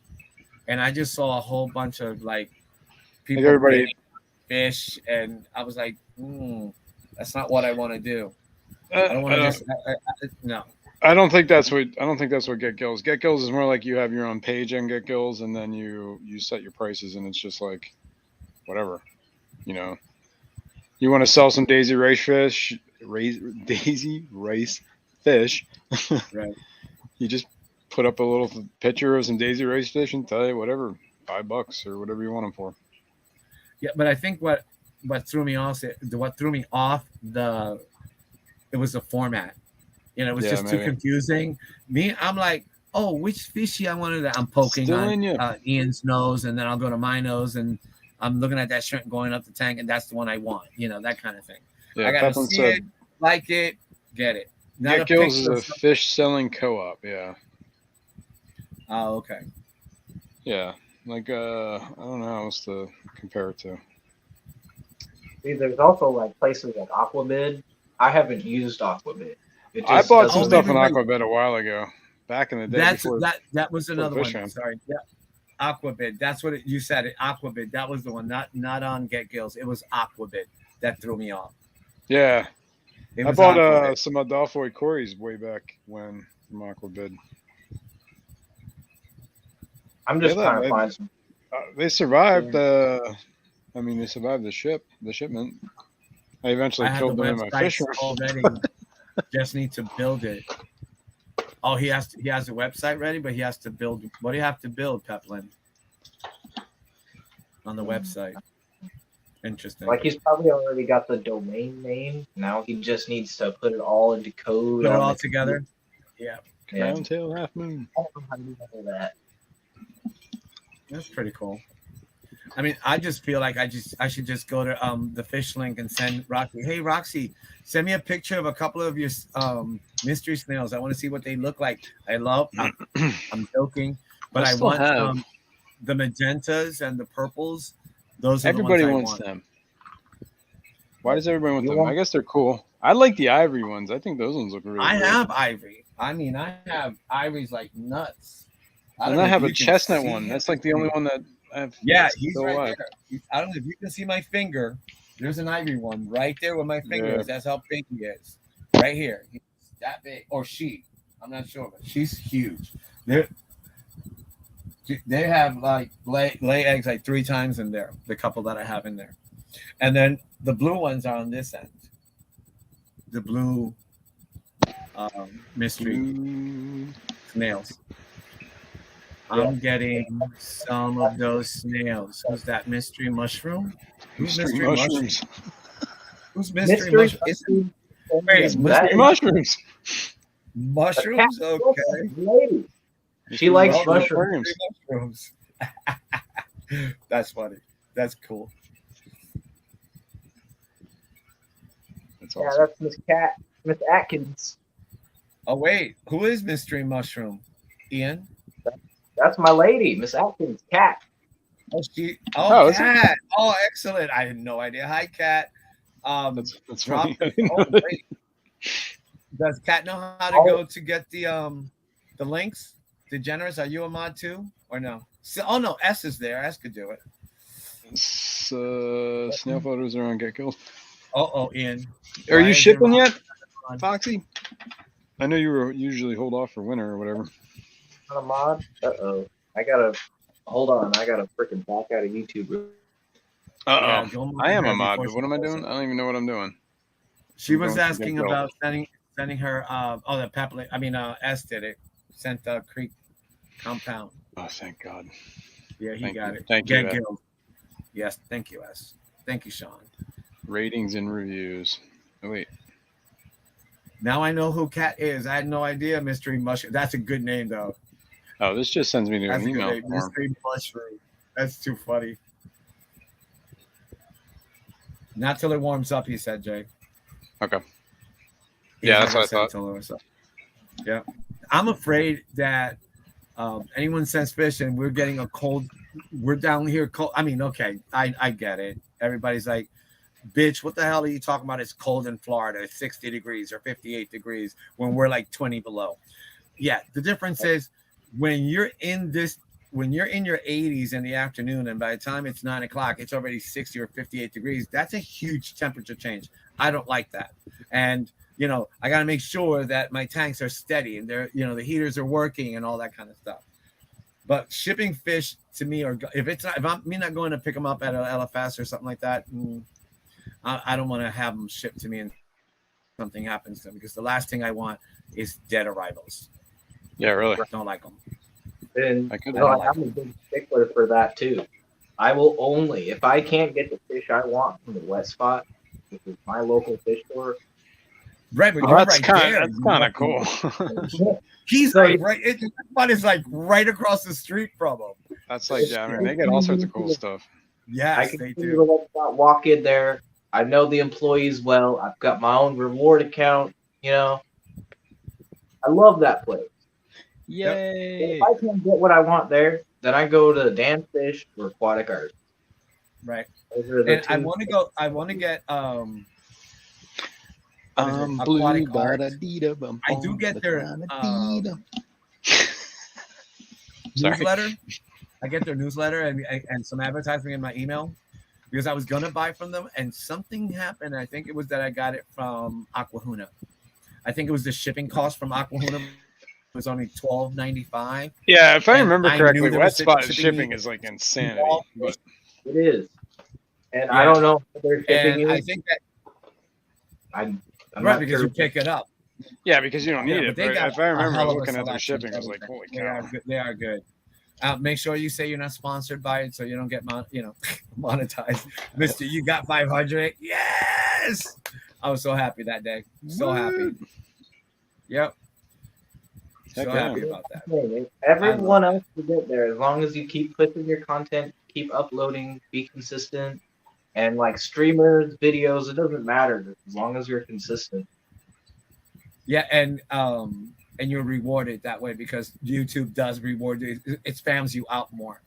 and I just saw a whole bunch of like people everybody fish, and I was like, that's not what I want to do. I don't want to no. I don't think that's what Get Gills. Get Gills is more like you have your own page on Get Gills, and then you set your prices, and it's just like whatever, you know. You want to sell some daisy rice fish, right? You just put up a little picture of some daisy rice fish and tell you whatever, $5 or whatever you want them for. Yeah, but I think what threw me off it was the format. You know, it was just too confusing. I'm like, oh, which fishy I wanted that I'm poking on Ian's nose, and then I'll go to my nose, and I'm looking at that shrimp going up the tank, and that's the one I want. You know, that kind of thing. Yeah, I gotta see it, like it, get it. Get Gills is a fish selling co-op. Yeah. Oh, okay. Yeah, like I don't know how else to compare it to. See, there's also like places like Aquabid. I haven't used Aquabid. I bought some stuff on Aquabid a while ago, back in the day. That was another one. Sorry. Yeah. Aquabid. That's what you said. It Aquabid. That was the one. Not on Get Gills. It was Aquabid that threw me off. Yeah. I bought some Adolfo Corey's way back when from Aquabid. I'm just trying to find some. They survived. They survived the shipment. I eventually killed them in my fish already. Just need to build it. Oh, he has a website ready, but he has to build. What do you have to build, Peplin? On the website. Interesting. Like he's probably already got the domain name. Now he just needs to put it all into code. Put it all together. Yeah. Crown tail half moon. I don't know how to do that. That's pretty cool. I mean, I just feel like I should just go to the fish link and send Roxy. Hey Roxy, send me a picture of a couple of your mystery snails. I want to see what they look like. I'm joking, but I want the magentas and the purples. Those are Everybody the ones wants I want. them. Why does everybody want them? I guess they're cool. I like the ivory ones. I think those ones look really good. I have ivory. I mean, I have ivories like nuts. And I have a chestnut one. That's like the only one that I've. Yeah, he's right there. I don't know if you can see my finger. There's an ivory one right there where my finger is. That's how big he is. Right here. He's that big. Or she. I'm not sure, but she's huge. They have like lay eggs like 3 times in there, the couple that I have in there. And then the blue ones are on this end. The blue mystery snails. I'm getting some of those snails. Who's that mystery mushroom? Who's mystery mushrooms? Who's mystery mushroom? Mystery mushrooms. Mushrooms? Okay. Lady. She likes mushrooms. That's funny. That's cool. That's awesome. Yeah, that's Miss Atkins. Oh wait, who is Mystery Mushroom? Ian? That's my lady, Miss Atkins, Cat. Oh, Cat. Oh, excellent. I had no idea. Hi, Cat. That's funny. Wait. Does Cat know how to go to get the links? DeGeneres, are you a mod too, or no? No, S is there. S could do it. Snail photos are on Get Killed. Oh, Ian. Are you shipping yet, Foxy? I know you were usually hold off for winter or whatever. Not a mod? I gotta hold on. I gotta freaking back out of YouTube. I am a mod, but what am I doing? I don't even know what I'm doing. She was asking about sending her. The Pepler. I mean, S did it. Sent the Creek compound. Oh, thank God. Yeah, he got it. Thank you. Yes, thank you, S. Thank you, Sean. Ratings and reviews. Oh wait. Now I know who Cat is. I had no idea. Mystery Mushroom. That's a good name, though. Oh, this just sends me to an email form. Mystery Mushroom. That's too funny. Not till it warms up, he said, Jay. Okay. Yeah, that's what I thought. Yeah. I'm afraid that anyone sends fish and we're getting a cold. We're down here cold. I mean, okay, I get it. Everybody's like, bitch, what the hell are you talking about? It's cold in Florida. It's 60 degrees or 58 degrees when we're like 20 below. Yeah, the difference is when you're in your 80s in the afternoon and by the time it's 9 o'clock, it's already 60 or 58 degrees. That's a huge temperature change. I don't like that. And, I got to make sure that my tanks are steady and they're, the heaters are working and all that kind of stuff. But shipping fish to me, or if I'm not going to pick them up at an LFS or something like that, I don't want to have them shipped to me and something happens to them, because the last thing I want is dead arrivals. Yeah, really. I don't like them. And I'm a big stickler for that too. I will only, if I can't get the fish I want from the West Spot, which is my local fish store. Right, but that's kind of cool. He's like right. The spot is like right across the street from him. That's like, yeah. I mean, they get all sorts of cool stuff. Yeah, I can walk in there. I know the employees well. I've got my own reward account. I love that place. Yay! If I can't get what I want there, then I go to Dan Fish or Aquatic Arts. Right. And I want to get Aquatic Arts. I do get their newsletter. I get their newsletter and some advertising in my email, because I was gonna buy from them and something happened. I think it was that I got it from Aquahuna. I think it was the shipping cost from Aquahuna. It was only $12.95. Yeah, if I remember correctly, Wet Spot shipping is like insanity. But it is, and I don't know if they're shipping. I think that I'm right, because you pick it up. Yeah, because you don't need it. But if I remember looking at their shipping, I was like, holy cow. They are good. Make sure you say you're not sponsored by it, so you don't get monetized. Mister, you got 500. Yes, I was so happy that day. So happy. Yep. So happy about that. Everyone else will get there as long as you keep pushing your content keep uploading, be consistent, and like streamers, videos, it doesn't matter as long as you're consistent. Yeah, and you're rewarded that way because YouTube does reward you. It spams you out more.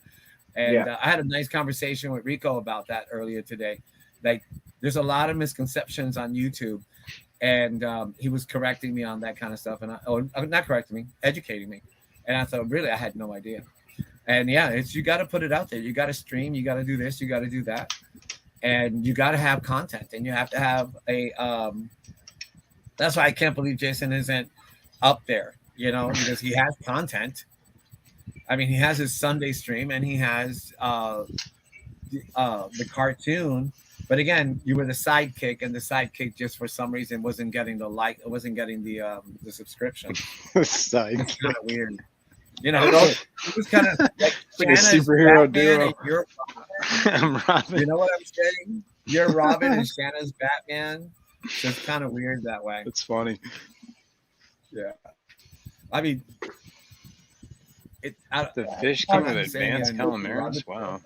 And I had a nice conversation with Rico about that earlier today. Like, there's a lot of misconceptions on YouTube, and he was correcting me on that kind of stuff, and not correcting me, educating me. And I thought, really, I had no idea. And yeah, it's you got to put it out there. You got to stream. You got to do this. You got to do that, and you got to have content, and you have to have a. That's why I can't believe Jason isn't up there, because he has content. I mean, he has his Sunday stream and he has the cartoon. But again, you were the sidekick, and the sidekick just for some reason wasn't getting wasn't getting the subscription. Side. It's kind of weird. It was kind of like a superhero duo. You're I'm Robin. You know what I'm saying? You're Robin and Shanna's Batman. So it's kind of weird that way. It's funny. Yeah. I mean, the fish came with advanced calamaris. Wow.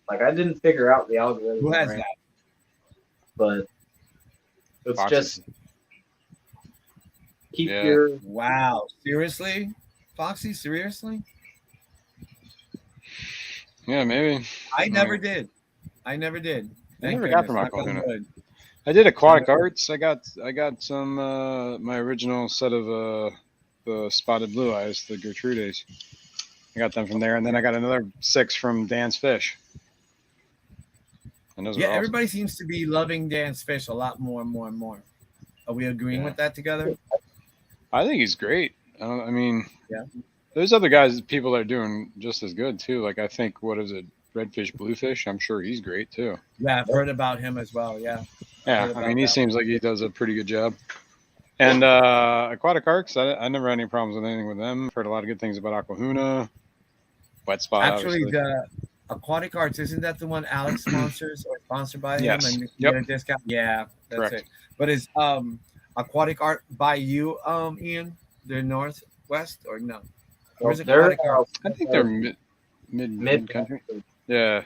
Like, I didn't figure out the algorithm. Who has that? But it's Foxes. just keep your. Wow. Seriously? Foxy, seriously? Yeah, maybe. I never did. I never did. I Thank never got goodness. from Knock on wood. I did aquatic arts. I got some my original set of the spotted blue eyes, the Gertrudes. I got them from there, and then I got another 6 from Dan's Fish. And those Yeah, are awesome. everybody seems to be loving Dan's Fish a lot more and more and more. Are we agreeing with that together? I think he's great. I mean, yeah. There's other guys, people that are doing just as good too. Like I think, what is it, Redfish, Bluefish? I'm sure he's great too. Yeah, I've heard about him as well. Yeah. Yeah, I mean, he seems like he does a pretty good job. And Aquatic Arcs, I never had any problems with anything with them. I've heard a lot of good things about Aquahuna, Wet Spot. Actually, obviously. the Aquatic Arts, isn't that the one Alex sponsors or sponsored by him? Yes. And you get a discount? Yeah, that's Correct. it. But is Aquatic Art by you, Ian? The Northwest or no? Where's Aquatic Art? I think they're mid country. Yeah.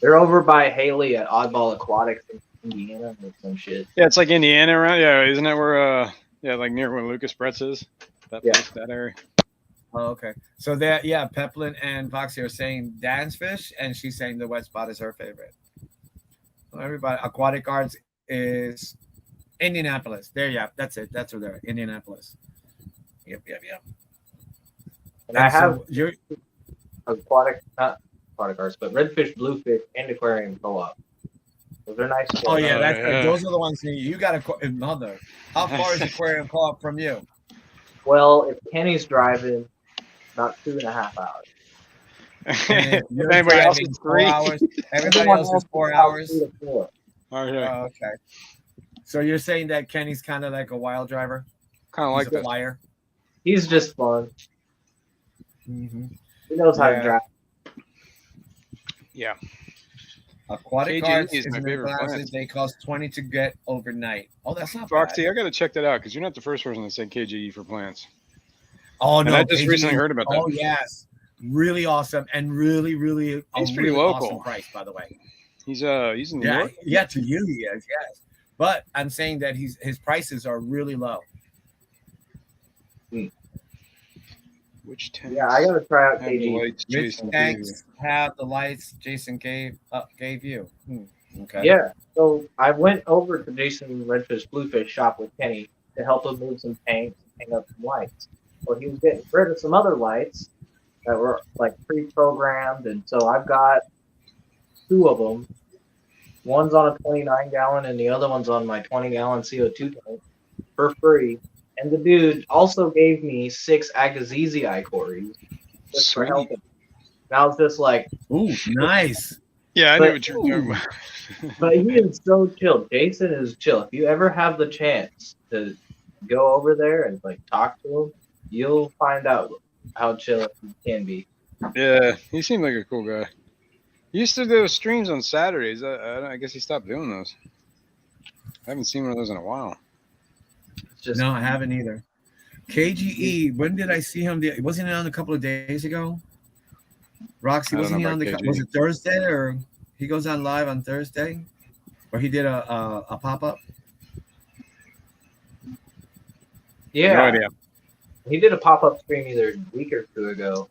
They're over by Haley at Oddball Aquatics in Indiana or some shit. Yeah, it's like Indiana around. Yeah, isn't that where? Yeah, like near where Lucas Bretz is. That place, that area. Oh, okay. So that Peplin and Foxy are saying Dan's Fish, and she's saying the Wet Spot is her favorite. So everybody, Aquatic Arts is Indianapolis. There, yeah, that's it. That's where they're Indianapolis. Yep. And I have your not aquatic arts, but redfish, bluefish, and aquarium co-op. Those are nice. Oh yeah, those are the ones you got to mother. How far is aquarium co-op from you? Well, if Kenny's driving, about 2.5 hours. Everybody else is 4 hours. Everybody else is 4 hours. 2 to 4. Okay. Oh, okay. So you're saying that Kenny's kind of like a wild driver? Kind of like a flyer. He's just fun. Mm-hmm. He knows how to drive. Yeah. Aquatic KG Arts is my favorite plant. They cost $20 to get overnight. Oh, that's not Foxy, bad. I got to check that out because you're not the first person that said KGE for plants. Oh no! And I just KG, recently heard about that. Oh yes, really awesome and really he's pretty really local. Awesome price, by the way. He's in New York. Yeah, to you he is, yes. But I'm saying that his prices are really low. Which tanks? Yeah, I gotta try out have the KG. lights Which Jason tanks have the lights Jason gave you? Okay. Yeah, so I went over to Jason Redfish Bluefish shop with Kenny to help him move some tanks and hang up some lights. Well, he was getting rid of some other lights that were like pre-programmed, and so I've got 2 of them. One's on a 29-gallon, and the other one's on my 20-gallon CO2 tank for free. And the dude also gave me 6 Agassiz cories just for Sweet. helping. And I was just like, Ooh, nice. Yeah, I But- know what you're talking about. but he is so chill. Jason is chill. If you ever have the chance to go over there and like talk to him, you'll find out how chill he can be. Yeah, he seemed like a cool guy. He used to do streams on Saturdays. I guess he stopped doing those. I haven't seen one of those in a while. Just No, I haven't either. KGE. When did I see him? Wasn't it on a couple of days ago? Roxy, I don't wasn't he know on about the? KG. Was it Thursday or he goes on live on Thursday, or he did a pop up? No Yeah, idea. he did a pop up stream either a week or two ago.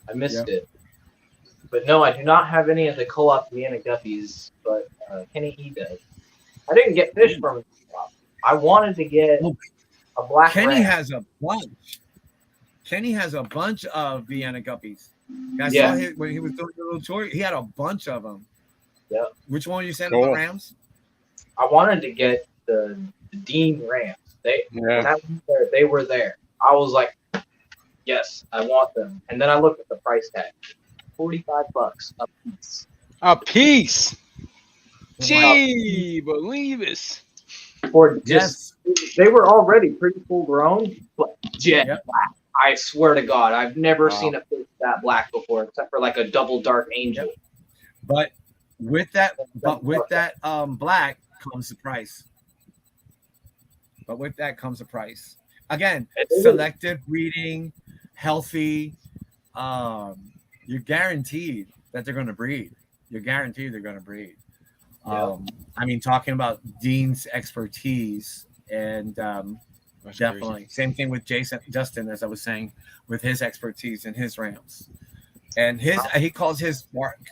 I missed Yep. it. But no, I do not have any of the co-op Vienna Guppies, but Kenny E does. I didn't get fish from his co-op. I wanted to get Oh, a black Kenny ram. has a bunch. Kenny has a bunch of Vienna Guppies. I Yeah. saw him when he was doing the little tour. He had a bunch of them. Yeah. Which one you saying Cool. about Rams? I wanted to get the Dean Rams. When I went there, they were there. I was like, yes, I want them. And then I looked at the price tag. $45 a piece. A piece. Oh, Gee, believe it. For just, they were already pretty full grown, but jet Yep. black. I swear to God, I've never Wow. seen a fish that black before, except for like a double dark angel. Yep. But with that black comes the price. But with that comes a price. Again, selective breeding, healthy. You're guaranteed that they're going to breed. You're guaranteed they're going to breed. Yeah. I mean, talking about Dean's expertise and That's definitely crazy. same thing with Justin, as I was saying, with his expertise and his Rams. And he calls his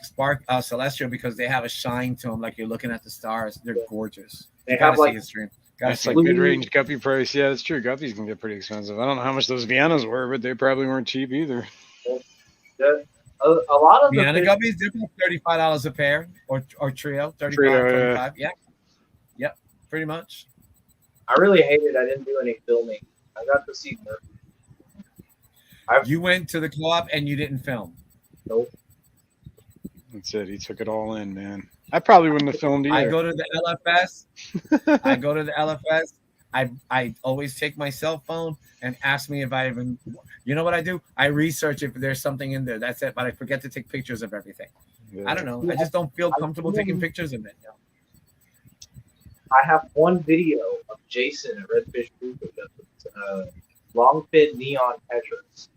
spark celestial because they have a shine to them, like you're looking at the stars. They're gorgeous. They You gotta have like see his stream. That's like mid-range guppy price. Yeah, that's true. Guppies can get pretty expensive. I don't know how much those Viennas were, but they probably weren't cheap either. a lot of Vienna the fish, guppies, they're about $35 a pair, or trio, 35, Trio, 25. Yeah. Yep, pretty much. I really hated I didn't do any filming. I got to see Murphy. You went to the co-op and you didn't film. Nope. That's it. He took it all in, man. I probably wouldn't have filmed either. I go to the LFS. I always take my cell phone and ask me if I even, you know what I do? I research if there's something in there. That's it. But I forget to take pictures of everything. Yeah. I don't know. I just don't feel comfortable taking pictures of it. I have one video of Jason at Redfish Group with long fit neon tetras.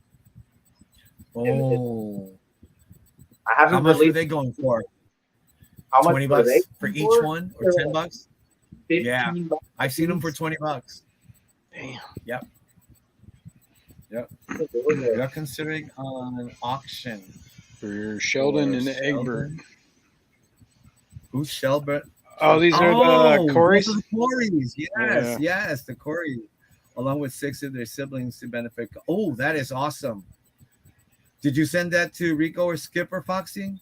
Oh, I haven't how much were released. they going for? How much 20 were bucks they for each one, or 10 bucks? 15 Yeah. bucks I've seen them for 20 bucks. Damn. Yep. They were there. You're considering an auction. For Sheldon and Egbert. Who's Shelbert? Oh, these are the Corys? Those are the Corys. Yeah. Yes, the Corys. Along with 6 of their siblings to benefit. Oh, that is awesome. Did you send that to Rico or Skip or Foxy?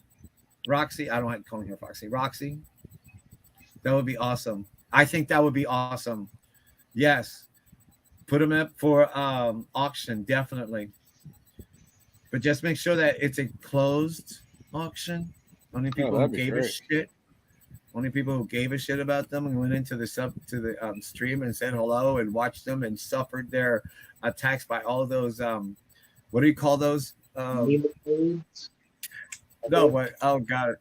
Roxy? I don't have to call her Foxy. Roxy? That would be awesome. I think that would be awesome. Yes. Put them up for auction, definitely. But just make sure that it's a closed auction. Only people who that'd be gave a great. shit. Only people who gave a shit about them and went into the stream and said hello and watched them and suffered their attacks by all those what do you call those? Nematodes. No, but oh god,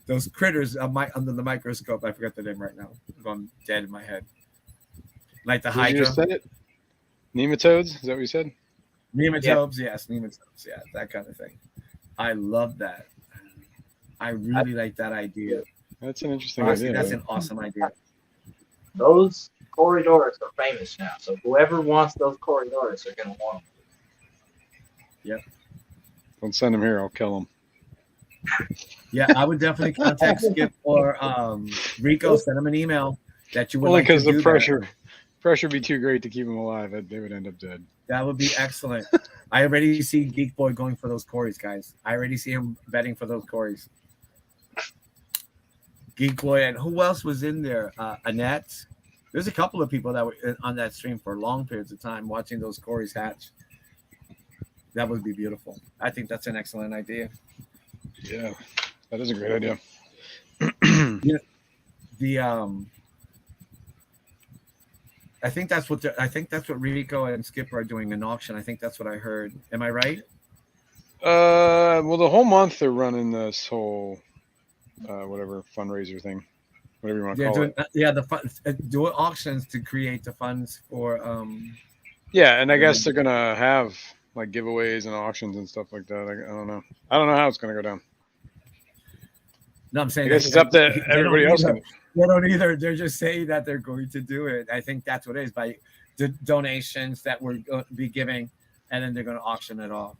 those critters under the microscope. I forgot the name right now. It's gone dead in my head. Like the Did you Hydra. just said it? Nematodes? Is that what you said? Nematodes, yes, nematodes, yeah, that kind of thing. I love that. I really like that idea. That's an interesting Honestly, idea. that's an awesome idea. Those corridors are famous now, so whoever wants those corridors are going to want them. Don't send them here. I'll kill them. Yeah, I would definitely contact Skip or Rico. Send them an email that you would Only like to because the do pressure would be too great to keep them alive. They would end up dead. That would be excellent. I already see Geek Boy going for those Corys, guys. I already see him betting for those Corys. Geek Boy, and who else was in there? Annette. There's a couple of people that were on that stream for long periods of time watching those Corys hatch. That would be beautiful. I think that's an excellent idea. Yeah, that is a great idea. I think that's what Rico and Skip are doing, an auction. I think that's what I heard. Am I right? Well, the whole month they're running this whole whatever fundraiser thing, whatever you want to call it. Doing auctions to create the funds for Yeah, and I guess they're gonna have like giveaways and auctions and stuff like that. I don't know. I don't know how it's gonna go down. No, I'm saying I guess it's up to everybody else. They don't either. They're just saying that they're going to do it. I think that's what it is, by the donations that we're going to be giving, and then they're going to auction it off.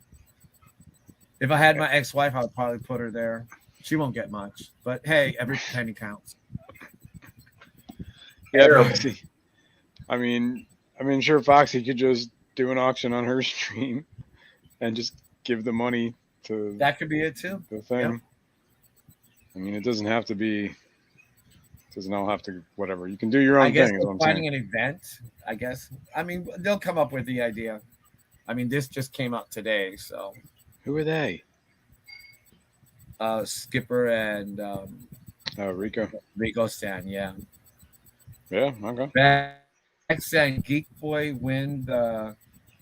If I had my ex-wife, I would probably put her there. She won't get much, but hey, every penny counts. Yeah, Foxy. I mean, sure, Foxy could just do an auction on her stream and just give the money to. That could be it too. The thing. Yep. I mean, it doesn't have to be. It doesn't all have to. Whatever. You can do your own thing. Finding an event. I guess. I mean, they'll come up with the idea. I mean, this just came up today, so. Who are they? Skipper and Rico. Rico Stan, yeah. Yeah, okay. Back saying Geek Boy win the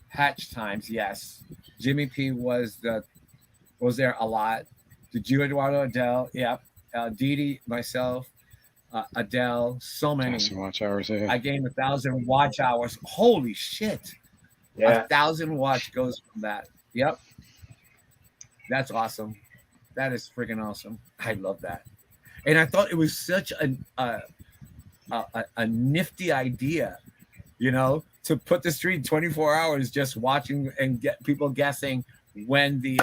hatch times, yes. Jimmy P was there a lot. Did you, Eduardo, Adele? Yep. Didi, myself, Adele, so many. 1,000 watch hours. Yeah. I gained 1,000 watch hours. Holy shit. Yeah. 1,000 watch goes from that. Yep. That's awesome. That is freaking awesome. I love that. And I thought it was such a nifty idea, you know, to put the stream 24 hours just watching and get people guessing when the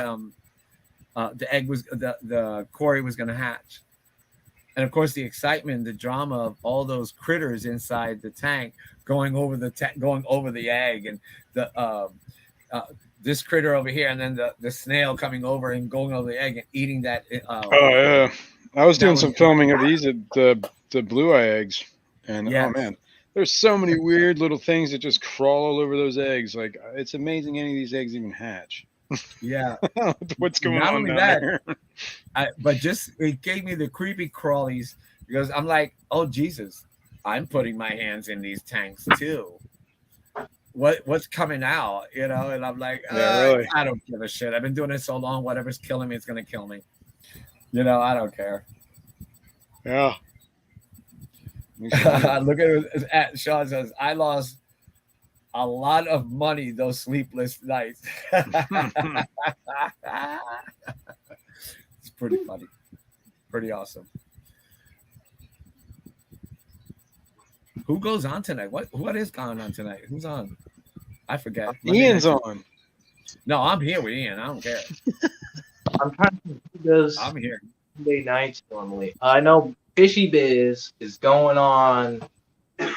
egg was the quarry was going to hatch. And of course the excitement, the drama of all those critters inside the tank going over the egg, and the this critter over here, and then the snail coming over and going over the egg and eating that. Oh yeah, I was doing some filming of these at the blue eye eggs, and yes. Oh man, there's so many weird little things that just crawl all over those eggs. Like, it's amazing any of these eggs even hatch. Yeah, what's going on down there? But just it gave me the creepy crawlies, because I'm like, oh Jesus, I'm putting my hands in these tanks too. What's coming out, you know? And I'm like, really? I don't give a shit. I've been doing it so long. Whatever's killing me, it's gonna kill me. You know, I don't care. Yeah. Look at Sean says, I lost a lot of money those sleepless nights. It's pretty funny. Pretty awesome. Who goes on tonight? What is going on tonight? Who's on? I forget. Ian's on. No, I'm here with Ian. I don't care. I'm trying to think who does. I'm here. Sunday nights normally. I know Fishy Biz is going on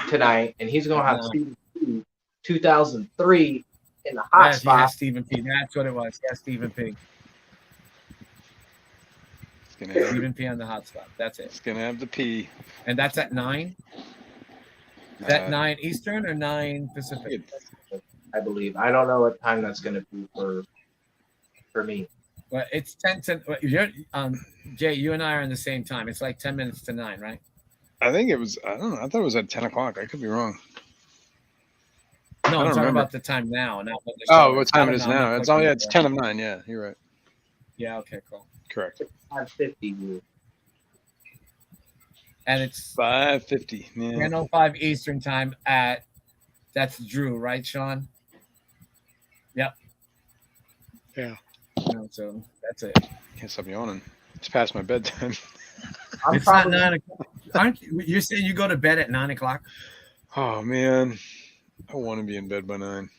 tonight, and he's going to have Stephen P. 2003 in the hot spot. Yeah, Stephen P. That's what it was. Yeah, Stephen P. Stephen P. on the hot spot. That's it. It's going to have the P. And that's at 9? Is that 9 Eastern or 9 Pacific? I believe. I don't know what time that's going to be for me. Well, it's 10 to Jay, you and I are in the same time. It's like 10 minutes to 9, right? I think it was, I don't know. I thought it was at 10 o'clock. I could be wrong. No, I'm talking about the time now. Not what the show what time it is now? It's it's 10 of 9. Yeah, you're right. Yeah, okay, cool. Correct. 5:50. And it's 5:50. Yeah. 10:05 Eastern time that's Drew, right, Sean? Yep. Yeah. So that's it. Can't stop yawning. It's past my bedtime. It's not 9 o'clock. Aren't you saying you go to bed at 9 o'clock? Oh man, I want to be in bed by 9.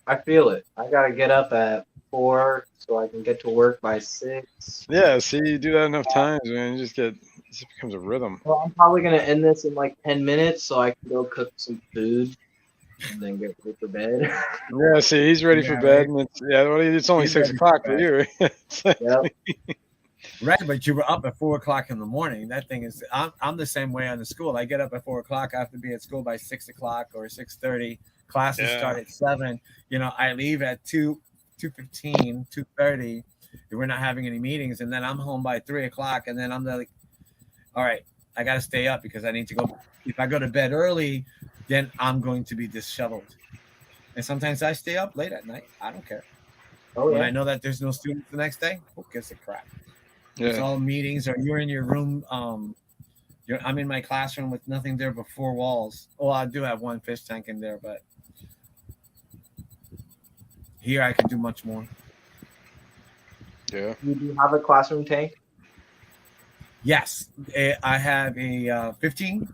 I feel it. I gotta get up at 4 so I can get to work by 6. Yeah, see, you do that enough times, man. It just becomes a rhythm. Well, I'm probably gonna end this in like 10 minutes so I can go cook some food and then get ready for bed. Yeah, see, he's ready for bed, and it's only 6 o'clock for you. Yep. Right, but you were up at 4 o'clock in the morning. That thing is, I'm the same way on the school. I get up at 4 o'clock. I have to be at school by 6 o'clock or 6:30. Classes start at 7. You know, I leave at 2:15, 2:30. We're not having any meetings, and then I'm home by 3 o'clock, and then I'm like, all right, I got to stay up because I need to go. If I go to bed early, then I'm going to be disheveled. And sometimes I stay up late at night. I don't care. Oh, when I know that there's no students the next day, who gives a crap? Yeah. It's all meetings, or you're in your room. I'm in my classroom with nothing there but 4 walls. Oh, I do have one fish tank in there, but Here I can do much more. Yeah. You do have a classroom tank? Yes, I have a 15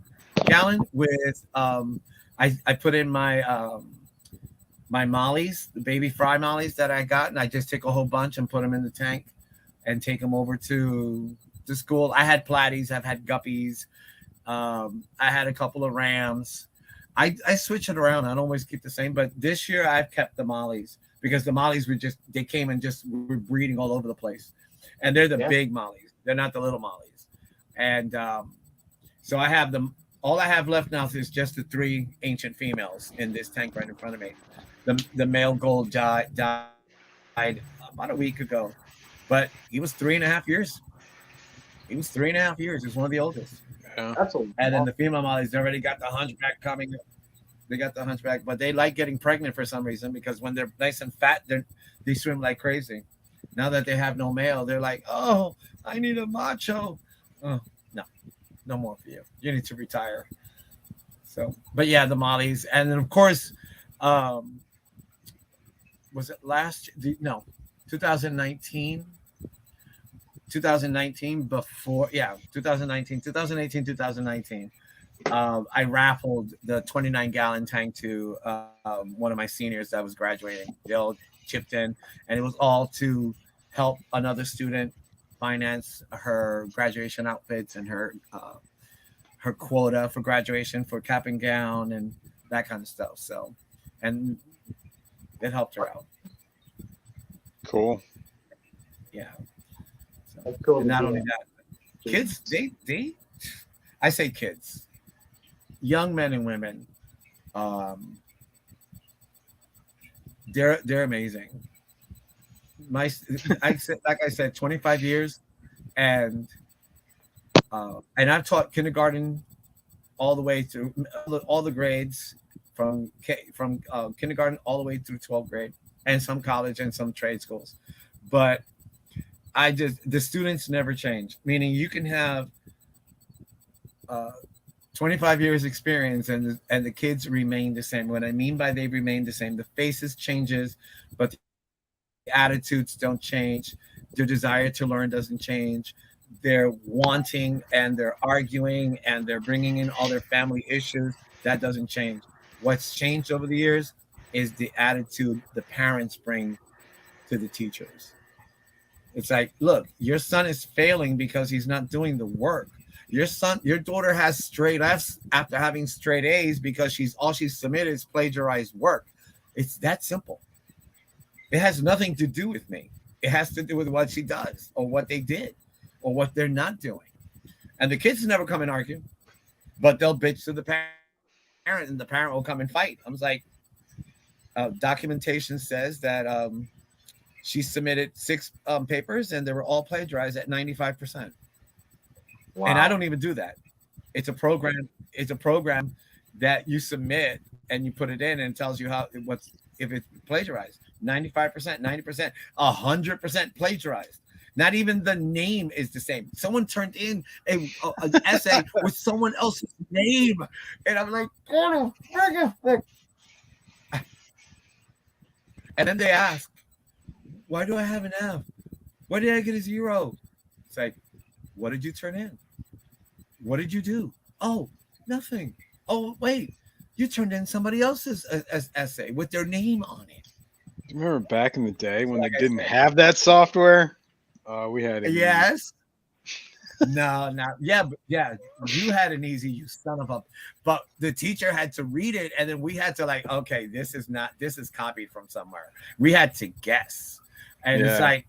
gallon with I put in my mollies, the baby fry mollies that I got, and I just take a whole bunch and put them in the tank and take them over to the school. I had platies, I've had guppies, I had a couple of rams. I switch it around. I don't always keep the same, but this year I've kept the mollies because the mollies they came and just were breeding all over the place, and they're the big mollies. They're not the little mollies, and so I have them. All I have left now is just the 3 ancient females in this tank right in front of me. The male gold died about a week ago, but he was 3.5 years. He was 3.5 years. He was one of the oldest. Yeah. That's a And then the female mollies already got the hunchback coming. They got the hunchback, but they like getting pregnant for some reason because when they're nice and fat, they swim like crazy. Now that they have no male, they're like, oh, I need a macho. Oh, no more for you. You need to retire. So, but yeah, the mollies, and then of course, was it no, 2019. 2019 before 2019 2018 2019 I raffled the 29 gallon tank to one of my seniors that was graduating. They all chipped in, and it was all to help another student finance her graduation outfits and her quota for graduation for cap and gown and that kind of stuff. So, and it helped her out. Cool. Yeah. So, That's cool. and not only that, kids, I say kids, young men and women, they're amazing. Like I said, 25 years, and I've taught kindergarten all the way through all the grades from kindergarten all the way through 12th grade, and some college and some trade schools. But the students never change. Meaning you can have 25 years experience and the kids remain the same. What I mean by they remain the same, the faces changes, but the attitudes don't change. Their desire to learn doesn't change. They're wanting and they're arguing and they're bringing in all their family issues. That doesn't change. What's changed over the years is the attitude the parents bring to the teachers. It's like, look, your son is failing because he's not doing the work. Your daughter has straight F's after having straight A's because all she's submitted is plagiarized work. It's that simple. It has nothing to do with me. It has to do with what she does or what they did or what they're not doing. And the kids never come and argue, but they'll bitch to the parent and the parent will come and fight. I was like, documentation says that she submitted 6 papers and they were all plagiarized at 95%. Wow. And I don't even do that. It's a program. It's a program that you submit and you put it in and it tells you if it's plagiarized. 95%, 90%, 100% plagiarized. Not even the name is the same. Someone turned in an essay with someone else's name, and I'm like, oh, and then they ask, why do I have an F? Why did I get a 0? It's like, what did you turn in? What did you do? Oh, nothing. Oh, wait, you turned in somebody else's essay with their name on it. Do you remember back in the day when they didn't have that software? We had it. Yes. No, not yeah, but yeah. You had an easy, you son of a. But the teacher had to read it, and then we had to like, okay, this is copied from somewhere. We had to guess, and it's like,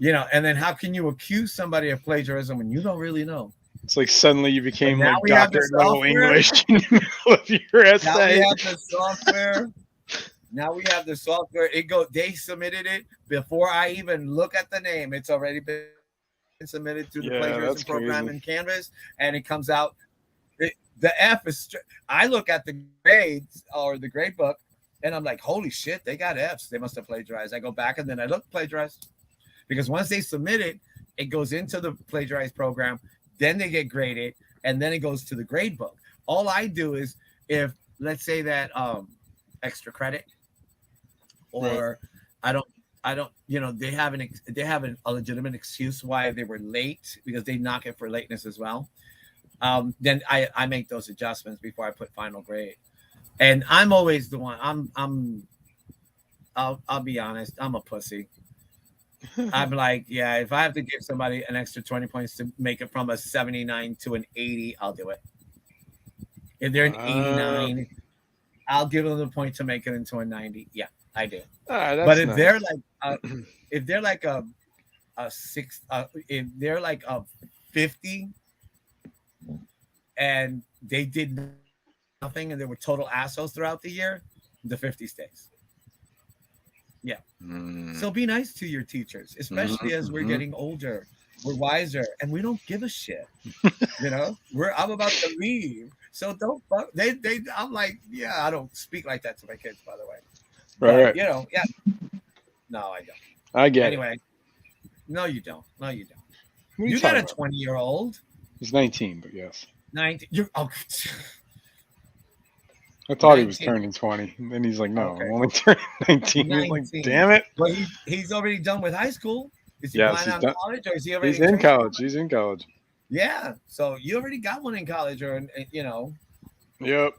and then how can you accuse somebody of plagiarism when you don't really know? It's like suddenly you became like doctorate level English in the middle of your essay. Now we have the software. Now we have the software. They submitted it before I even look at the name. It's already been submitted through the plagiarism program in Canvas, and it comes out. The F is. I look at the grades or the grade book, and I'm like, holy shit, they got Fs. They must have plagiarized. I go back and then I look plagiarized, because once they submit it, it goes into the plagiarized program. Then they get graded, and then it goes to the grade book. All I do is, if let's say that extra credit, or I don't, they have a legitimate excuse why they were late because they knock it for lateness as well. Then I make those adjustments before I put final grade. And I'm always the one. I'll be honest. I'm a pussy. I'm like, yeah, if I have to give somebody an extra 20 points to make it from a 79 to an 80, I'll do it. If they're an 89, I'll give them the point to make it into a 90. Yeah, I do. But if they're like a six, if they're like a 50 and they did nothing and they were total assholes throughout the year, the 50 stays. Yeah. So be nice to your teachers, especially as we're getting older. We're wiser and we don't give a shit. I'm about to leave. So don't I'm like, yeah, I don't speak like that to my kids, by the way. But, yeah. No, I don't. I get anyway. No, you don't. No, you don't. You got a 20-year-old. He's 19, but yes. 19. I thought 19. He was turning 20. And then he's like, no, I'm only turning 19. He's like, damn it. But he's already done with high school. Is he planning on college or is he already He's in college. He's in college. Yeah. So you already got one in college or, Yep.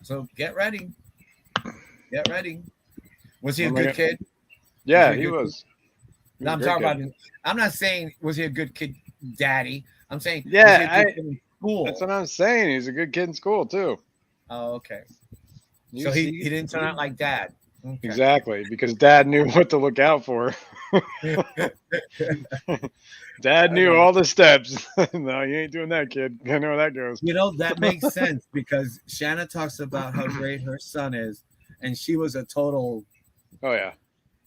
So get ready. Get ready. Was he a good kid? Yeah, he was. No, I'm talking about. I'm not saying was he a good kid, Daddy. I'm saying in school. That's what I'm saying. He's a good kid in school too. Oh, okay. So he didn't turn out like Dad. Okay. Exactly, because Dad knew what to look out for. Dad knew all the steps. No, you ain't doing that, kid. I know where that goes. That makes sense because Shanna talks about how great her son is, and she was a total. Oh yeah,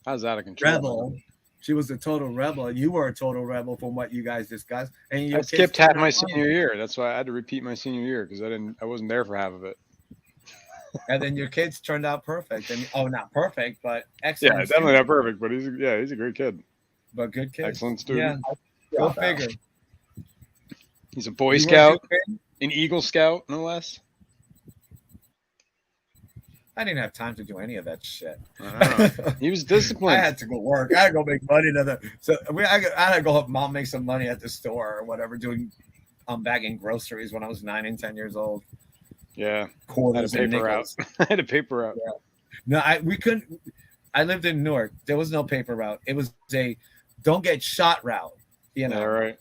how's that a control? Rebel. She was a total rebel. You were a total rebel from what you guys discussed. And I skipped half my senior year. That's why I had to repeat my senior year because I wasn't there for half of it. And then your kids turned out perfect. Not perfect, but excellent. Yeah, definitely not perfect, but he's a great kid. But good kid. Excellent student. Yeah. Go figure. He's a Boy Scout, an Eagle Scout, no less. I didn't have time to do any of that shit. He was disciplined. I had to go work. I had to go make money. I had to go help Mom make some money at the store or whatever, bagging groceries when I was 9 and 10 years old. Yeah, quarters I had to paper out. I had to paper out. Yeah. No, we couldn't. I lived in Newark. There was no paper route. It was a don't get shot route. Yeah, right.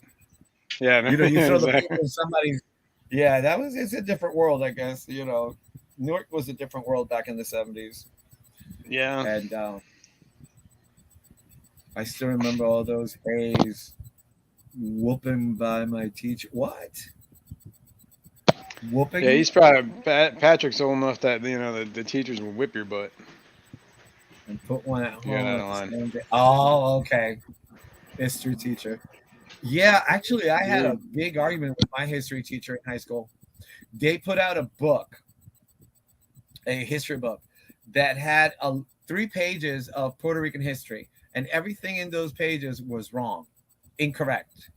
Yeah, no, you throw the paper in somebody's. Yeah, it's a different world, I guess. Newark was a different world back in the 70s. Yeah. And I still remember all those A's whooping by my teacher. What? Whooping? Yeah, he's probably Patrick's old enough that the teachers will whip your butt. And put one at home. Yeah, oh, okay. History teacher. Yeah, actually, I had a big argument with my history teacher in high school. They put out a book. A history book that had 3 pages of Puerto Rican history, and everything in those pages was wrong, incorrect.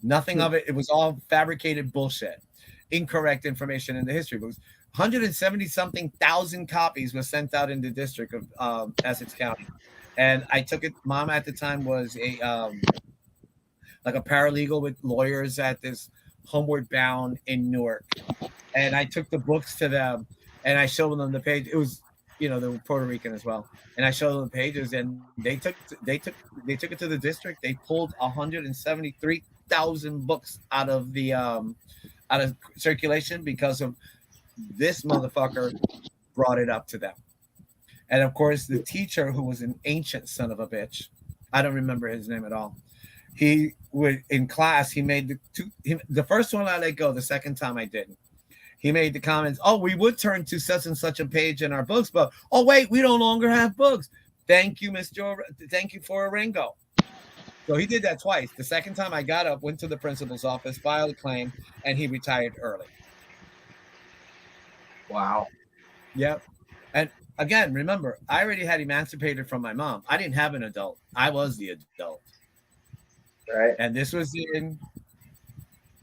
Nothing of it. It was all fabricated bullshit, incorrect information in the history books. 170-something thousand copies was sent out in the district of Essex County, and I took it. Mom at the time was a paralegal with lawyers at this Homeward Bound in Newark, and I took the books to them. And I showed them the page. It was, they were Puerto Rican as well. And I showed them the pages, and they took it to the district. They pulled 173,000 books out of circulation because of this motherfucker brought it up to them. And of course, the teacher, who was an ancient son of a bitch, I don't remember his name at all. He would in class. He made the first one I let go. The second time I didn't. He made the comments, we would turn to such and such a page in our books, but, wait, we no longer have books. Thank you, thank you for a Ringo. So he did that twice. The second time I got up, went to the principal's office, filed a claim, and he retired early. Wow. Yep. And again, remember, I already had emancipated from my mom. I didn't have an adult. I was the adult. Right. And this was in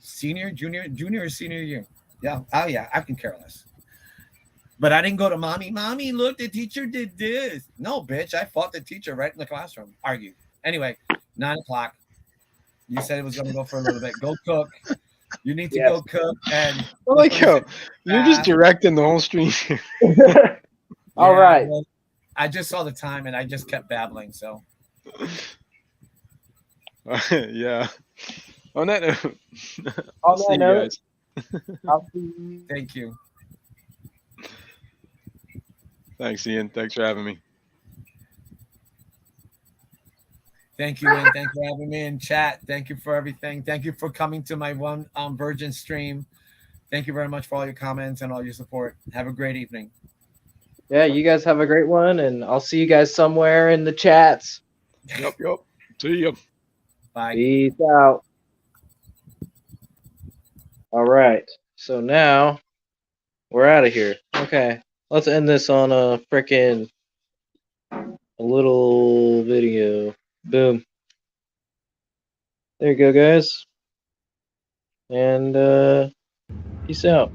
junior or senior year. Yeah. Oh, yeah. I can care less. But I didn't go to mommy. Mommy, look, the teacher did this. No, bitch, I fought the teacher right in the classroom. Argued. Anyway, 9:00. You said it was going to go for a little bit. Go cook. You need to Yes. go cook. And I like how you're just directing the whole stream. All right. Well, I just saw the time and I just kept babbling. So Yeah. On that note, On see that you note, guys. I'll see you. thank you. Thanks, Ian. Thanks for having me. Thank you, and thank you for having me in chat. Thank you for everything. Thank you for coming to my one Virgin stream. Thank you very much for all your comments and all your support. Have a great evening. Yeah, you guys have a great one, and I'll see you guys somewhere in the chats. Yep. See ya. Bye. Peace out. All right, so now we're out of here. Okay, let's end this on a freaking little video. Boom. There you go, guys. And peace out.